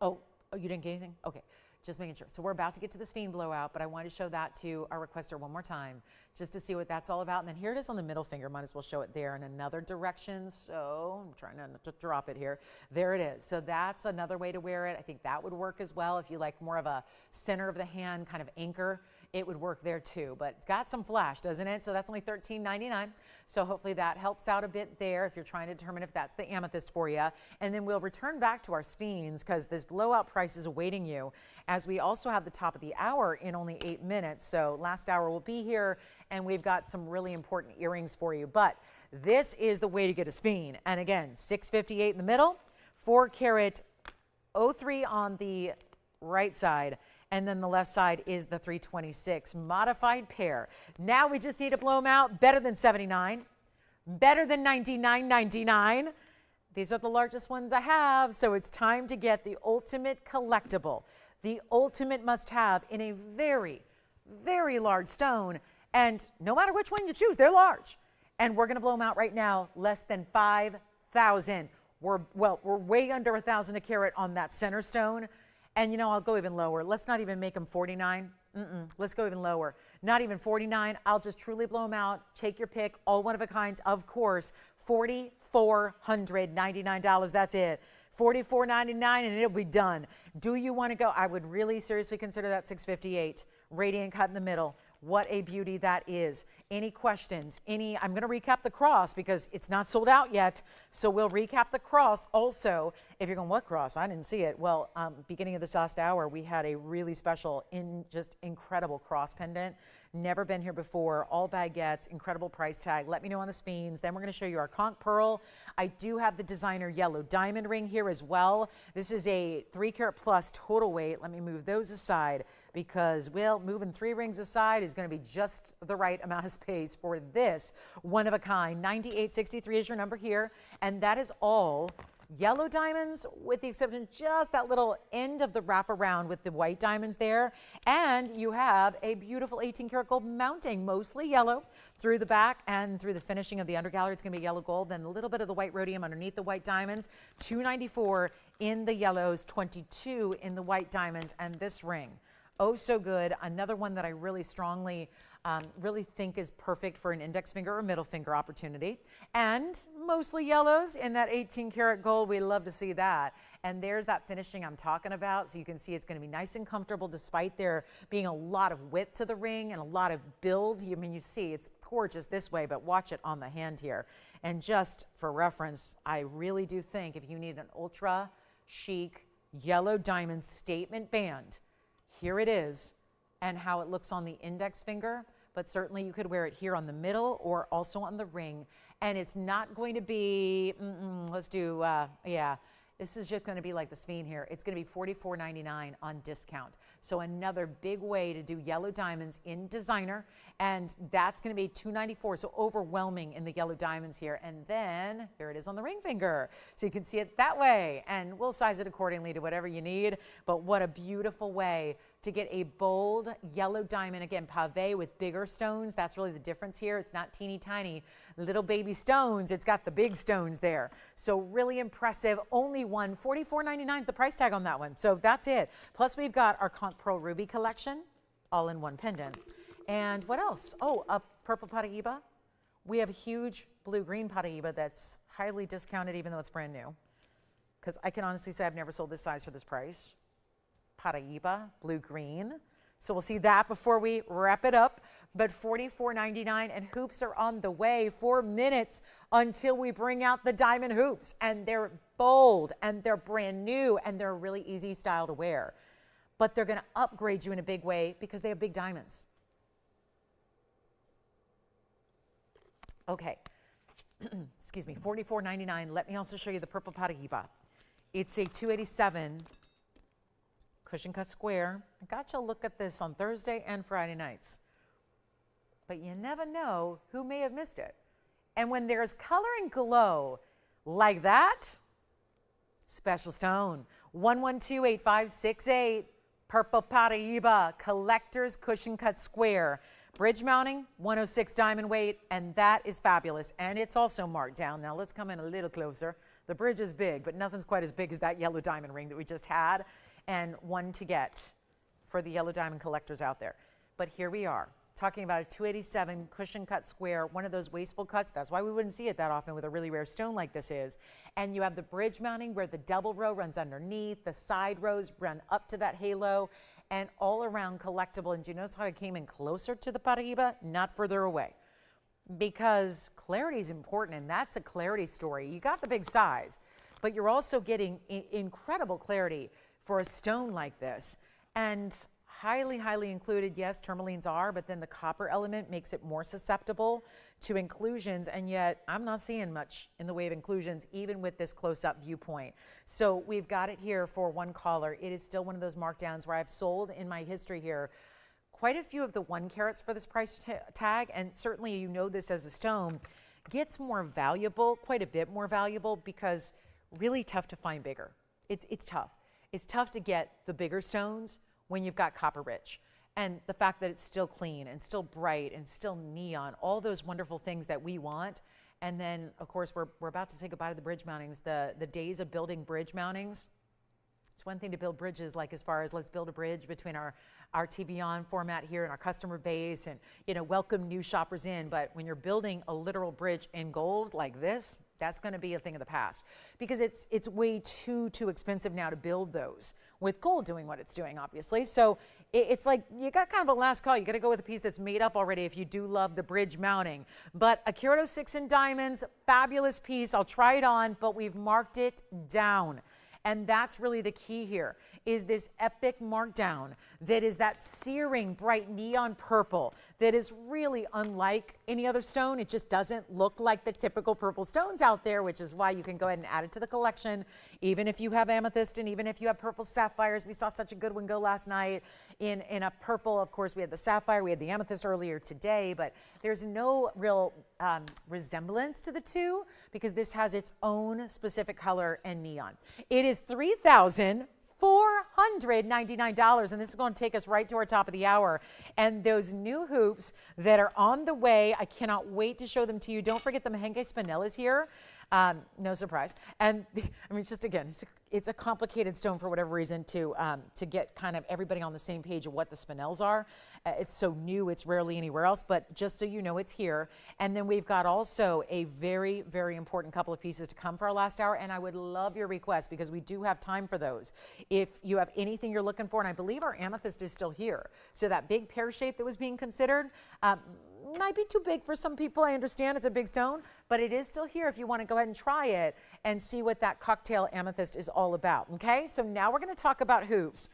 Oh, you didn't get anything? Okay. Just making sure. So we're about to get to the Sphene blowout, but I want to show that to our requester one more time, just to see what that's all about. And then here it is on the middle finger. Might as well show it there in another direction. So I'm trying not to drop it here. There it is. So that's another way to wear it. I think that would work as well. If you like more of a center of the hand kind of anchor, it would work there too. But it's got some flash, doesn't it? So that's only $13.99. So hopefully that helps out a bit there if you're trying to determine if that's the amethyst for you. And then we'll return back to our Sphenes because this blowout price is awaiting you, as we also have the top of the hour in only 8 minutes. So last hour will be here, and we've got some really important earrings for you. But this is the way to get a Sphene. And again, 658 in the middle, 4 carat 03 on the right side, and then the left side is the 326 modified pair. Now we just need to blow them out. Better than 79, better than 99.99. These are the largest ones I have, so it's time to get the ultimate collectible, the ultimate must-have in a very, very large stone. And no matter which one you choose, they're large. And we're going to blow them out right now, less than 5,000. We're way under 1,000 a carat on that center stone. And you know, I'll go even lower. Let's not even make them 49. Let's go even lower. Not even 49. I'll just truly blow them out. Take your pick. All one of a kinds, of course. $4,499. That's it. $44.99 and it'll be done. Do you want to go? I would really seriously consider that 658. Radiant cut in the middle. What a beauty that is. Any questions? I'm going to recap the cross because it's not sold out yet. So we'll recap the cross also. If you're going, what cross? I didn't see it. Well, beginning of this last hour, we had a really special, just incredible cross pendant. Never been here before. All baguettes, incredible price tag. Let me know on the Sphenes. Then we're going to show you our Conch pearl. I do have the designer yellow diamond ring here as well. This is a 3 carat plus total weight. Let me move those aside, because, well, moving 3 rings aside is going to be just the right amount of space for this one of a kind. 9863 is your number here, and that is all yellow diamonds, with the exception of just that little end of the wraparound with the white diamonds there. And you have a beautiful 18 karat gold mounting, mostly yellow through the back and through the finishing of the undergallery. It's going to be yellow gold, then a little bit of the white rhodium underneath the white diamonds. $294 in the yellows, $22 in the white diamonds, and this ring, oh so good. Another one that I really strongly really think is perfect for an index finger or middle finger opportunity. And mostly yellows in that 18 karat gold. We love to see that. And there's that finishing I'm talking about. So you can see it's going to be nice and comfortable despite there being a lot of width to the ring and a lot of build. I mean, you see it's gorgeous this way, but watch it on the hand here. And just for reference, I really do think if you need an ultra chic yellow diamond statement band, here it is, and how it looks on the index finger, but certainly you could wear it here on the middle or also on the ring. And it's not going to be, let's do, yeah, this is just going to be like the Sphene here. It's going to be $44.99 on discount. So another big way to do yellow diamonds in designer, and that's going to be $294. So overwhelming in the yellow diamonds here. And then there it is on the ring finger. So you can see it that way, and we'll size it accordingly to whatever you need. But what a beautiful way to get a bold yellow diamond, again, pave with bigger stones. That's really the difference here. It's not teeny tiny little baby stones. It's got the big stones there. So really impressive. Only one. $44.99 is the price tag on that one. So that's it. Plus we've got our Conch Pearl Ruby collection, all in one pendant. And what else? Oh, a purple Paraiba. We have a huge blue-green Paraiba that's highly discounted even though it's brand new. Because I can honestly say I've never sold this size for this price. Paraiba, blue-green. So we'll see that before we wrap it up. But $44.99, and hoops are on the way. 4 minutes until we bring out the diamond hoops. And they're bold, and they're brand new, and they're a really easy style to wear. But they're going to upgrade you in a big way because they have big diamonds. Okay, excuse me, $44.99. Let me also show you the purple Paraiba. It's a 287 cushion cut square. I got you a look at this on Thursday and Friday nights. But you never know who may have missed it. And when there's color and glow like that, special stone. 1128568, purple Paraiba, collector's cushion cut square. Bridge mounting, 106 diamond weight, and that is fabulous. And it's also marked down. Now let's come in a little closer. The bridge is big, but nothing's quite as big as that yellow diamond ring that we just had. And one to get for the yellow diamond collectors out there. But here we are, talking about a 287 cushion cut square, one of those wasteful cuts. That's why we wouldn't see it that often with a really rare stone like this is. And you have the bridge mounting where the double row runs underneath, the side rows run up to that halo, and all around collectible. And do you notice how I came in closer to the Paraiba, not further away? Because clarity is important, and that's a clarity story. You got the big size, but you're also getting incredible clarity for a stone like this. And highly, highly included, yes, tourmalines are, but then the copper element makes it more susceptible to inclusions, and yet I'm not seeing much in the way of inclusions, even with this close-up viewpoint. So we've got it here for one caller. It is still one of those markdowns where I've sold in my history here quite a few of the 1 carats for this price tag, and certainly you know this as a stone gets more valuable, quite a bit more valuable, because really tough to find bigger. It's tough. It's tough to get the bigger stones when you've got copper rich. And the fact that it's still clean and still bright and still neon, all those wonderful things that we want. And then, of course, we're about to say goodbye to the bridge mountings. The days of building bridge mountings, it's one thing to build bridges, like as far as let's build a bridge between our TVON format here and our customer base and, you know, welcome new shoppers in. But when you're building a literal bridge in gold like this, that's going to be a thing of the past, because it's way too expensive now to build those with gold doing what it's doing, obviously. So it's like you got kind of a last call. You got to go with a piece that's made up already if you do love the bridge mounting. But a carat 06 in diamonds, fabulous piece. I'll try it on, but we've marked it down. And that's really the key here, is this epic markdown that is that searing bright neon purple that is really unlike any other stone. It just doesn't look like the typical purple stones out there, which is why you can go ahead and add it to the collection. Even if you have amethyst and even if you have purple sapphires, we saw such a good one go last night in a purple. Of course, we had the sapphire, we had the amethyst earlier today, but there's no real resemblance to the two because this has its own specific color and neon. It is $3,499, and this is going to take us right to our top of the hour. And those new hoops that are on the way, I cannot wait to show them to you. Don't forget the Mahenge Spinel is here. No surprise. And I mean, it's just, again, it's a complicated stone for whatever reason to get kind of everybody on the same page of what the spinels are. It's so new, it's rarely anywhere else, but just so you know, it's here. And then we've got also a very, very important couple of pieces to come for our last hour, and I would love your requests because we do have time for those. If you have anything you're looking for, and I believe our amethyst is still here. So that big pear shape that was being considered, might be too big for some people. I understand it's a big stone, but it is still here if you want to go ahead and try it and see what that cocktail amethyst is all about. Okay, so now we're going to talk about hoops.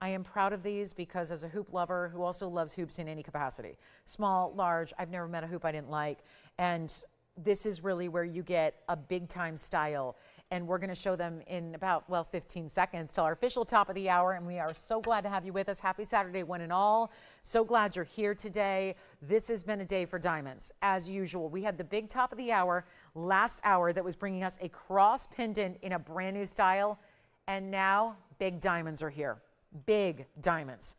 I am proud of these because as a hoop lover who also loves hoops in any capacity, small, large, I've never met a hoop I didn't like. And this is really where you get a big time style. And we're going to show them in about, well, 15 seconds till our official top of the hour. And we are so glad to have you with us. Happy Saturday, one and all. So glad you're here today. This has been a day for diamonds. As usual, we had the big top of the hour last hour that was bringing us a cross pendant in a brand new style. And now big diamonds are here. Big diamonds.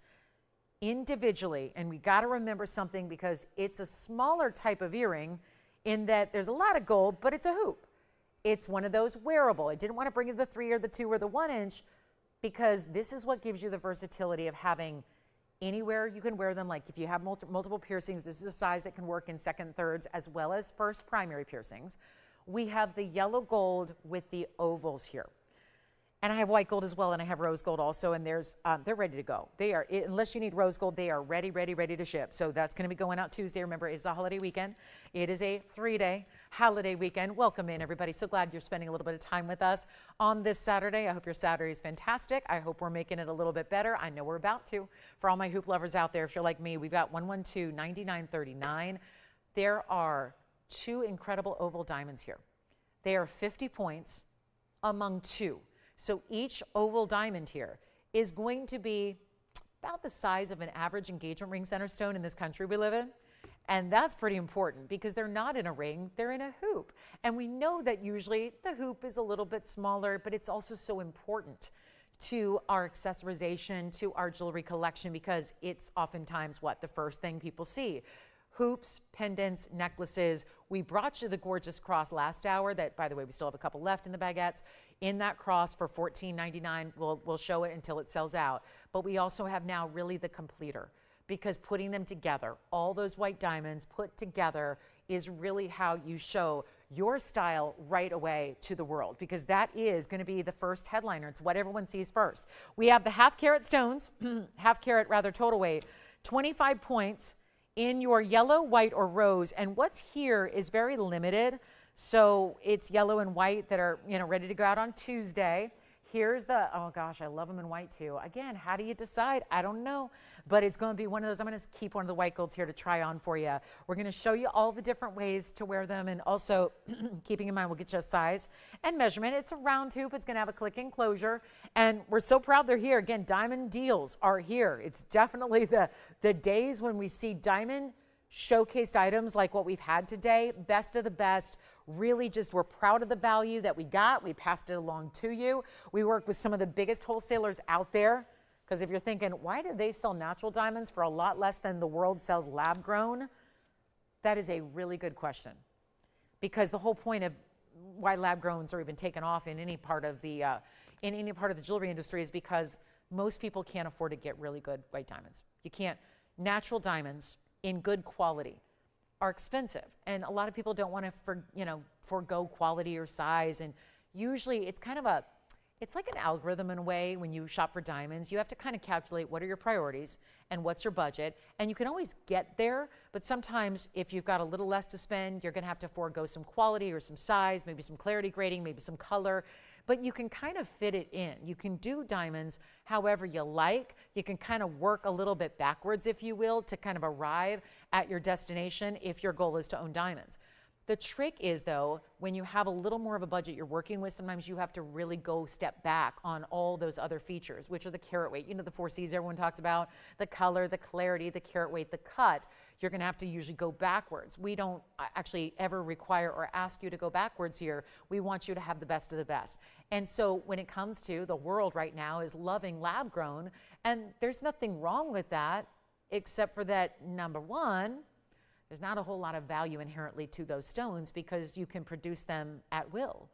Individually, and we got to remember something because it's a smaller type of earring in that there's a lot of gold, but it's a hoop. It's one of those wearable. I didn't want to bring you the 3 or the 2 or the 1 inch because this is what gives you the versatility of having anywhere you can wear them. Like if you have multiple piercings, this is a size that can work in second, thirds, as well as first primary piercings. We have the yellow gold with the ovals here. And I have white gold as well, and I have rose gold also, and they're ready to go. They are, unless you need rose gold, they are ready to ship. So that's going to be going out Tuesday. Remember, it's a holiday weekend. It is a 3-day holiday weekend. Welcome in, everybody. So glad you're spending a little bit of time with us on this Saturday. I hope your Saturday is fantastic. I hope we're making it a little bit better. I know we're about to. For all my hoop lovers out there, if you're like me, we've got 112-9939. There are 2 incredible oval diamonds here. They are 50 points among 2. So each oval diamond here is going to be about the size of an average engagement ring center stone in this country we live in. And that's pretty important because they're not in a ring, they're in a hoop. And we know that usually the hoop is a little bit smaller, but it's also so important to our accessorization, to our jewelry collection, because it's oftentimes what the first thing people see. Hoops, pendants, necklaces. We brought you the gorgeous cross last hour that, by the way, we still have a couple left in the baguettes. in that cross for $14.99. We'll show it until it sells out. But we also have now really the completer, because putting them together, all those white diamonds put together, is really how you show your style right away to the world, because that is going to be the first headliner. It's what everyone sees first. We have the half carat stones, half carat rather total weight, 25 points in your yellow, white, or rose. And what's here is very limited. So it's yellow and white that are, you know, ready to go out on Tuesday. Here's the, oh gosh, I love them in white too. Again, how do you decide? I don't know, but it's going to be one of those. I'm going to keep one of the white golds here to try on for you. We're going to show you all the different ways to wear them, and also keeping in mind, we'll get you a size and measurement. It's a round hoop. It's going to have a click enclosure, and we're so proud they're here. Again, diamond deals are here. It's definitely the days when we see diamond showcased items like what we've had today, best of the best. Really just, we're proud of the value that we got. We passed it along to you. We work with some of the biggest wholesalers out there, because if you're thinking, why do they sell natural diamonds for a lot less than the world sells lab grown? That is a really good question, because the whole point of why lab growns are even taken off in any part of the jewelry industry is because most people can't afford to get really good white diamonds. You can't. Natural diamonds in good quality are expensive, and a lot of people don't want to forego quality or size. And usually it's kind of it's like an algorithm in a way. When you shop for diamonds, you have to kind of calculate what are your priorities and what's your budget, and you can always get there, but sometimes if you've got a little less to spend, you're going to have to forego some quality or some size, maybe some clarity grading, maybe some color. But you can kind of fit it in. You can do diamonds however you like. You can kind of work a little bit backwards, if you will, to kind of arrive at your destination if your goal is to own diamonds. The trick is, though, when you have a little more of a budget you're working with, sometimes you have to really go step back on all those other features, which are the carat weight. You know, the 4 C's everyone talks about, the color, the clarity, the carat weight, the cut. You're going to have to usually go backwards. We don't actually ever require or ask you to go backwards here. We want you to have the best of the best. And so when it comes to the world right now is loving lab grown, and there's nothing wrong with that, except for that, number one, there's not a whole lot of value inherently to those stones, because you can produce them at will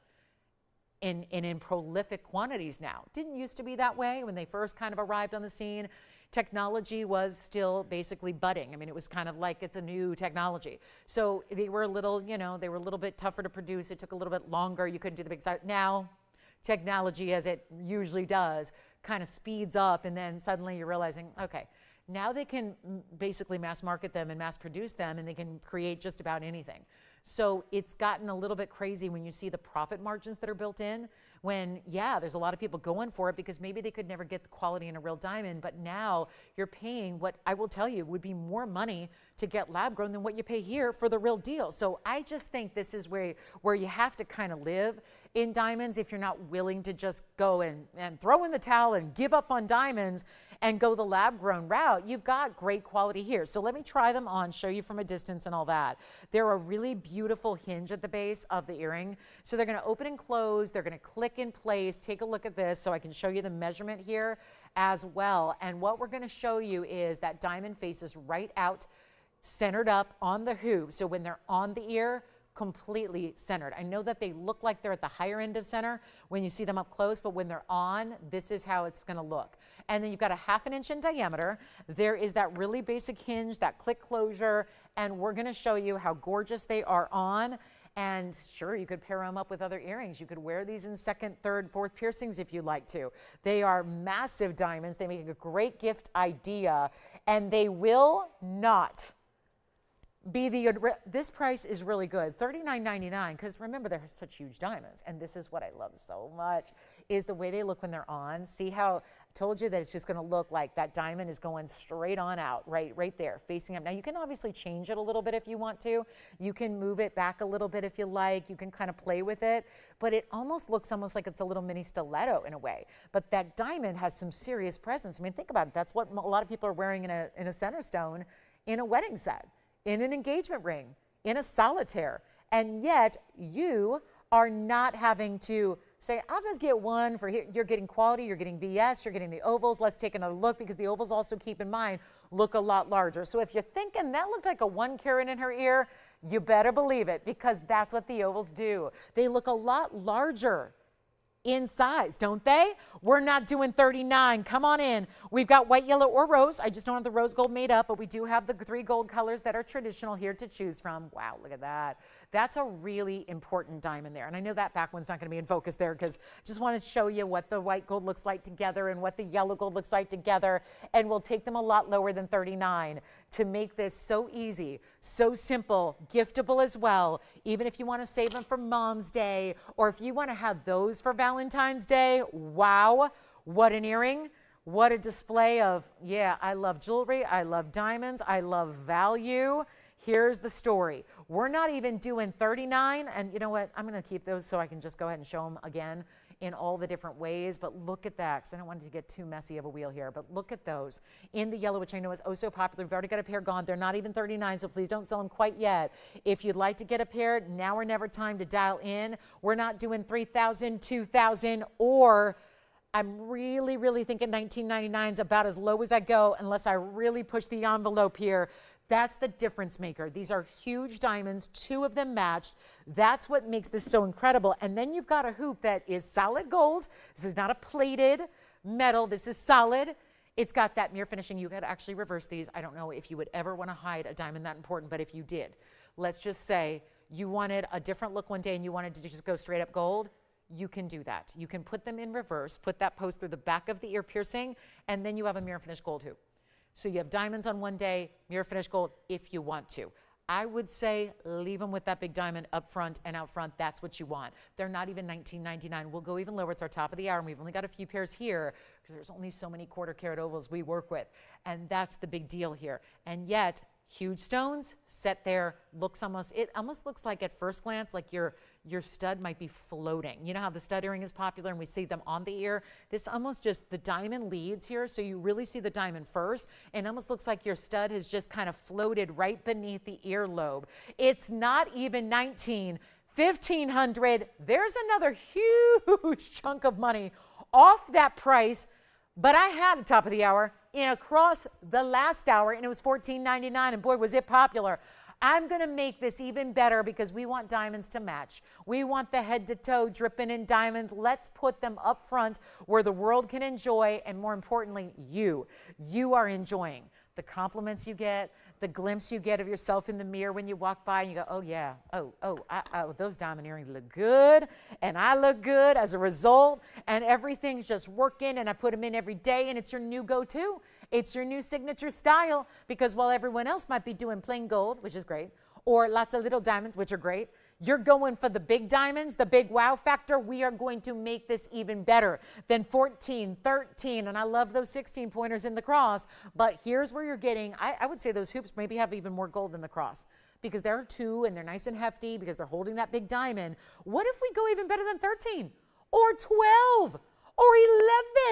in prolific quantities now. Didn't used to be that way when they first kind of arrived on the scene. Technology was still basically budding. I mean, it was kind of like it's a new technology. So they were a little, they were a little bit tougher to produce. It took a little bit longer. You couldn't do the big size. Now, technology, as it usually does, kind of speeds up, and then suddenly you're realizing, okay, now they can basically mass market them and mass produce them, and they can create just about anything. So it's gotten a little bit crazy when you see the profit margins that are built in, when, yeah, there's a lot of people going for it because maybe they could never get the quality in a real diamond, but now you're paying what I will tell you would be more money to get lab grown than what you pay here for the real deal. So I just think this is where you have to kind of live in diamonds if you're not willing to just go and throw in the towel and give up on diamonds and go the lab grown route. You've got great quality here. So let me try them on, show you from a distance and all that. They're a really beautiful hinge at the base of the earring. So they're going to open and close. They're going to click in place. Take a look at this so I can show you the measurement here as well. And what we're going to show you is that diamond faces right out, centered up on the hoop. So when they're on the ear, completely centered. I know that they look like they're at the higher end of center when you see them up close, but when they're on, this is how it's going to look. And then you've got a 1/2 inch in diameter. There is that really basic hinge, that click closure, and we're going to show you how gorgeous they are on. And sure, you could pair them up with other earrings. You could wear these in 2nd, 3rd, 4th piercings if you'd like to. They are massive diamonds. They make a great gift idea, and they will not be this price is really good, $39.99, because remember, they're such huge diamonds, and this is what I love so much, is the way they look when they're on. See how I told you that it's just going to look like that diamond is going straight on out, right there, facing up. Now, you can obviously change it a little bit if you want to. You can move it back a little bit if you like. You can kind of play with it, but it looks almost like it's a little mini stiletto in a way. But that diamond has some serious presence. I mean, think about it. That's what a lot of people are wearing in a center stone, in a wedding set, in an engagement ring, in a solitaire. And yet you are not having to say, I'll just get one for here. You're getting quality, you're getting VS, you're getting the ovals. Let's take another look, because the ovals also, keep in mind, look a lot larger. So if you're thinking that looked like a 1 carat in her ear, you better believe it, because that's what the ovals do. They look a lot larger in size, don't they? We're not doing 39. Come on in. We've got white, yellow, or rose. I just don't have the rose gold made up, but we do have the 3 gold colors that are traditional here to choose from. Wow, look at that. That's a really important diamond there. And I know that back one's not going to be in focus there because I just want to show you what the white gold looks like together and what the yellow gold looks like together. And we'll take them a lot lower than 39 to make this so easy, so simple, giftable as well. Even if you want to save them for Mom's Day or if you want to have those for Valentine's Day, wow, what an earring. What a display of, yeah, I love jewelry, I love diamonds, I love value. Here's the story. We're not even doing 39, and you know what? I'm going to keep those so I can just go ahead and show them again in all the different ways, but look at that, because I don't want it to get too messy of a wheel here, but look at those. In the yellow, which I know is oh so popular. We've already got a pair gone. They're not even 39, so please don't sell them quite yet. If you'd like to get a pair, now or never time to dial in. We're not doing 3,000, 2,000, or I'm really, really thinking $19.99 is about as low as I go unless I really push the envelope here. That's the difference maker. These are huge diamonds, 2 of them matched. That's what makes this so incredible. And then you've got a hoop that is solid gold. This is not a plated metal. This is solid. It's got that mirror finishing. You could actually reverse these. I don't know if you would ever want to hide a diamond that important, but if you did, let's just say you wanted a different look one day and you wanted to just go straight up gold, you can do that. You can put them in reverse, put that post through the back of the ear piercing, and then you have a mirror finished gold hoop. So you have diamonds on one day, mirror finished gold if you want to. I would say leave them with that big diamond up front and out front. That's what you want. They're not even $19.99. We'll go even lower. It's our top of the hour, and we've only got a few pairs here because there's only so many quarter carat ovals we work with. And that's the big deal here. And yet, huge stones set there, it almost looks like at first glance like your stud might be floating. You know how the stud earring is popular and we see them on the ear? This almost just, the diamond leads here, so you really see the diamond first, and it almost looks like your stud has just kind of floated right beneath the earlobe. It's not even 19, 1,500. There's another huge chunk of money off that price, but I had it top of the hour and across the last hour, and it was $14.99, and boy, was it popular. I'm going to make this even better because we want diamonds to match. We want the head to toe dripping in diamonds. Let's put them up front where the world can enjoy, and more importantly, you are enjoying the compliments you get, the glimpse you get of yourself in the mirror when you walk by and you go, oh yeah, those diamond earrings look good, and I look good as a result, and everything's just working, and I put them in every day, and it's your new go-to. It's your new signature style, because while everyone else might be doing plain gold, which is great, or lots of little diamonds, which are great, you're going for the big diamonds, the big wow factor. We are going to make this even better than 14, 13, and I love those 16 pointers in the cross, but here's where you're getting, I would say those hoops maybe have even more gold than the cross, because they're 2 and they're nice and hefty because they're holding that big diamond. What if we go even better than 13 or 12? Or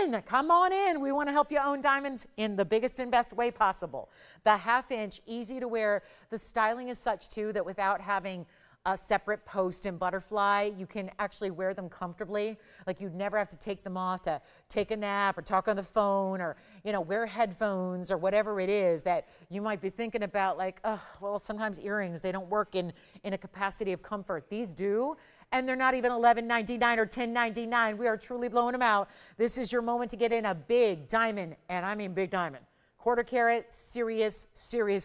11. Come on in. We want to help you own diamonds in the biggest and best way possible. The 1/2 inch, easy to wear. The styling is such too that without having a separate post and butterfly, you can actually wear them comfortably. Like you'd never have to take them off to take a nap or talk on the phone or, wear headphones or whatever it is that you might be thinking about, like, oh, well, sometimes earrings, they don't work in a capacity of comfort. These do. And they're not even $11.99 or $10.99. We are truly blowing them out. This is your moment to get in a big diamond, and I mean big diamond. Quarter carat, serious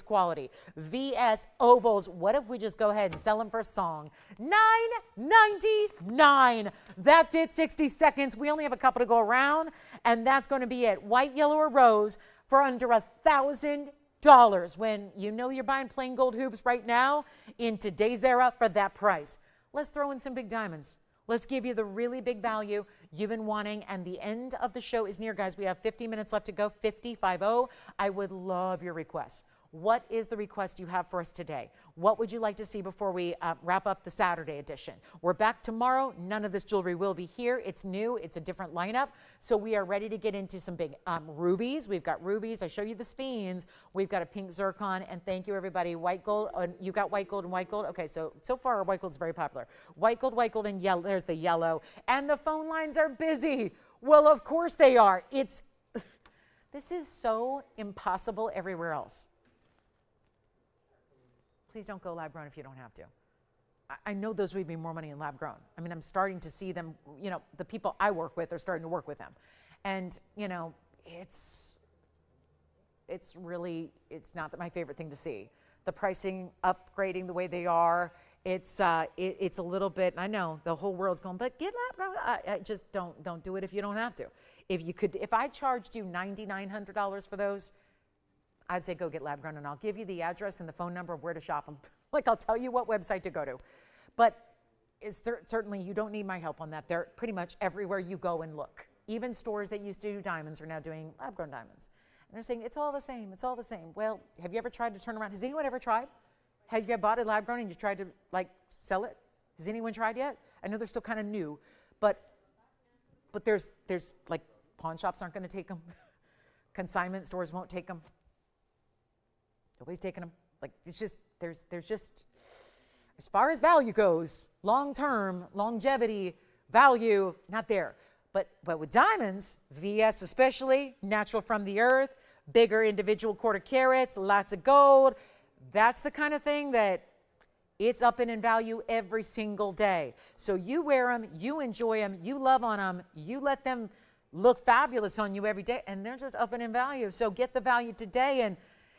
quality. VS ovals. What if we just go ahead and sell them for a song? $9.99. That's it, 60 seconds. We only have a couple to go around, and that's going to be it. White, yellow, or rose for under $1,000 when you're buying plain gold hoops right now in today's era for that price. Let's throw in some big diamonds. Let's give you the really big value you've been wanting, and the end of the show is near, guys. We have 50 minutes left to go, 50. I would love your requests. What is the request you have for us today? What would you like to see before we wrap up the Saturday edition? We're back tomorrow. None of this jewelry will be here. It's new. It's a different lineup. So we are ready to get into some big rubies. We've got rubies. I show you the Sphenes. We've got a pink zircon. And thank you, everybody. White gold. You got white gold and white gold. Okay, so far our white gold is very popular. White gold, and yellow. There's the yellow. And the phone lines are busy. Well, of course they are. This is so impossible everywhere else. Please don't go lab grown if you don't have to. I know those would be more money in lab grown. I mean, I'm starting to see them, you know, the people I work with are starting to work with them. And, you know, it's really, it's not my favorite thing to see. The pricing upgrading the way they are, it's a little bit, I know the whole world's going, but get lab grown. I just don't do it if you don't have to. If I charged you $9,900 for those, I'd say go get lab grown, and I'll give you the address and the phone number of where to shop them. Like, I'll tell you what website to go to. But certainly you don't need my help on that. They're pretty much everywhere you go and look. Even stores that used to do diamonds are now doing lab grown diamonds. And they're saying, it's all the same, it's all the same. Well, have you ever tried to turn around? Has anyone ever tried? Have you bought a lab grown and you tried to like sell it? Has anyone tried yet? I know they're still kind of new, but there's like pawn shops aren't going to take them. Consignment stores won't take them. Nobody's taking them. Like, it's just, there's just, as far as value goes, long-term, longevity, value, not there. But with diamonds, VS especially, natural from the earth, bigger individual quarter carats, lots of gold, that's the kind of thing that it's up in value every single day. So you wear them, you enjoy them, you love on them, you let them look fabulous on you every day, and they're just up in value. So get the value today, and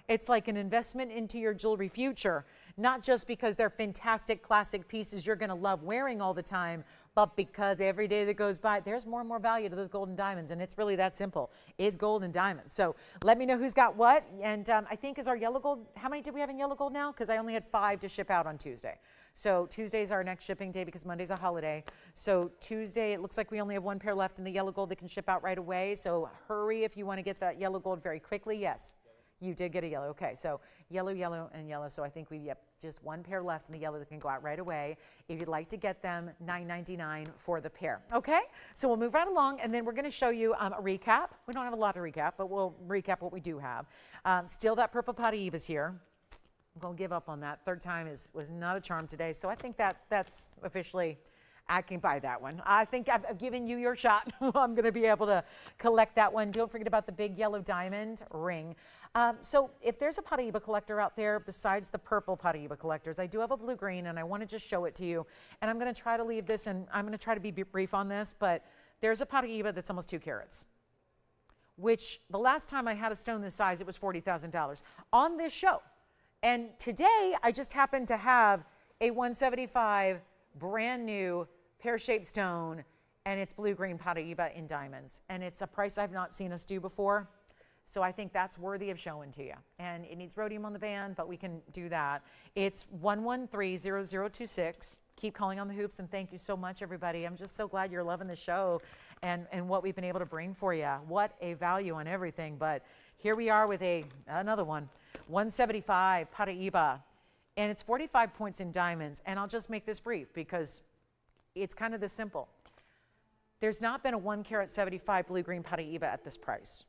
it's like an investment into your jewelry future, not just because they're fantastic classic pieces you're going to love wearing all the time, but because every day that goes by, there's more and more value to those gold and diamonds, and it's really that simple. It's gold and diamonds. So let me know who's got what, and I think is our yellow gold, how many did we have in yellow gold now? Because I only had 5 to ship out on Tuesday. So Tuesday's our next shipping day because Monday's a holiday. So Tuesday, it looks like we only have 1 pair left in the yellow gold that can ship out right away. So hurry if you want to get that yellow gold very quickly. Yes. You did get a yellow. Okay, so yellow, yellow, and yellow. So I think we have just 1 pair left in the yellow that can go out right away. If you'd like to get them, $9.99 for the pair. Okay, so we'll move right along, and then we're going to show you a recap. We don't have a lot to recap, but we'll recap what we do have. Still, that purple Paraiba's here. I'm going to give up on that. Third time was not a charm today, so I think that's officially, I can buy that one. I think I've given you your shot. I'm going to be able to collect that one. Don't forget about the big yellow diamond ring. So if there's a Paraiba collector out there besides the purple Paraiba collectors, I do have a blue-green, and I want to just show it to you. And I'm going to try to leave this, and I'm going to try to be brief on this, but there's a Paraiba that's almost 2 carats, which the last time I had a stone this size, it was $40,000 on this show. And today, I just happened to have a 175 brand new pear-shaped stone, and it's blue-green Paraiba in diamonds. And it's a price I've not seen us do before. So I think that's worthy of showing to you. And it needs rhodium on the band, but we can do that. It's 113-0026. Keep calling on the hoops, and thank you so much, everybody. I'm just so glad you're loving the show and what we've been able to bring for you. What a value on everything. But here we are with another one, 175 Paraiba. And it's 45 points in diamonds. And I'll just make this brief because it's kind of this simple. There's not been a 1 carat 75 blue-green Paraiba at this price.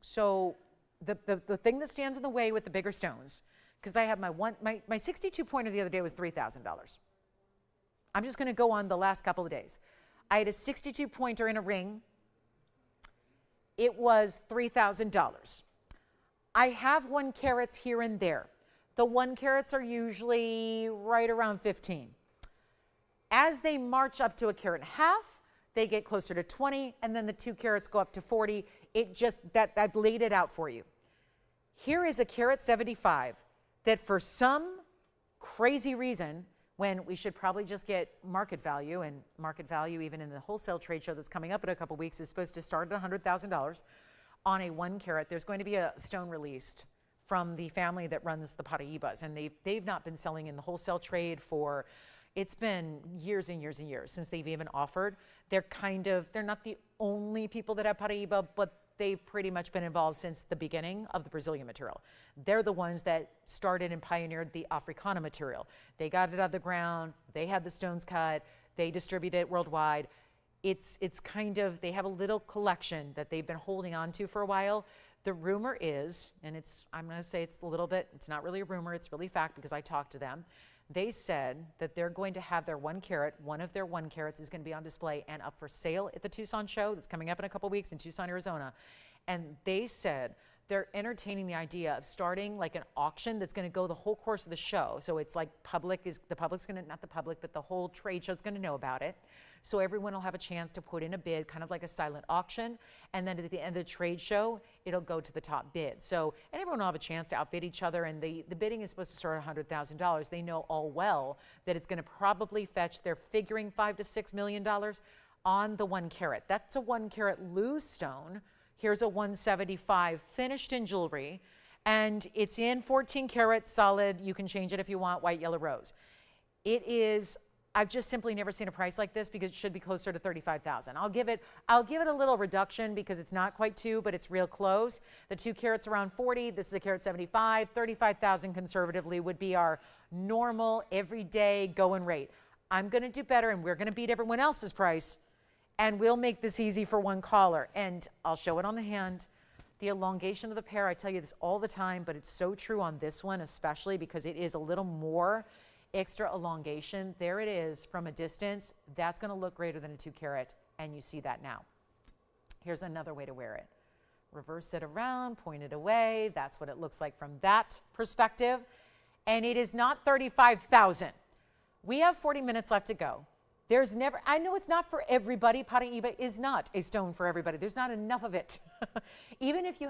So the thing that stands in the way with the bigger stones, because I have my 62 pointer the other day was $3,000. I'm just going to go on the last couple of days. I had a 62 pointer in a ring. It was $3,000. I have 1 carats here and there. The 1 carats are usually right around 15. As they march up to 1.5 carats, they get closer to 20, and then the 2 carats go up to 40. It just, I've laid it out for you. Here is a carat 75 that for some crazy reason, when we should probably just get market value, and market value even in the wholesale trade show that's coming up in a couple weeks is supposed to start at $100,000 on a 1 carat. There's going to be a stone released from the family that runs the Paraibas, and they've not been selling in the wholesale trade for, it's been years and years and years since they've even offered. They're not the only people that have Paraiba, but they've pretty much been involved since the beginning of the Brazilian material. They're the ones that started and pioneered the Africana material. They got it out of the ground, they had the stones cut, they distribute it worldwide. It's kind of, they have a little collection that they've been holding on to for a while. The rumor is, and I'm gonna say it's a little bit, it's not really a rumor, it's really fact because I talked to them. They said that they're going to have their 1 carat, one of their 1 carats is going to be on display and up for sale at the Tucson show that's coming up in a couple weeks in Tucson, Arizona. And they said they're entertaining the idea of starting like an auction that's going to go the whole course of the show. So it's like the public's going to, not the public, but the whole trade show's going to know about it. So everyone will have a chance to put in a bid, kind of like a silent auction. And then at the end of the trade show, it'll go to the top bid. So, and everyone will have a chance to outbid each other. And the bidding is supposed to start at $100,000. They know all well that it's going to probably fetch, they're figuring $5 to $6 million on the 1 carat. That's a 1 carat loose stone. Here's a 175 finished in jewelry, and it's in 14 karat solid. You can change it if you want, white, yellow, rose. It is, I've just simply never seen a price like this because it should be closer to 35,000. I'll give it a little reduction because it's not quite 2, but it's real close. The 2 carats around 40, this is a carat 75, 35,000 conservatively would be our normal everyday going rate. I'm gonna do better and we're gonna beat everyone else's price. And we'll make this easy for one caller. And I'll show it on the hand. The elongation of the pear, I tell you this all the time, but it's so true on this one, especially because it is a little more extra elongation. There it is from a distance. That's going to look greater than a 2 carat, and you see that now. Here's another way to wear it. Reverse it around, point it away. That's what it looks like from that perspective. And it is not 35,000. We have 40 minutes left to go. There's never, I know it's not for everybody. Paraiba is not a stone for everybody. There's not enough of it. Even if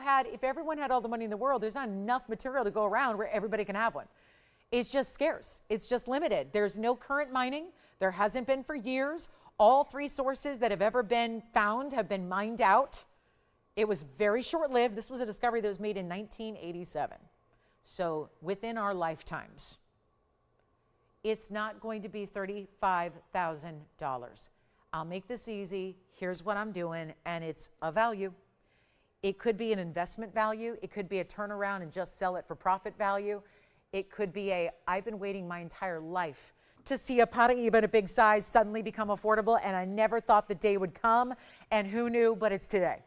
everyone had all the money in the world, there's not enough material to go around where everybody can have one. It's just scarce. It's just limited. There's no current mining. There hasn't been for years. All 3 sources that have ever been found have been mined out. It was very short-lived. This was a discovery that was made in 1987. So within our lifetimes. It's not going to be $35,000. I'll make this easy. Here's what I'm doing, and it's a value. It could be an investment value. It could be a turnaround and just sell it for profit value. It could be I've been waiting my entire life to see a Paraiba in a big size suddenly become affordable, and I never thought the day would come, and who knew, but it's today.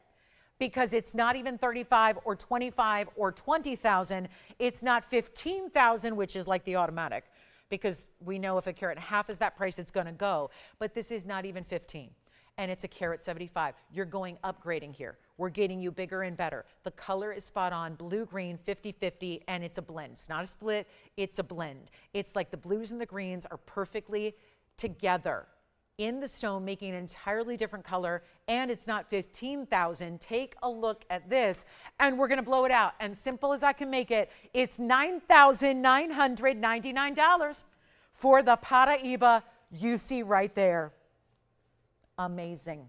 Because it's not even 35 or 25 or 20,000. It's not 15,000, which is like the automatic. Because we know if a carat and a half is that price, it's going to go. But this is not even 15, and it's a carat 75. You're going upgrading here. We're getting you bigger and better. The color is spot on, blue-green, 50-50, and it's a blend. It's not a split, it's a blend. It's like the blues and the greens are perfectly together in the stone, making an entirely different color, and it's not 15,000. Take a look at this, and we're gonna blow it out. And simple as I can make it, it's $9,999 for the Paraiba you see right there. Amazing.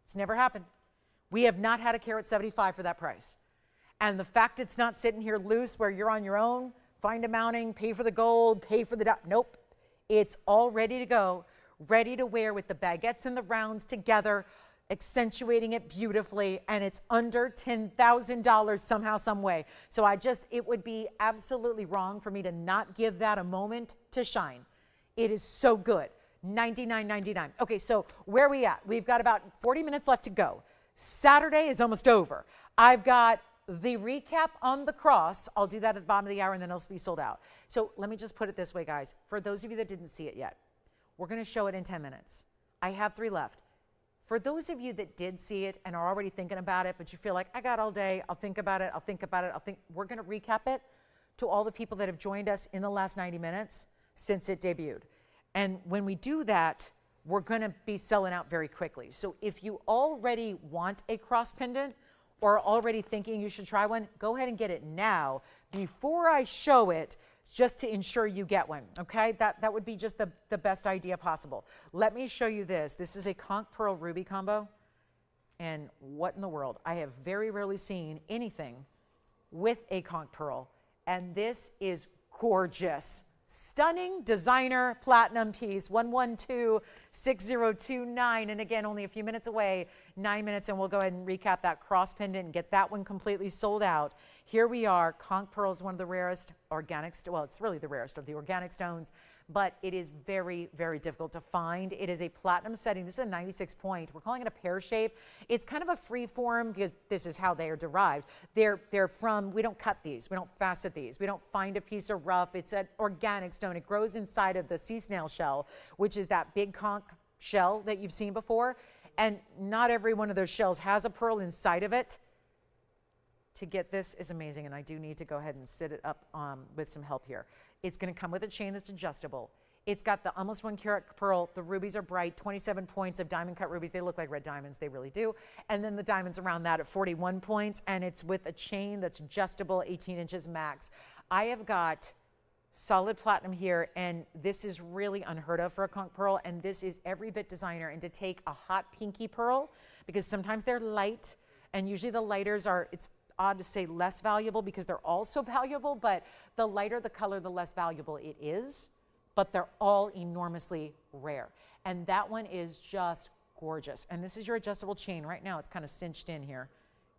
It's never happened. We have not had a carat 75 for that price. And the fact it's not sitting here loose where you're on your own, find a mounting, pay for the gold, pay for the, nope. It's all ready to go. Ready to wear with the baguettes and the rounds together, accentuating it beautifully, and it's under $10,000 somehow, some way. So it would be absolutely wrong for me to not give that a moment to shine. It is so good. $99.99. Okay, so where are we at? We've got about 40 minutes left to go. Saturday is almost over. I've got the recap on the cross. I'll do that at the bottom of the hour, and then it'll be sold out. So let me just put it this way, guys. For those of you that didn't see it yet, we're going to show it in 10 minutes. I have 3 left. For those of you that did see it and are already thinking about it, but you feel like, I got all day, I'll think about it, we're going to recap it to all the people that have joined us in the last 90 minutes since it debuted. And when we do that, we're going to be selling out very quickly. So if you already want a cross pendant or already thinking you should try one, go ahead and get it now before I show it, just to ensure you get one, okay? That would be just the best idea possible. Let me show you this. This is a conch pearl ruby combo. And what in the world? I have very rarely seen anything with a conch pearl. And this is gorgeous. Stunning designer platinum piece, 1126029. And again, only a few minutes away, 9 minutes, and we'll go ahead and recap that cross pendant and get that one completely sold out. Here we are. Conch pearl is one of the rarest organic, well, it's really the rarest of the organic stones, but it is very, very difficult to find. It is a platinum setting. This is a 96 point. We're calling it a pear shape. It's kind of a free form because this is how they are derived. They're from, we don't cut these. We don't facet these. We don't find a piece of rough. It's an organic stone. It grows inside of the sea snail shell, which is that big conch shell that you've seen before. And not every one of those shells has a pearl inside of it. to get this is amazing, and I do need to go ahead and sit it up with some help here. It's going to come with a chain that's adjustable. It's got the almost 1 carat pearl. The rubies are bright, 27 points of diamond cut rubies. They look like red diamonds, they really do. And then the diamonds around that at 41 points, and it's with a chain that's adjustable, 18 inches max. I have got solid platinum here, and this is really unheard of for a conch pearl, and this is every bit designer. And to take a hot pinky pearl, because sometimes they're light, and usually the lighters are, it's odd to say less valuable because they're all so valuable, but the lighter the color, the less valuable it is, but they're all enormously rare. And that one is just gorgeous. And this is your adjustable chain. Right now it's kind of cinched in here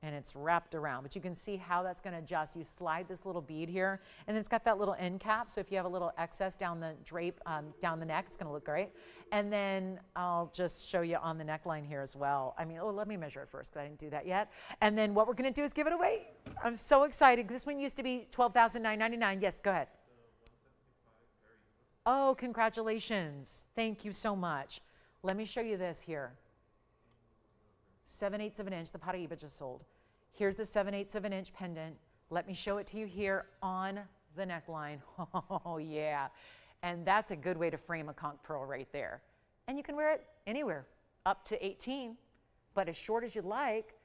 and it's wrapped around, but you can see how that's going to adjust. You slide this little bead here, and then it's got that little end cap, so if you have a little excess down the drape, down the neck, it's going to look great. And then I'll just show you on the neckline here as well. I mean, oh, let me measure it first because I didn't do that yet. And then what we're going to do is give it away. I'm so excited. This one used to be $12,999. Yes, go ahead. Oh, congratulations. Thank you so much. Let me show you this here. 7/8 of an inch, the Paraiba just sold. Here's the 7/8 of an inch pendant. Let me show it to you here on the neckline. Oh yeah, and that's a good way to frame a conch pearl right there. And you can wear it anywhere, up to 18, but as short as you like.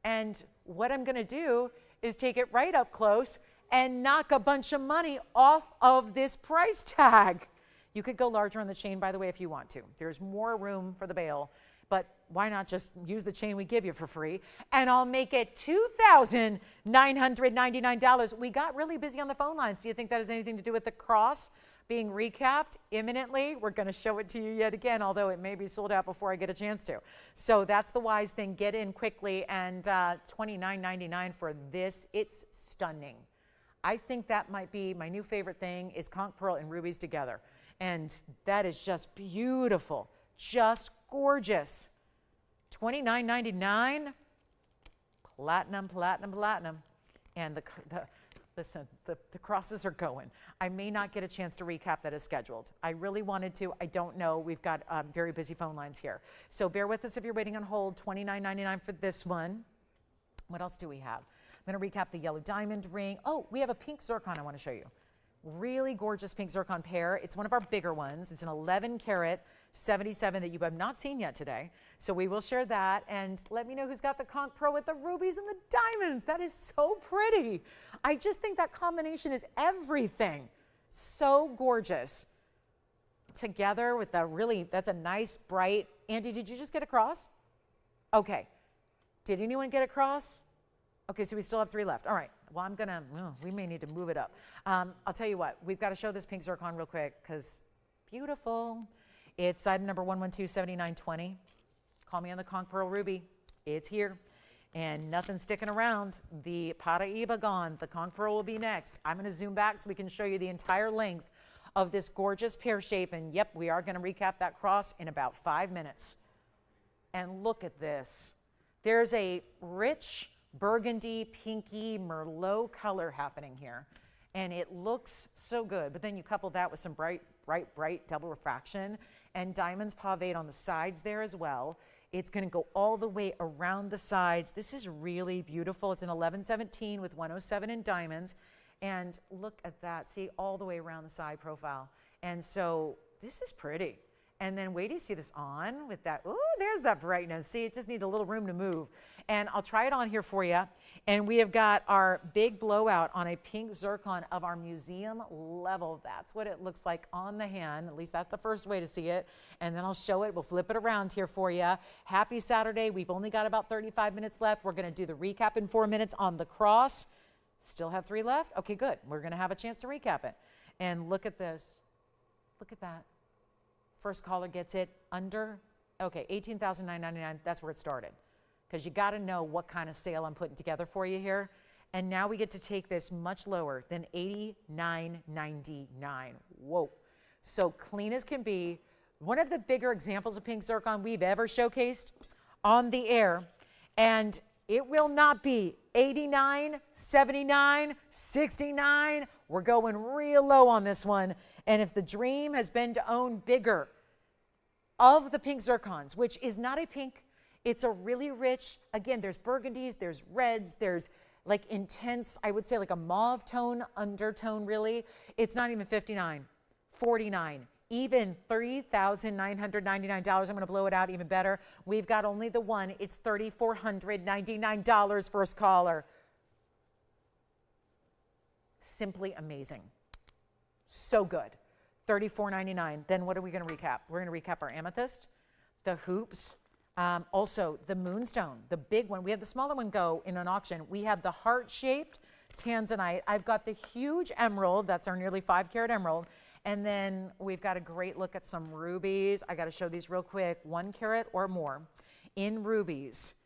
And what I'm gonna do is take it right up close and knock a bunch of money off of this price tag. You could go larger on the chain, by the way, if you want to. There's more room for the bail, but why not just use the chain we give you for free? And I'll make it $2,999. We got really busy on the phone lines. Do you think that has anything to do with the cross being recapped imminently? We're going to show it to you yet again, although it may be sold out before I get a chance to. So that's the wise thing. Get in quickly, and $29.99 for this. It's stunning. I think that might be my new favorite thing is conch pearl and rubies together. And that is just beautiful, just gorgeous. $29.99, platinum, platinum, platinum. And listen, the crosses are going. I may not get a chance to recap that as scheduled. I really wanted to. I don't know. We've got very busy phone lines here. So bear with us if you're waiting on hold. $29.99 for this one. What else do we have? I'm going to recap the yellow diamond ring. Oh, we have a pink zircon I want to show you. Really gorgeous pink zircon pair. It's one of our bigger ones. It's an 11 karat 77 that you have not seen yet today. So we will share that, and let me know who's got the conch pearl with the rubies and the diamonds. That is so pretty. I just think that combination is everything. So gorgeous. Together with the really, that's a nice bright. Andy, did you just get across? Okay. Did anyone get across? Okay, so we still have 3 left. All right. Well, we may need to move it up. I'll tell you what, we've got to show this pink zircon real quick because beautiful. It's item number 1127920. Call me on the conch pearl ruby. It's here. And nothing sticking around. The Paraiba gone. The conch pearl will be next. I'm going to zoom back so we can show you the entire length of this gorgeous pear shape. And yep, we are going to recap that cross in about 5 minutes. And look at this. There's a rich burgundy, pinky, merlot color happening here. And it looks so good. But then you couple that with some bright, bright, bright double refraction and diamonds paved on the sides there as well. It's going to go all the way around the sides. This is really beautiful. It's an 1117 with 107 in diamonds. And look at that. See, all the way around the side profile. And so this is pretty. And then wait till you see this on with that. Ooh, there's that brightness. See, it just needs a little room to move. And I'll try it on here for you. And we have got our big blowout on a pink zircon of our museum level. That's what it looks like on the hand. At least that's the first way to see it. And then I'll show it. We'll flip it around here for you. Happy Saturday. We've only got about 35 minutes left. We're going to do the recap in 4 minutes on the cross. Still have 3 left? Okay, good. We're going to have a chance to recap it. And look at this. Look at that. First caller gets it under, okay, $18,999. That's where it started. Because you got to know what kind of sale I'm putting together for you here. And now we get to take this much lower than $89.99. Whoa. So clean as can be. One of the bigger examples of pink zircon we've ever showcased on the air. And it will not be $89, $79, $69. We're going real low on this one. And if the dream has been to own bigger of the pink zircons, which is not a pink, it's a really rich, again, there's burgundies, there's reds, there's like intense, I would say like a mauve tone, undertone really. It's not even $59, $49, even $3,999. I'm gonna blow it out even better. We've got only the one, it's $3,499, first caller. Simply amazing, so good. $34.99. Then what are we gonna recap? We're gonna recap our amethyst, the hoops, also the moonstone, the big one. We had the smaller one go in an auction. We have the heart-shaped tanzanite. I've got the huge emerald, that's our nearly 5-carat emerald. And then we've got a great look at some rubies. I gotta show these real quick, 1 carat or more in rubies,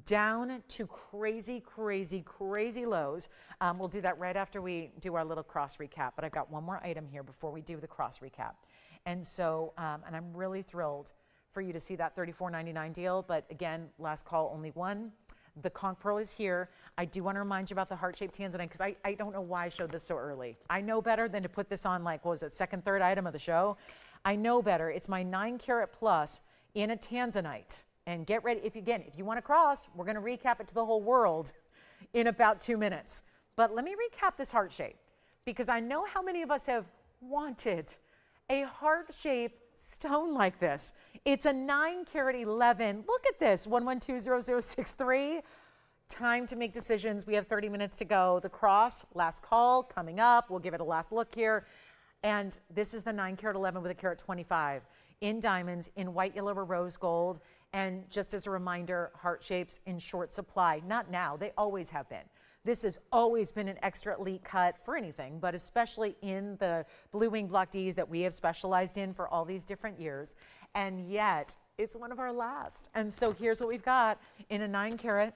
down to crazy, crazy, crazy lows. We'll do that right after we do our little cross recap, but I've got one more item here before we do the cross recap. And so, and I'm really thrilled for you to see that $34.99 deal, but again, last call, only one. The conch pearl is here. I do want to remind you about the heart-shaped tanzanite because I don't know why I showed this so early. I know better than to put this on like, what was it, second, third item of the show? I know better. It's my 9-carat plus in a tanzanite. And get ready, if you want to cross, we're going to recap it to the whole world in about 2 minutes. But let me recap this heart shape because I know how many of us have wanted a heart-shaped stone like this. It's a 9-carat 11. Look at this, 1120063. Time to make decisions. We have 30 minutes to go. The cross, last call, coming up. We'll give it a last look here. And this is the 9-carat 11 with a carat 25 in diamonds, in white, yellow, or rose gold. And just as a reminder, heart shapes in short supply. Not now, they always have been. This has always been an extra elite cut for anything, but especially in the blue wing block Ds that we have specialized in for all these different years. And yet, it's one of our last. And so here's what we've got in a 9-carat.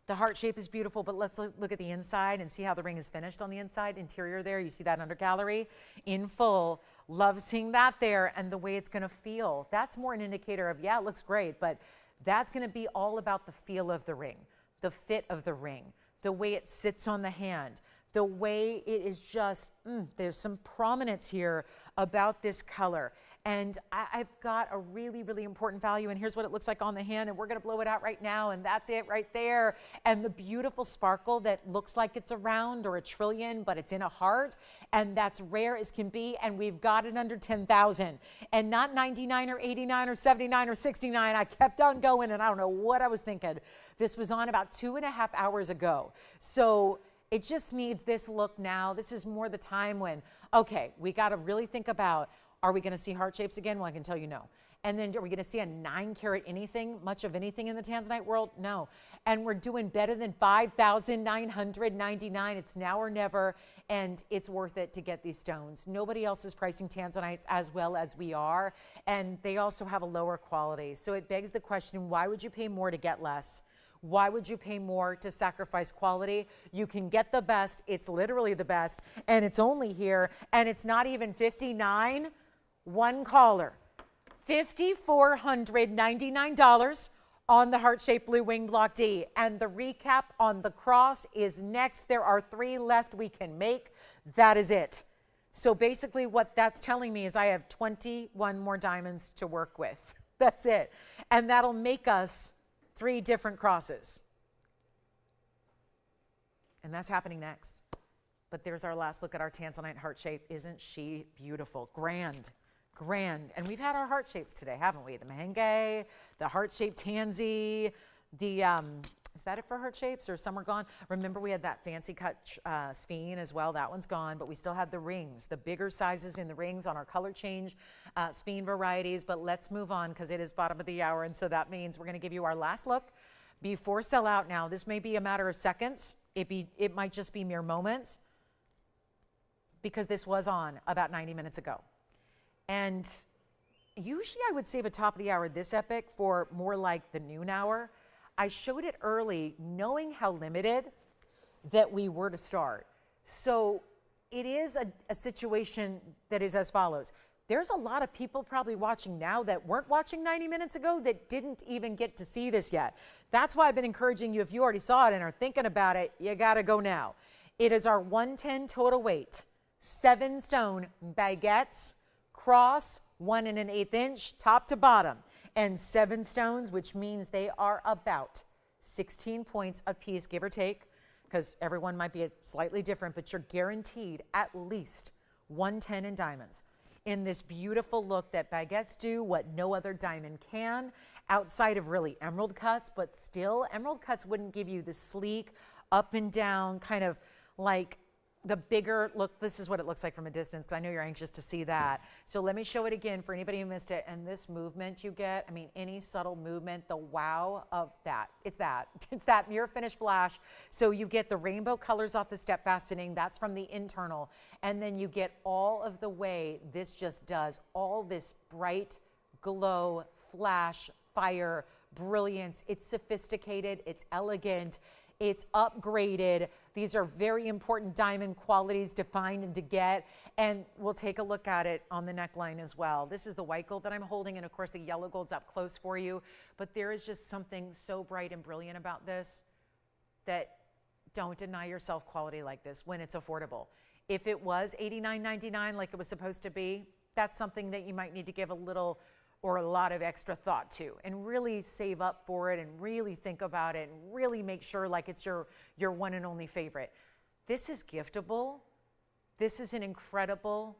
The heart shape is beautiful, but let's look at the inside and see how the ring is finished on the inside. Interior there, you see that under gallery in full. Love seeing that there and the way it's gonna feel. That's more an indicator of, yeah, it looks great, but that's gonna be all about the feel of the ring, the fit of the ring, the way it sits on the hand, the way it is just, there's some prominence here about this color. And I've got a really, really important value, and here's what it looks like on the hand, and we're gonna blow it out right now, and that's it right there. And the beautiful sparkle that looks like it's a round or a trillion, but it's in a heart, and that's rare as can be, and we've got it under 10,000. And not 99 or 89 or 79 or 69, I kept on going, and I don't know what I was thinking. This was on about 2.5 hours ago. So it just needs this look now. This is more the time when, okay, we gotta really think about, are we gonna see heart shapes again? Well, I can tell you no. And then are we gonna see a 9-carat anything, much of anything in the tanzanite world? No. And we're doing better than 5,999. It's now or never, and it's worth it to get these stones. Nobody else is pricing tanzanites as well as we are, and they also have a lower quality. So it begs the question, why would you pay more to get less? Why would you pay more to sacrifice quality? You can get the best, it's literally the best, and it's only here, and it's not even 59. One caller, $5,499 on the heart-shaped blue wing block D. And the recap on the cross is next. There are 3 left we can make. That is it. So basically what that's telling me is I have 21 more diamonds to work with. That's it. And that'll make us 3 different crosses. And that's happening next. But there's our last look at our tanzanite heart shape. Isn't she beautiful? Grand. Grand. And we've had our heart shapes today, haven't we? The merengue, the heart-shaped tansy, the, is that it for heart shapes or some are gone? Remember we had that fancy cut Sphene as well. That one's gone, but we still have the rings, the bigger sizes in the rings on our color change Sphene varieties. But let's move on because it is bottom of the hour. And so that means we're going to give you our last look before sellout. Now, this may be a matter of seconds. It might just be mere moments because this was on about 90 minutes ago. And usually I would save a top of the hour this epic for more like the noon hour. I showed it early knowing how limited that we were to start. So it is a situation that is as follows. There's a lot of people probably watching now that weren't watching 90 minutes ago that didn't even get to see this yet. That's why I've been encouraging you, if you already saw it and are thinking about it, you gotta go now. It is our 110 total weight, 7 stone baguettes, cross 1 1/8 inch, top to bottom, and 7 stones, which means they are about 16 points a piece, give or take. because everyone might be slightly different, but you're guaranteed at least 110 in diamonds in this beautiful look that baguettes do, what no other diamond can, outside of really emerald cuts, but still emerald cuts wouldn't give you the sleek, up and down, kind of like the bigger look. This is what it looks like from a distance, because I know you're anxious to see that. So let me show it again for anybody who missed it. And this movement you get, I mean, any subtle movement, the wow of that. It's that mirror finish flash. So you get the rainbow colors off the step fastening. That's from the internal. And then you get all of the way this just does all this bright glow, flash, fire, brilliance. It's sophisticated, it's elegant, it's upgraded. These are very important diamond qualities to find and to get. And we'll take a look at it on the neckline as well. This is the white gold that I'm holding, and of course the yellow gold's up close for you. But there is just something so bright and brilliant about this that don't deny yourself quality like this when it's affordable. If it was $89.99 like it was supposed to be, that's something that you might need to give a little or a lot of extra thought to, and really save up for it, and really think about it, and really make sure like it's your one and only favorite. This is giftable. This is an incredible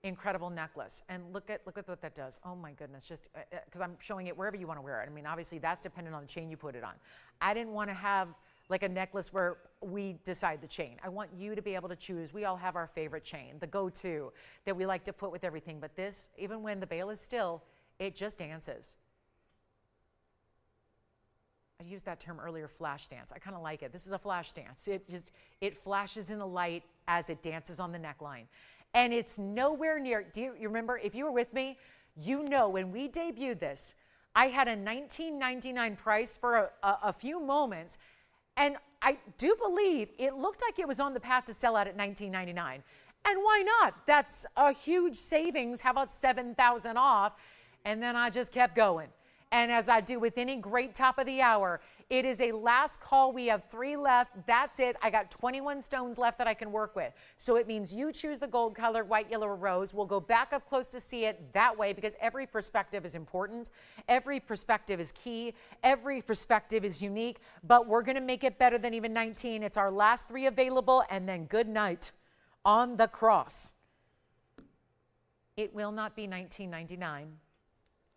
necklace. And look at what that does. Oh my goodness, just because I'm showing it wherever you want to wear it. I mean, obviously that's dependent on the chain you put it on. I didn't want to have like a necklace where we decide the chain. I want you to be able to choose. We all have our favorite chain, the go-to that we like to put with everything. But this, even when the bail is still, it just dances. I used that term earlier, flash dance. I kind of like it. This is a flash dance. It flashes in the light as it dances on the neckline. And it's nowhere near, do you remember, if you were with me, you know when we debuted this, I had a $19.99 price for a few moments, and I do believe it looked like it was on the path to sell out at $19.99. And why not? That's a huge savings. How about $7,000 off? And then I just kept going. And as I do with any great top of the hour, it is a last call. We have 3 left. That's it. I got 21 stones left that I can work with. So it means you choose the gold color, white, yellow, or rose. We'll go back up close to see it that way, because every perspective is important. Every perspective is key. Every perspective is unique. But we're going to make it better than even 19. It's our last 3 available, and then good night on the cross. It will not be $19.99.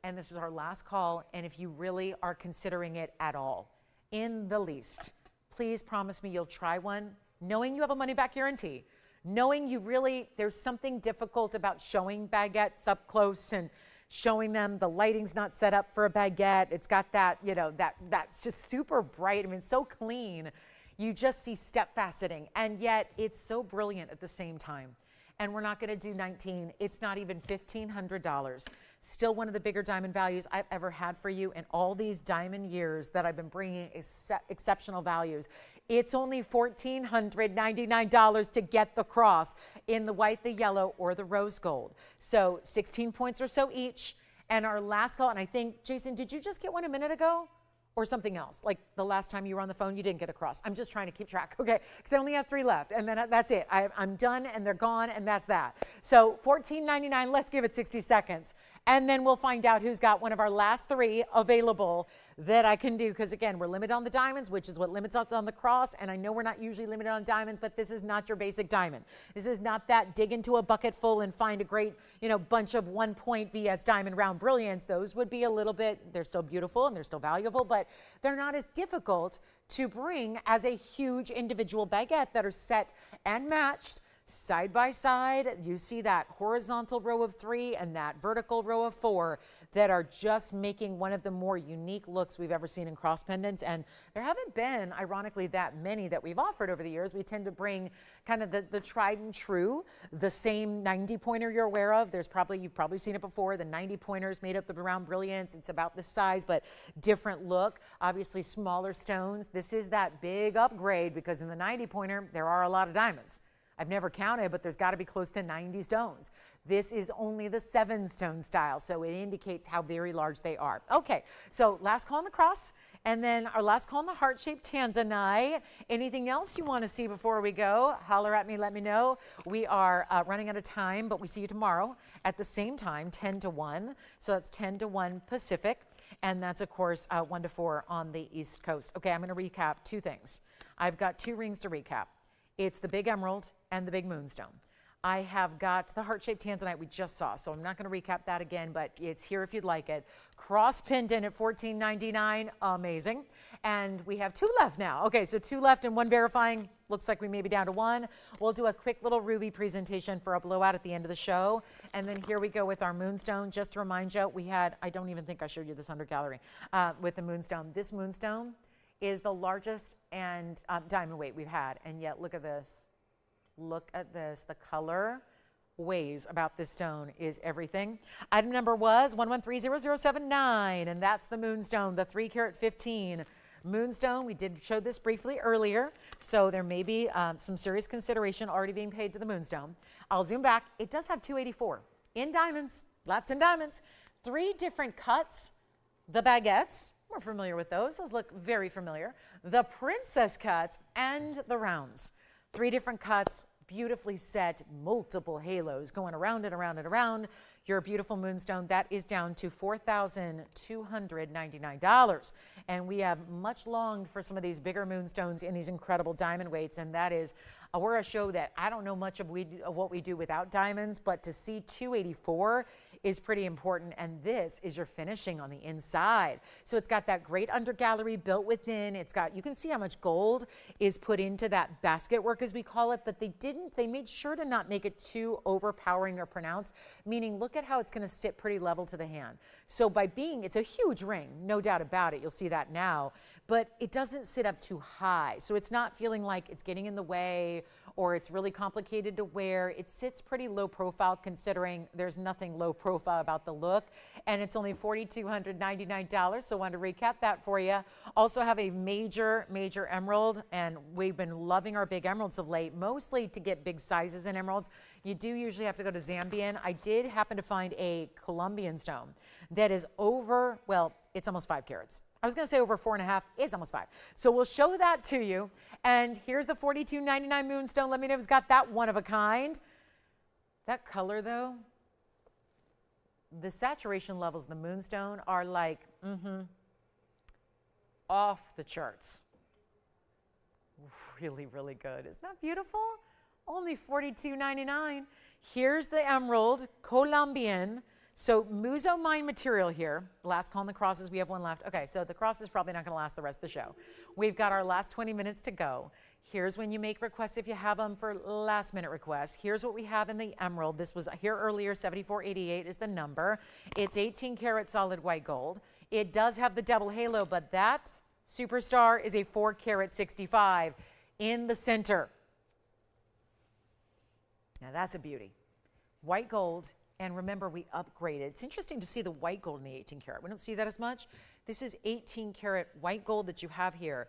And this is our last call, and if you really are considering it at all, in the least, please promise me you'll try one, knowing you have a money-back guarantee, knowing you really, there's something difficult about showing baguettes up close and showing them the lighting's not set up for a baguette. It's got that, you know, that's just super bright. I mean, so clean. You just see step faceting, and yet it's so brilliant at the same time. And we're not going to do 19. It's not even $1,500. Still one of the bigger diamond values I've ever had for you in all these diamond years that I've been bringing exceptional values. It's only $1,499 to get the cross in the white, the yellow, or the rose gold. So 16 points or so each. And our last call, and I think, Jason, did you just get one a minute ago? Or something else, like the last time you were on the phone, you didn't get across. I'm just trying to keep track, okay? Because I only have 3 left, and then that's it. I'm done, and they're gone, and that's that. So $14.99, let's give it 60 seconds. And then we'll find out who's got one of our last 3 available that I can do. Because again, we're limited on the diamonds, which is what limits us on the cross. And I know we're not usually limited on diamonds, but this is not your basic diamond. This is not that dig into a bucket full and find a great, bunch of 1 point VS diamond round brilliance. Those would be a little bit, they're still beautiful and they're still valuable, but they're not as difficult to bring as a huge individual baguette that are set and matched side by side. You see that horizontal row of 3 and that vertical row of 4 that are just making one of the more unique looks we've ever seen in cross pendants. And there haven't been, ironically, that many that we've offered over the years. We tend to bring kind of the tried and true, the same 90 pointer you're aware of. You've probably seen it before. The 90 pointers made up the round brilliance. It's about this size, but different look. Obviously smaller stones. This is that big upgrade, because in the 90 pointer, there are a lot of diamonds. I've never counted, but there's got to be close to 90 stones. This is only the 7 stone style, so it indicates how very large they are. Okay, so last call on the cross, and then our last call on the heart-shaped tanzanite. Anything else you want to see before we go? Holler at me, let me know. We are running out of time, but we see you tomorrow at the same time, 10 to 1. So that's 10 to 1 Pacific, and that's, of course, 1 to 4 on the East Coast. Okay, I'm going to recap 2 things. I've got two rings to recap. It's the big emerald and the big moonstone. I have got the heart-shaped tanzanite we just saw, so I'm not going to recap that again, but it's here if you'd like it. Cross pendant at $14.99, amazing. And we have 2 left now. Okay, so 2 left and 1 verifying. Looks like we may be down to 1. We'll do a quick little ruby presentation for a blowout at the end of the show. And then here we go with our moonstone. Just to remind you, we had, I don't even think I showed you this under gallery, with the moonstone. This moonstone is the largest and diamond weight we've had, and yet look at this. Look at this. The color weighs about this stone is everything. Item number was 1130079, and that's the moonstone, the 3 carat 15 moonstone. We did show this briefly earlier, so there may be some serious consideration already being paid to the moonstone. I'll zoom back. It does have 284 in diamonds, lots in diamonds. 3 different cuts. The baguettes, we're familiar with those. Those look very familiar. The princess cuts and the rounds. 3 different cuts, beautifully set, multiple halos going around and around and around. Your beautiful moonstone, that is down to $4,299. And we have much longed for some of these bigger moonstones in these incredible diamond weights, and that is, we're a show that I don't know much of what we do without diamonds, but to see 284 is pretty important, and this is your finishing on the inside. So it's got that great under gallery built within. It's got, you can see how much gold is put into that basket work, as we call it, but they made sure to not make it too overpowering or pronounced, meaning look at how it's going to sit pretty level to the hand. So by being, it's a huge ring, no doubt about it. You'll see that now, but it doesn't sit up too high. So it's not feeling like it's getting in the way or it's really complicated to wear. It sits pretty low profile, considering there's nothing low profile about the look, and it's only $4,299. So I wanted to recap that for you. Also have a major emerald, and we've been loving our big emeralds of late, mostly to get big sizes in emeralds. You do usually have to go to Zambian. I did happen to find a Colombian stone that is over, well, it's almost 5 carats. I was going to say over 4.5. It's almost 5. So we'll show that to you. And here's the $42.99 moonstone. Let me know if it's got that one of a kind. That color, though, the saturation levels of the moonstone are like, off the charts. Really, really good. Isn't that beautiful? Only $42.99. Here's the emerald, Colombian. So Muzo Mine material here. Last call on the crosses. We have 1 left. Okay, so the cross is probably not going to last the rest of the show. We've got our last 20 minutes to go. Here's when you make requests if you have them for last minute requests. Here's what we have in the emerald. This was here earlier. 7488 is the number. It's 18 karat solid white gold. It does have the double halo, but that superstar is a 4 karat 65 in the center. Now that's a beauty. White gold. And remember, we upgraded. It's interesting to see the white gold in the 18 karat. We don't see that as much. This is 18 karat white gold that you have here,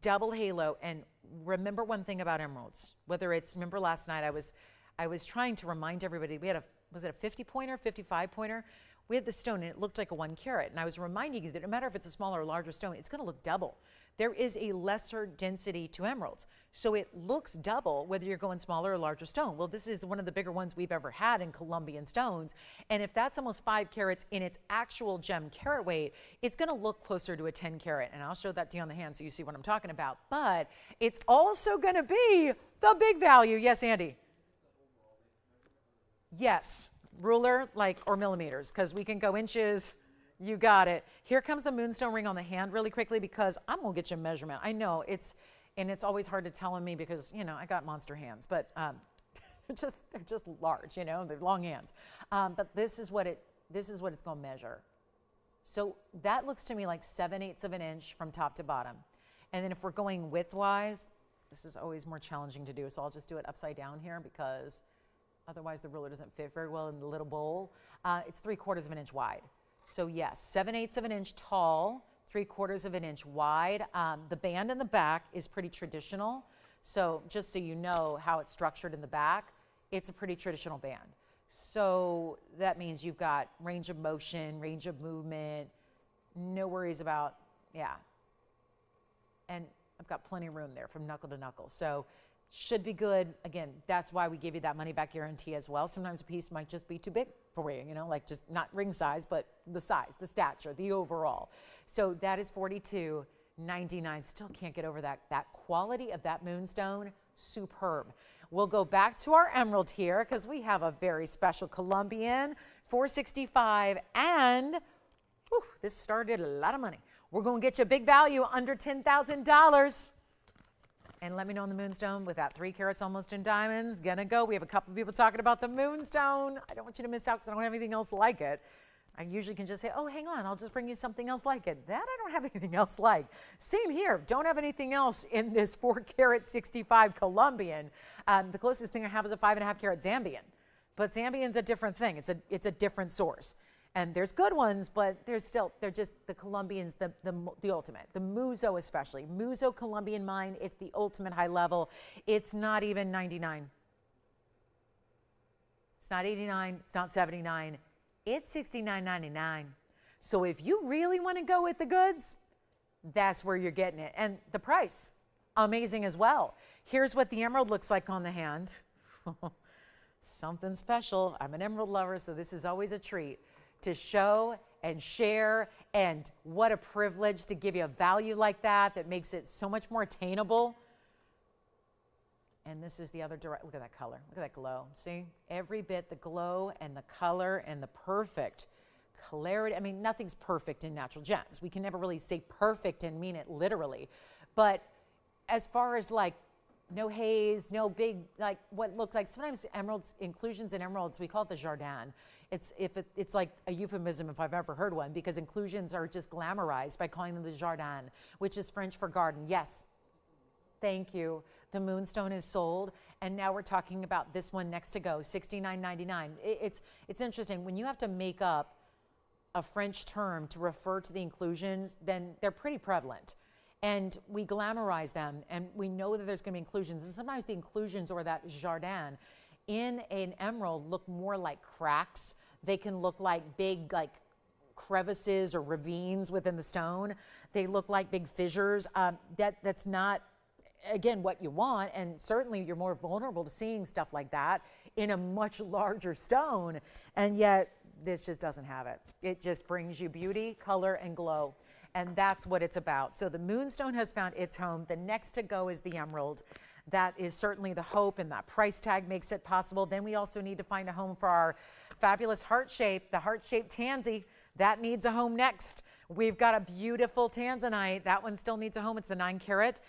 double halo. And remember one thing about emeralds, whether it's, remember last night I was trying to remind everybody, we had a, was it a 50 pointer, 55 pointer? We had the stone and it looked like a 1 carat. And I was reminding you that no matter if it's a smaller or larger stone, it's going to look double. There is a lesser density to emeralds. So it looks double whether you're going smaller or larger stone. Well, this is one of the bigger ones we've ever had in Colombian stones. And if that's almost 5 carats in its actual gem carat weight, it's going to look closer to a 10 carat. And I'll show that to you on the hand so you see what I'm talking about. But it's also going to be the big value. Yes, Andy? Yes. Ruler, like, or millimeters, because we can go inches. You got it. Here comes the moonstone ring on the hand really quickly, because I'm going to get you a measurement. I know it's always hard to tell on me because, you know, I got monster hands, but they're just large, you know, they're long hands. But this is what it's going to measure. So that looks to me like 7/8 of an inch from top to bottom. And then if we're going widthwise, this is always more challenging to do. So I'll just do it upside down here because otherwise the ruler doesn't fit very well in the little bowl. It's 3/4 of an inch wide. So yes, 7/8 of an inch tall, 3/4 of an inch wide. The band in the back is pretty traditional. So just so you know how it's structured in the back, it's a pretty traditional band. So that means you've got range of motion, range of movement, no worries about, yeah. And I've got plenty of room there from knuckle to knuckle. So should be good. Again, that's why we give you that money back guarantee as well. Sometimes a piece might just be too big for you, you know, like just not ring size, but the size, the stature, the overall. So that is 42. $99. Still can't get over that. That quality of that moonstone, superb. We'll go back to our emerald here because we have a very special Colombian, $465, and whew, this started a lot of money. We're going to get you a big value under $10,000. And let me know on the moonstone with that 3 carats almost in diamonds. Gonna go. We have a couple of people talking about the moonstone. I don't want you to miss out because I don't have anything else like it. I usually can just say, oh, hang on, I'll just bring you something else like it. That I don't have anything else like. Same here. Don't have anything else in this 4 carat 65 Colombian. The closest thing I have is a 5.5 carat Zambian. But Zambian's a different thing. It's a different source. And there's good ones, but they're just the Colombian's the ultimate. The Muso especially. Muso Colombian mine, it's the ultimate high level. It's not even 99. It's not 89, it's not 79. It's $69.99. So if you really want to go with the goods, that's where you're getting it. And the price, amazing as well. Here's what the emerald looks like on the hand. Something special. I'm an emerald lover, so this is always a treat to show and share, and what a privilege to give you a value like that that makes it so much more attainable. And this is the other direct, look at that color, look at that glow. See, every bit, the glow and the color and the perfect clarity. I mean, nothing's perfect in natural gems. We can never really say perfect and mean it literally. But as far as like no haze, no big, like what looks like, sometimes emeralds, inclusions in emeralds, we call it the jardin. It's like a euphemism if I've ever heard one, because inclusions are just glamorized by calling them the jardin, which is French for garden. Yes, thank you. The moonstone is sold, and now we're talking about this one next to go, $69.99. It's interesting, when you have to make up a French term to refer to the inclusions, then they're pretty prevalent. And we glamorize them, and we know that there's going to be inclusions, and sometimes the inclusions or that jardin in an emerald look more like cracks. They can look like big like crevices or ravines within the stone. They look like big fissures. That's not, again, what you want, and certainly you're more vulnerable to seeing stuff like that in a much larger stone, and yet this just doesn't have it. It just brings you beauty, color, and glow, and that's what it's about. So the moonstone has found its home. The next to go is the emerald. That is certainly the hope, and that price tag makes it possible. Then we also need to find a home for our fabulous heart shape, the heart-shaped tansy. That needs a home next. We've got a beautiful tanzanite. That one still needs a home. It's the 9 carat.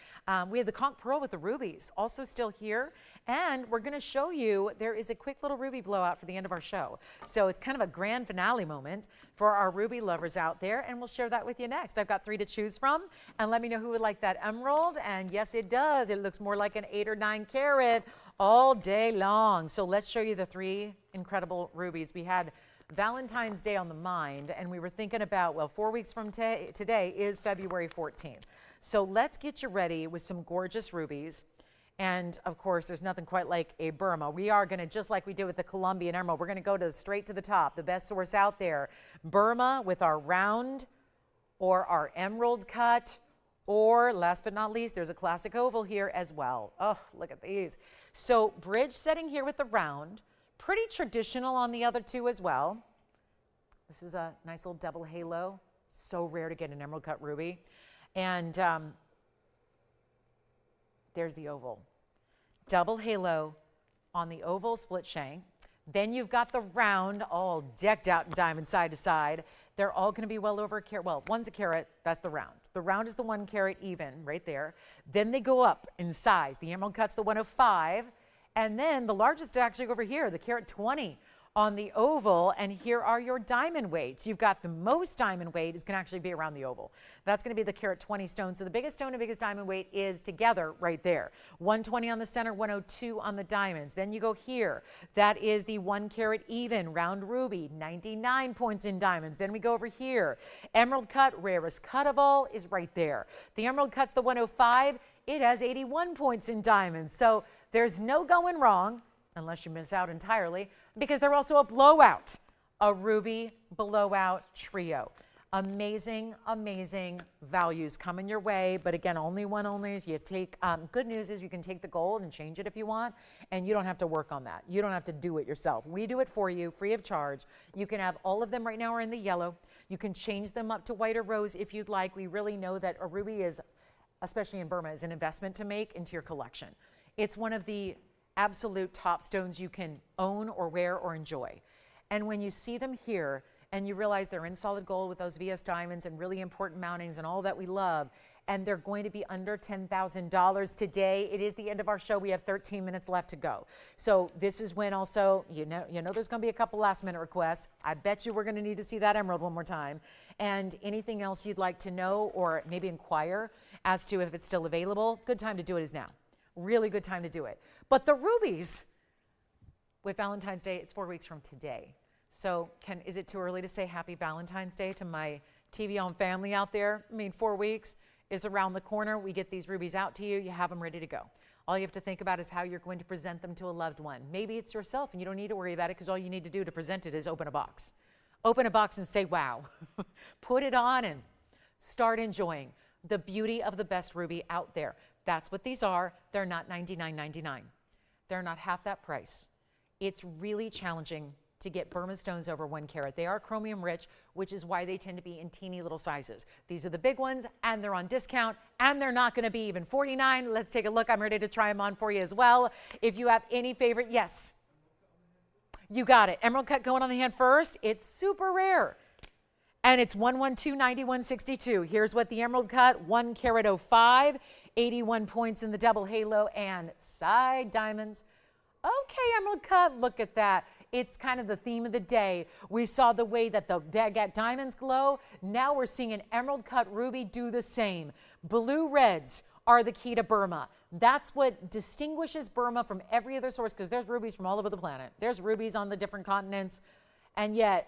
We have the conch pearl with the rubies also still here. And we're going to show you, there is a quick little ruby blowout for the end of our show. So it's kind of a grand finale moment for our ruby lovers out there. And we'll share that with you next. I've got 3 to choose from. And let me know who would like that emerald. And yes, it does. It looks more like an 8 or 9 carat all day long. So let's show you the 3 incredible rubies. We had Valentine's Day on the mind, and we were thinking about, well, 4 weeks from today is February 14th. So let's get you ready with some gorgeous rubies. And of course, there's nothing quite like a Burma. We are going to, just like we did with the Colombian emerald, we're going to go straight to the top, the best source out there. Burma with our round or our emerald cut, or last but not least, there's a classic oval here as well. Oh, look at these. So bridge setting here with the round. Pretty traditional on the other 2 as well. This is a nice little double halo. So rare to get an emerald cut ruby. And there's the oval. Double halo on the oval split shank. Then you've got the round all decked out in diamond side to side. They're all going to be well over a carat. Well, one's a carat, that's the round. The round is the 1 carat even right there. Then they go up in size. The emerald cut's the 105. And then the largest actually over here, the carat 20 on the oval. And here are your diamond weights. You've got the most diamond weight is going to actually be around the oval. That's going to be the carat 20 stone. So the biggest stone and biggest diamond weight is together right there. 120 on the center, 102 on the diamonds. Then you go here. That is the 1 carat even round ruby, 99 points in diamonds. Then we go over here. Emerald cut, rarest cut of all, is right there. The emerald cut's the 105. It has 81 points in diamonds. So there's no going wrong, unless you miss out entirely, because they're also a blowout, a ruby blowout trio. Amazing, amazing values coming your way. But again, only one only is you take, good news is you can take the gold and change it if you want, and you don't have to work on that. You don't have to do it yourself. We do it for you, free of charge. You can have all of them right now are in the yellow. You can change them up to white or rose if you'd like. We really know that a ruby is, especially in Burma, is an investment to make into your collection. It's one of the absolute top stones you can own or wear or enjoy. And when you see them here, and you realize they're in solid gold with those VS diamonds and really important mountings and all that we love, and they're going to be under $10,000 today. It is the end of our show. We have 13 minutes left to go. So this is when also, you know there's going to be a couple last minute requests. I bet you we're going to need to see that emerald one more time. And anything else you'd like to know or maybe inquire as to if it's still available, good time to do it is now. Really good time to do it. But the rubies, with Valentine's Day, it's 4 weeks from today. So is it too early to say happy Valentine's Day to my TVON family out there? I mean, 4 weeks is around the corner. We get these rubies out to you. You have them ready to go. All you have to think about is how you're going to present them to a loved one. Maybe it's yourself and you don't need to worry about it because all you need to do to present it is open a box. Open a box and say, wow. Put it on and start enjoying the beauty of the best ruby out there. That's what these are. They're not $99.99. They're not half that price. It's really challenging to get Burma stones over 1 carat. They are chromium rich, which is why they tend to be in teeny little sizes. These are the big ones, and they're on discount, and they're not going to be even $49. Let's take a look. I'm ready to try them on for you as well. If you have any favorite, yes, you got it. Emerald cut going on the hand first. It's super rare, and it's 112.91.62. Here's what the emerald cut, 1 carat 05, 81 points in the double halo and side diamonds. Okay, emerald cut, look at that. It's kind of the theme of the day. We saw the way that the baguette diamonds glow. Now we're seeing an emerald cut ruby do the same. Blue reds are the key to Burma. That's what distinguishes Burma from every other source, because there's rubies from all over the planet. There's rubies on the different continents, and yet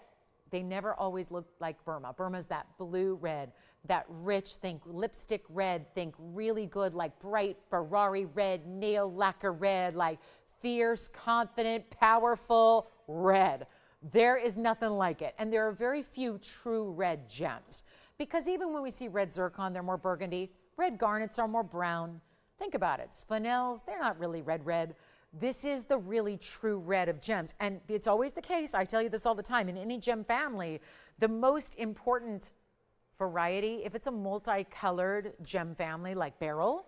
they never always look like Burma. Burma's that blue red, that rich, think lipstick red, think really good, like bright Ferrari red, nail lacquer red, like fierce, confident, powerful red. There is nothing like it. And there are very few true red gems, because even when we see red zircon, they're more burgundy. Red garnets are more brown. Think about it. Spinels, they're not really red. This is the really true red of gems. And it's always the case, I tell you this all the time, in any gem family, the most important variety, if it's a multicolored gem family like beryl,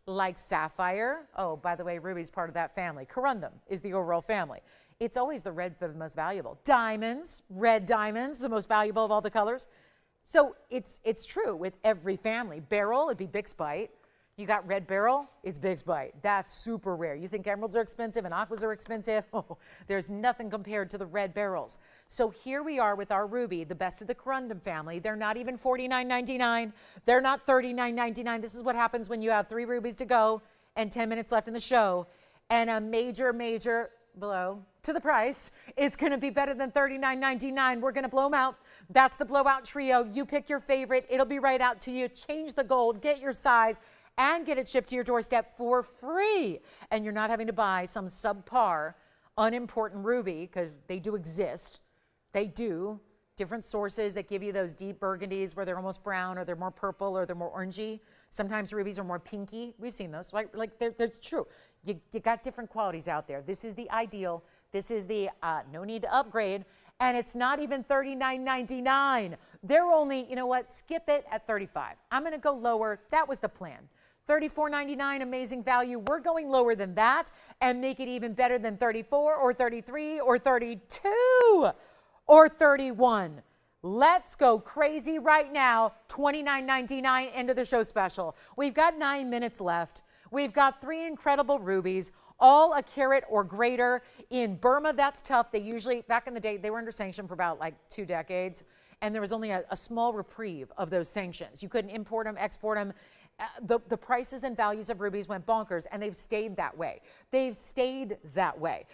like sapphire, oh, by the way, ruby's part of that family. Corundum is the overall family. It's always the reds that are the most valuable. Diamonds, red diamonds, the most valuable of all the colors. So it's true with every family. Beryl, it'd be bixbyte. You got red beryl, it's bixbyte. That's super rare. You think emeralds are expensive and aquas are expensive? Oh, there's nothing compared to the red beryls. So here we are with our ruby, the best of the corundum family. They're not even $49.99. They're not $39.99. This is what happens when you have 3 rubies to go and 10 minutes left in the show. And a major blow to the price. It's going to be better than $39.99. We're going to blow them out. That's the blowout trio. You pick your favorite. It'll be right out to you. Change the gold, get your size, and get it shipped to your doorstep for free. And you're not having to buy some subpar, unimportant ruby, because they do exist. They do. Different sources that give you those deep burgundies where they're almost brown, or they're more purple, or they're more orangey. Sometimes rubies are more pinky. We've seen those. Like that's true. You got different qualities out there. This is the ideal. This is the no need to upgrade. And it's not even $39.99. They're only, you know what, skip it at $35. I'm going to go lower. That was the plan. $34.99, amazing value. We're going lower than that and make it even better than 34 or 33 or 32 or 31. Let's go crazy right now. $29.99 into the show special. We've got 9 minutes left. We've got 3 incredible rubies, all a carat or greater. In Burma, that's tough. They usually, back in the day, they were under sanction for about like 2 decades, and there was only a small reprieve of those sanctions. You couldn't import them, export them. The prices and values of rubies went bonkers, and they've stayed that way. They've stayed that way.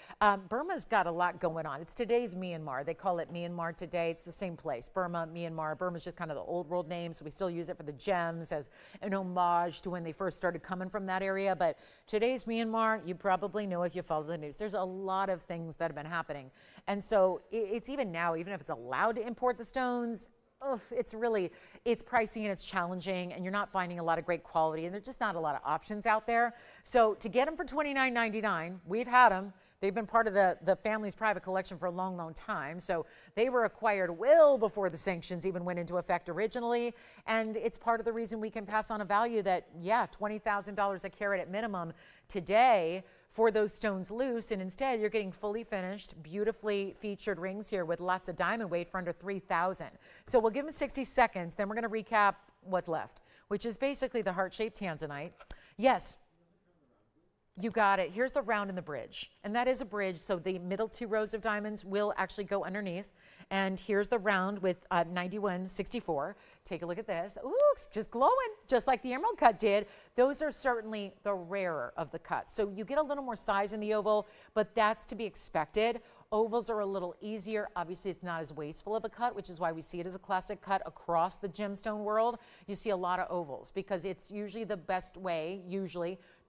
Burma's got a lot going on. It's today's Myanmar. They call it Myanmar today. It's the same place, Burma, Myanmar. Burma's just kind of the old world name, so we still use it for the gems as an homage to when they first started coming from that area. But today's Myanmar, you probably know if you follow the news. There's a lot of things that have been happening. And so it's even now, even if it's allowed to import the stones, ugh, it's pricey and it's challenging, and you're not finding a lot of great quality, and there's just not a lot of options out there. So to get them for $29.99, we've had them. They've been part of the family's private collection for a long, long time. So they were acquired well before the sanctions even went into effect originally. And it's part of the reason we can pass on a value that, yeah, $20,000 a carat at minimum today for those stones loose. And instead, you're getting fully finished, beautifully featured rings here with lots of diamond weight for under $3,000. So we'll give them 60 seconds. Then we're going to recap what's left, which is basically the heart-shaped tanzanite. Yes. You got it. Here's the round in the bridge. And that is a bridge, so the middle 2 rows of diamonds will actually go underneath. And here's the round with 9164. Take a look at this. Ooh, it's just glowing, just like the emerald cut did. Those are certainly the rarer of the cuts. So you get a little more size in the oval, but that's to be expected. Ovals are a little easier. Obviously, it's not as wasteful of a cut, which is why we see it as a classic cut across the gemstone world. You see a lot of ovals because it's usually the best way,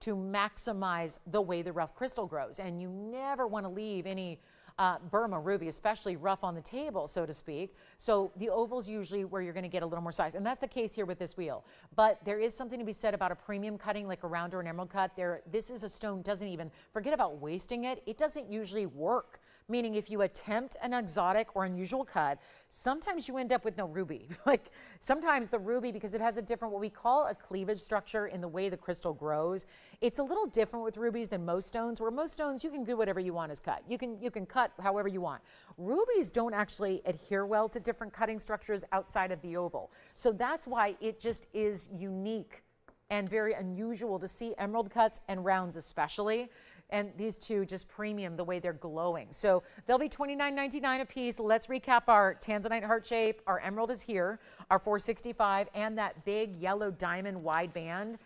to maximize the way the rough crystal grows. And you never want to leave any Burma ruby, especially rough on the table, so to speak. So the oval's usually where you're going to get a little more size. And that's the case here with this wheel. But there is something to be said about a premium cutting like a round or an emerald cut. This is a stone, doesn't even, forget about wasting it. It doesn't usually work. Meaning if you attempt an exotic or unusual cut, sometimes you end up with no ruby. Like sometimes the ruby, because it has a different, what we call a cleavage structure in the way the crystal grows, it's a little different with rubies than most stones, where most stones you can do whatever you want as cut. You can cut however you want. Rubies don't actually adhere well to different cutting structures outside of the oval. So that's why it just is unique and very unusual to see emerald cuts and rounds especially. And these two just premium the way they're glowing. So they'll be $29.99 a piece. Let's recap our tanzanite heart shape. Our emerald is here, our 465, and that big yellow diamond wide band.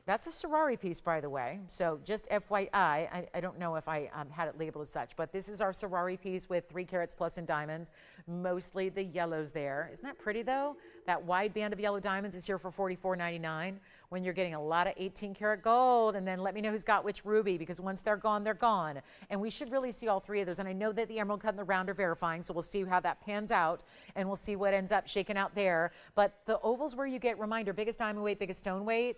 That's a Sorari piece, by the way. So just FYI, I don't know if I had it labeled as such, but this is our Sorari piece with 3 carats plus in diamonds, mostly the yellows there. Isn't that pretty though? That wide band of yellow diamonds is here for $44.99 when you're getting a lot of 18 karat gold. And then let me know who's got which ruby, because once they're gone, they're gone. And we should really see all 3 of those. And I know that the emerald cut and the round are verifying, so we'll see how that pans out and we'll see what ends up shaking out there. But the ovals where you get, reminder, biggest diamond weight, biggest stone weight,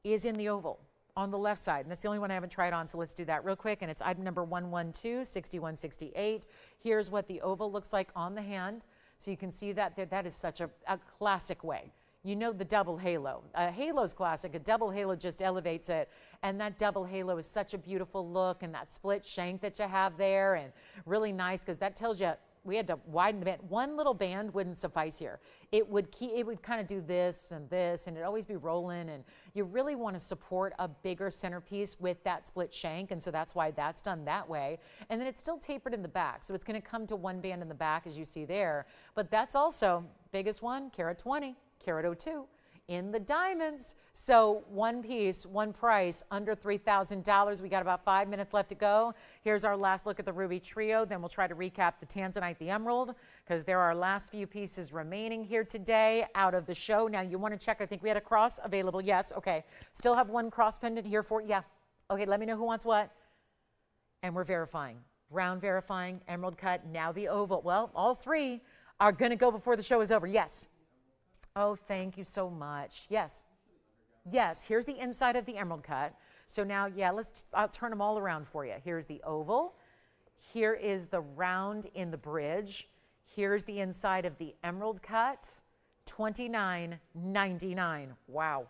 is in the oval on the left side. And that's the only one I haven't tried on, so let's do that real quick. And it's item number 112, 6168. Here's what the oval looks like on the hand. So you can see that that is such a classic way. You know the double halo. A halo's classic, a double halo just elevates it. And that double halo is such a beautiful look, and that split shank that you have there, and really nice, because that tells you we had to widen the band. One little band wouldn't suffice here. It would kind of do this, and it'd always be rolling, and you really want to support a bigger centerpiece with that split shank, and so that's why that's done that way. And then it's still tapered in the back, so it's going to come to one band in the back, as you see there. But that's also biggest one, carat 20, carat 02. In the diamonds. So one piece, one price, under $3,000. We got about 5 minutes left to go. Here's our last look at the ruby trio. Then we'll try to recap the tanzanite, the emerald, because there are our last few pieces remaining here today out of the show. Now you want to check, I think we had a cross available. Yes, okay. Still have one cross pendant here for, yeah. Okay, let me know who wants what. And we're verifying. Round verifying, emerald cut, now the oval. Well, all 3 are going to go before the show is over. Yes. Oh, thank you so much. Yes. Yes, here's the inside of the emerald cut. So now, yeah, I'll turn them all around for you. Here's the oval. Here is the round in the bridge. Here's the inside of the emerald cut. $29.99. Wow.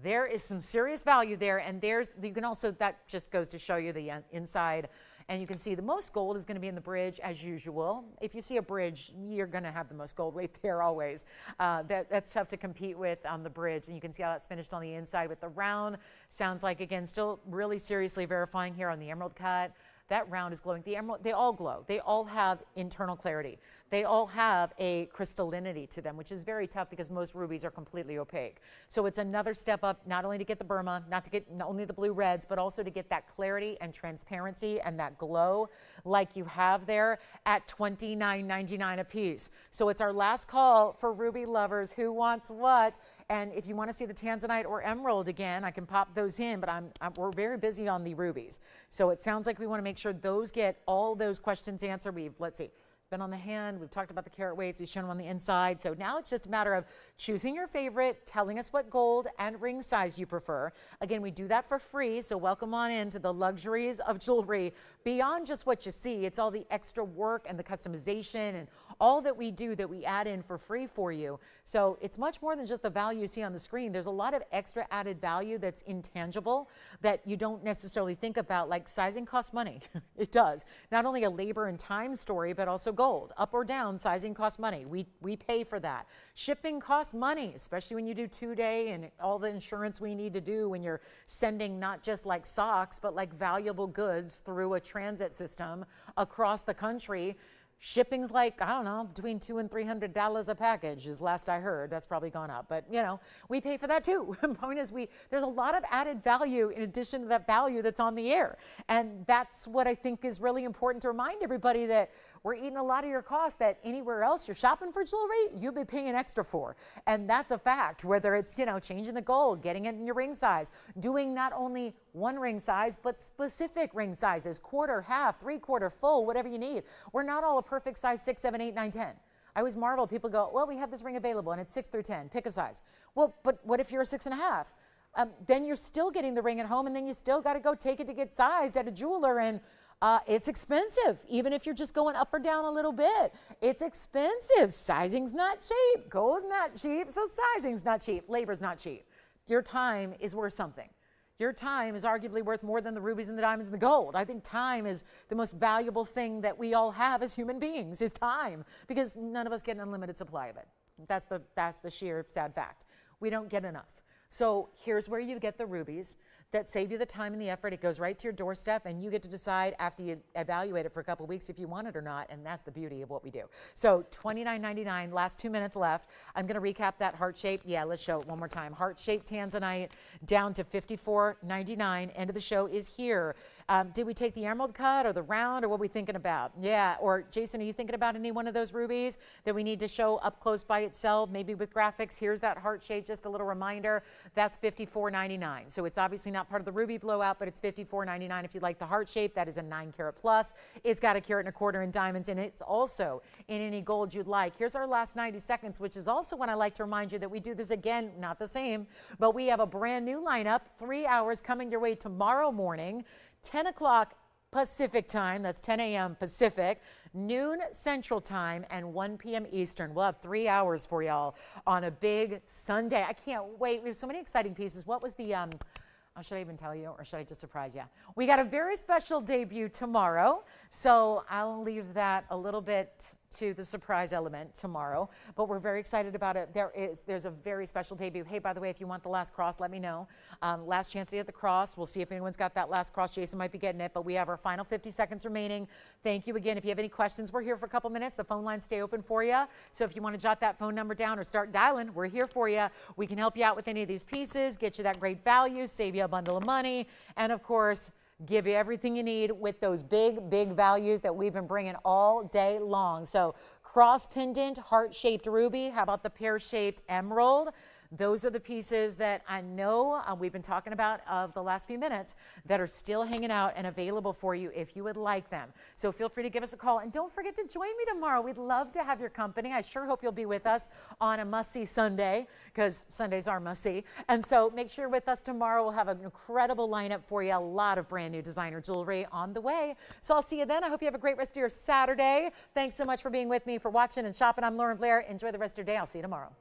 There is some serious value there. And you can also, that just goes to show you the inside. And you can see the most gold is going to be in the bridge as usual. If you see a bridge, you're going to have the most gold weight there always. That's tough to compete with on the bridge. And you can see how that's finished on the inside with the round. Sounds like, again, still really seriously verifying here on the emerald cut. That round is glowing. The emerald, they all glow. They all have internal clarity. They all have a crystallinity to them, which is very tough because most rubies are completely opaque. So it's another step up, not only to get the Burma, not only the blue reds, but also to get that clarity and transparency and that glow like you have there at $29.99 a piece. So it's our last call for ruby lovers. Who wants what? And if you want to see the tanzanite or emerald again, I can pop those in, but we're very busy on the rubies. So it sounds like we want to make sure those get all those questions answered. Let's see, been on the hand, we've talked about the carat weights, we've shown them on the inside. So now it's just a matter of choosing your favorite, telling us what gold and ring size you prefer. Again, we do that for free, so welcome on into the luxuries of jewelry. Beyond just what you see, it's all the extra work and the customization and all that we do that we add in for free for you. So it's much more than just the value you see on the screen. There's a lot of extra added value that's intangible that you don't necessarily think about, like sizing costs money. It does. Not only a labor and time story, but also gold. Up or down, sizing costs money. We pay for that. Shipping costs money, especially when you do 2-day and all the insurance we need to do when you're sending not just like socks, but like valuable goods through a transit system across the country. Shipping's like, I don't know, between $200 and $300 a package is last I heard. That's probably gone up, but you know, we pay for that too. The point is there's a lot of added value in addition to that value that's on the air. And that's what I think is really important to remind everybody, that we're eating a lot of your costs that anywhere else you're shopping for jewelry, you'll be paying extra for. And that's a fact, whether it's, you know, changing the gold, getting it in your ring size, doing not only one ring size, but specific ring sizes, quarter, half, 3/4, full, whatever you need. We're not all a perfect size 6, 7, 8, 9, 10. I always marvel, people go, well, we have this ring available and it's 6 through 10, pick a size. Well, but what if you're a 6.5? Then you're still getting the ring at home, and then you still got to go take it to get sized at a jeweler, and it's expensive. Even if you're just going up or down a little bit, it's expensive. Sizing's not cheap, gold's not cheap, so sizing's not cheap, labor's not cheap. Your time is worth something. Your time is arguably worth more than the rubies and the diamonds and the gold. I think time is the most valuable thing that we all have as human beings, is time, because none of us get an unlimited supply of it. That's the sheer sad fact. We don't get enough. So here's where you get the rubies that save you the time and the effort. It goes right to your doorstep, and you get to decide after you evaluate it for a couple of weeks if you want it or not, and that's the beauty of what we do. So $29.99, last 2 minutes left. I'm going to recap that heart shape. Yeah, let's show it one more time. Heart-shaped tanzanite down to $54.99. End of the show is here. Did we take the emerald cut or the round, or what are we thinking about? Yeah, or Jason, are you thinking about any one of those rubies that we need to show up close by itself, maybe with graphics? Here's that heart shape, just a little reminder. That's $54.99. So it's obviously not part of the ruby blowout, but it's $54.99 if you like the heart shape. That is a 9 carat plus. It's got 1.25 carats in diamonds, and it's also in any gold you'd like. Here's our last 90 seconds, which is also when I like to remind you that we do this again, not the same, but we have a brand new lineup, 3 hours coming your way tomorrow morning, 10 o'clock Pacific time, that's 10 a.m. Pacific, noon Central time, and 1 p.m. Eastern. We'll have 3 hours for y'all on a big Sunday. I can't wait. We have so many exciting pieces. What was the, should I even tell you, or should I just surprise you? We got a very special debut tomorrow, so I'll leave that a little bit to the surprise element tomorrow, but we're very excited about it. There's a very special debut. Hey, by the way, if you want the last cross, let me know. Last chance to get the cross. We'll see if anyone's got that last cross. Jason might be getting it, but we have our final 50 seconds remaining. Thank you again. If you have any questions, we're here for a couple minutes. The phone lines stay open for you, so if you want to jot that phone number down or start dialing, we're here for you. We can help you out with any of these pieces, get you that great value, save you a bundle of money, and of course, give you everything you need with those big, big values that we've been bringing all day long. So cross pendant, heart-shaped ruby. How about the pear-shaped emerald? Those are the pieces that I know we've been talking about of the last few minutes that are still hanging out and available for you if you would like them. So feel free to give us a call, and don't forget to join me tomorrow. We'd love to have your company. I sure hope you'll be with us on a must-see Sunday, because Sundays are must-see. And so make sure you're with us tomorrow. We'll have an incredible lineup for you, a lot of brand new designer jewelry on the way. So I'll see you then. I hope you have a great rest of your Saturday. Thanks so much for being with me, for watching and shopping. I'm Lauren Blair. Enjoy the rest of your day. I'll see you tomorrow.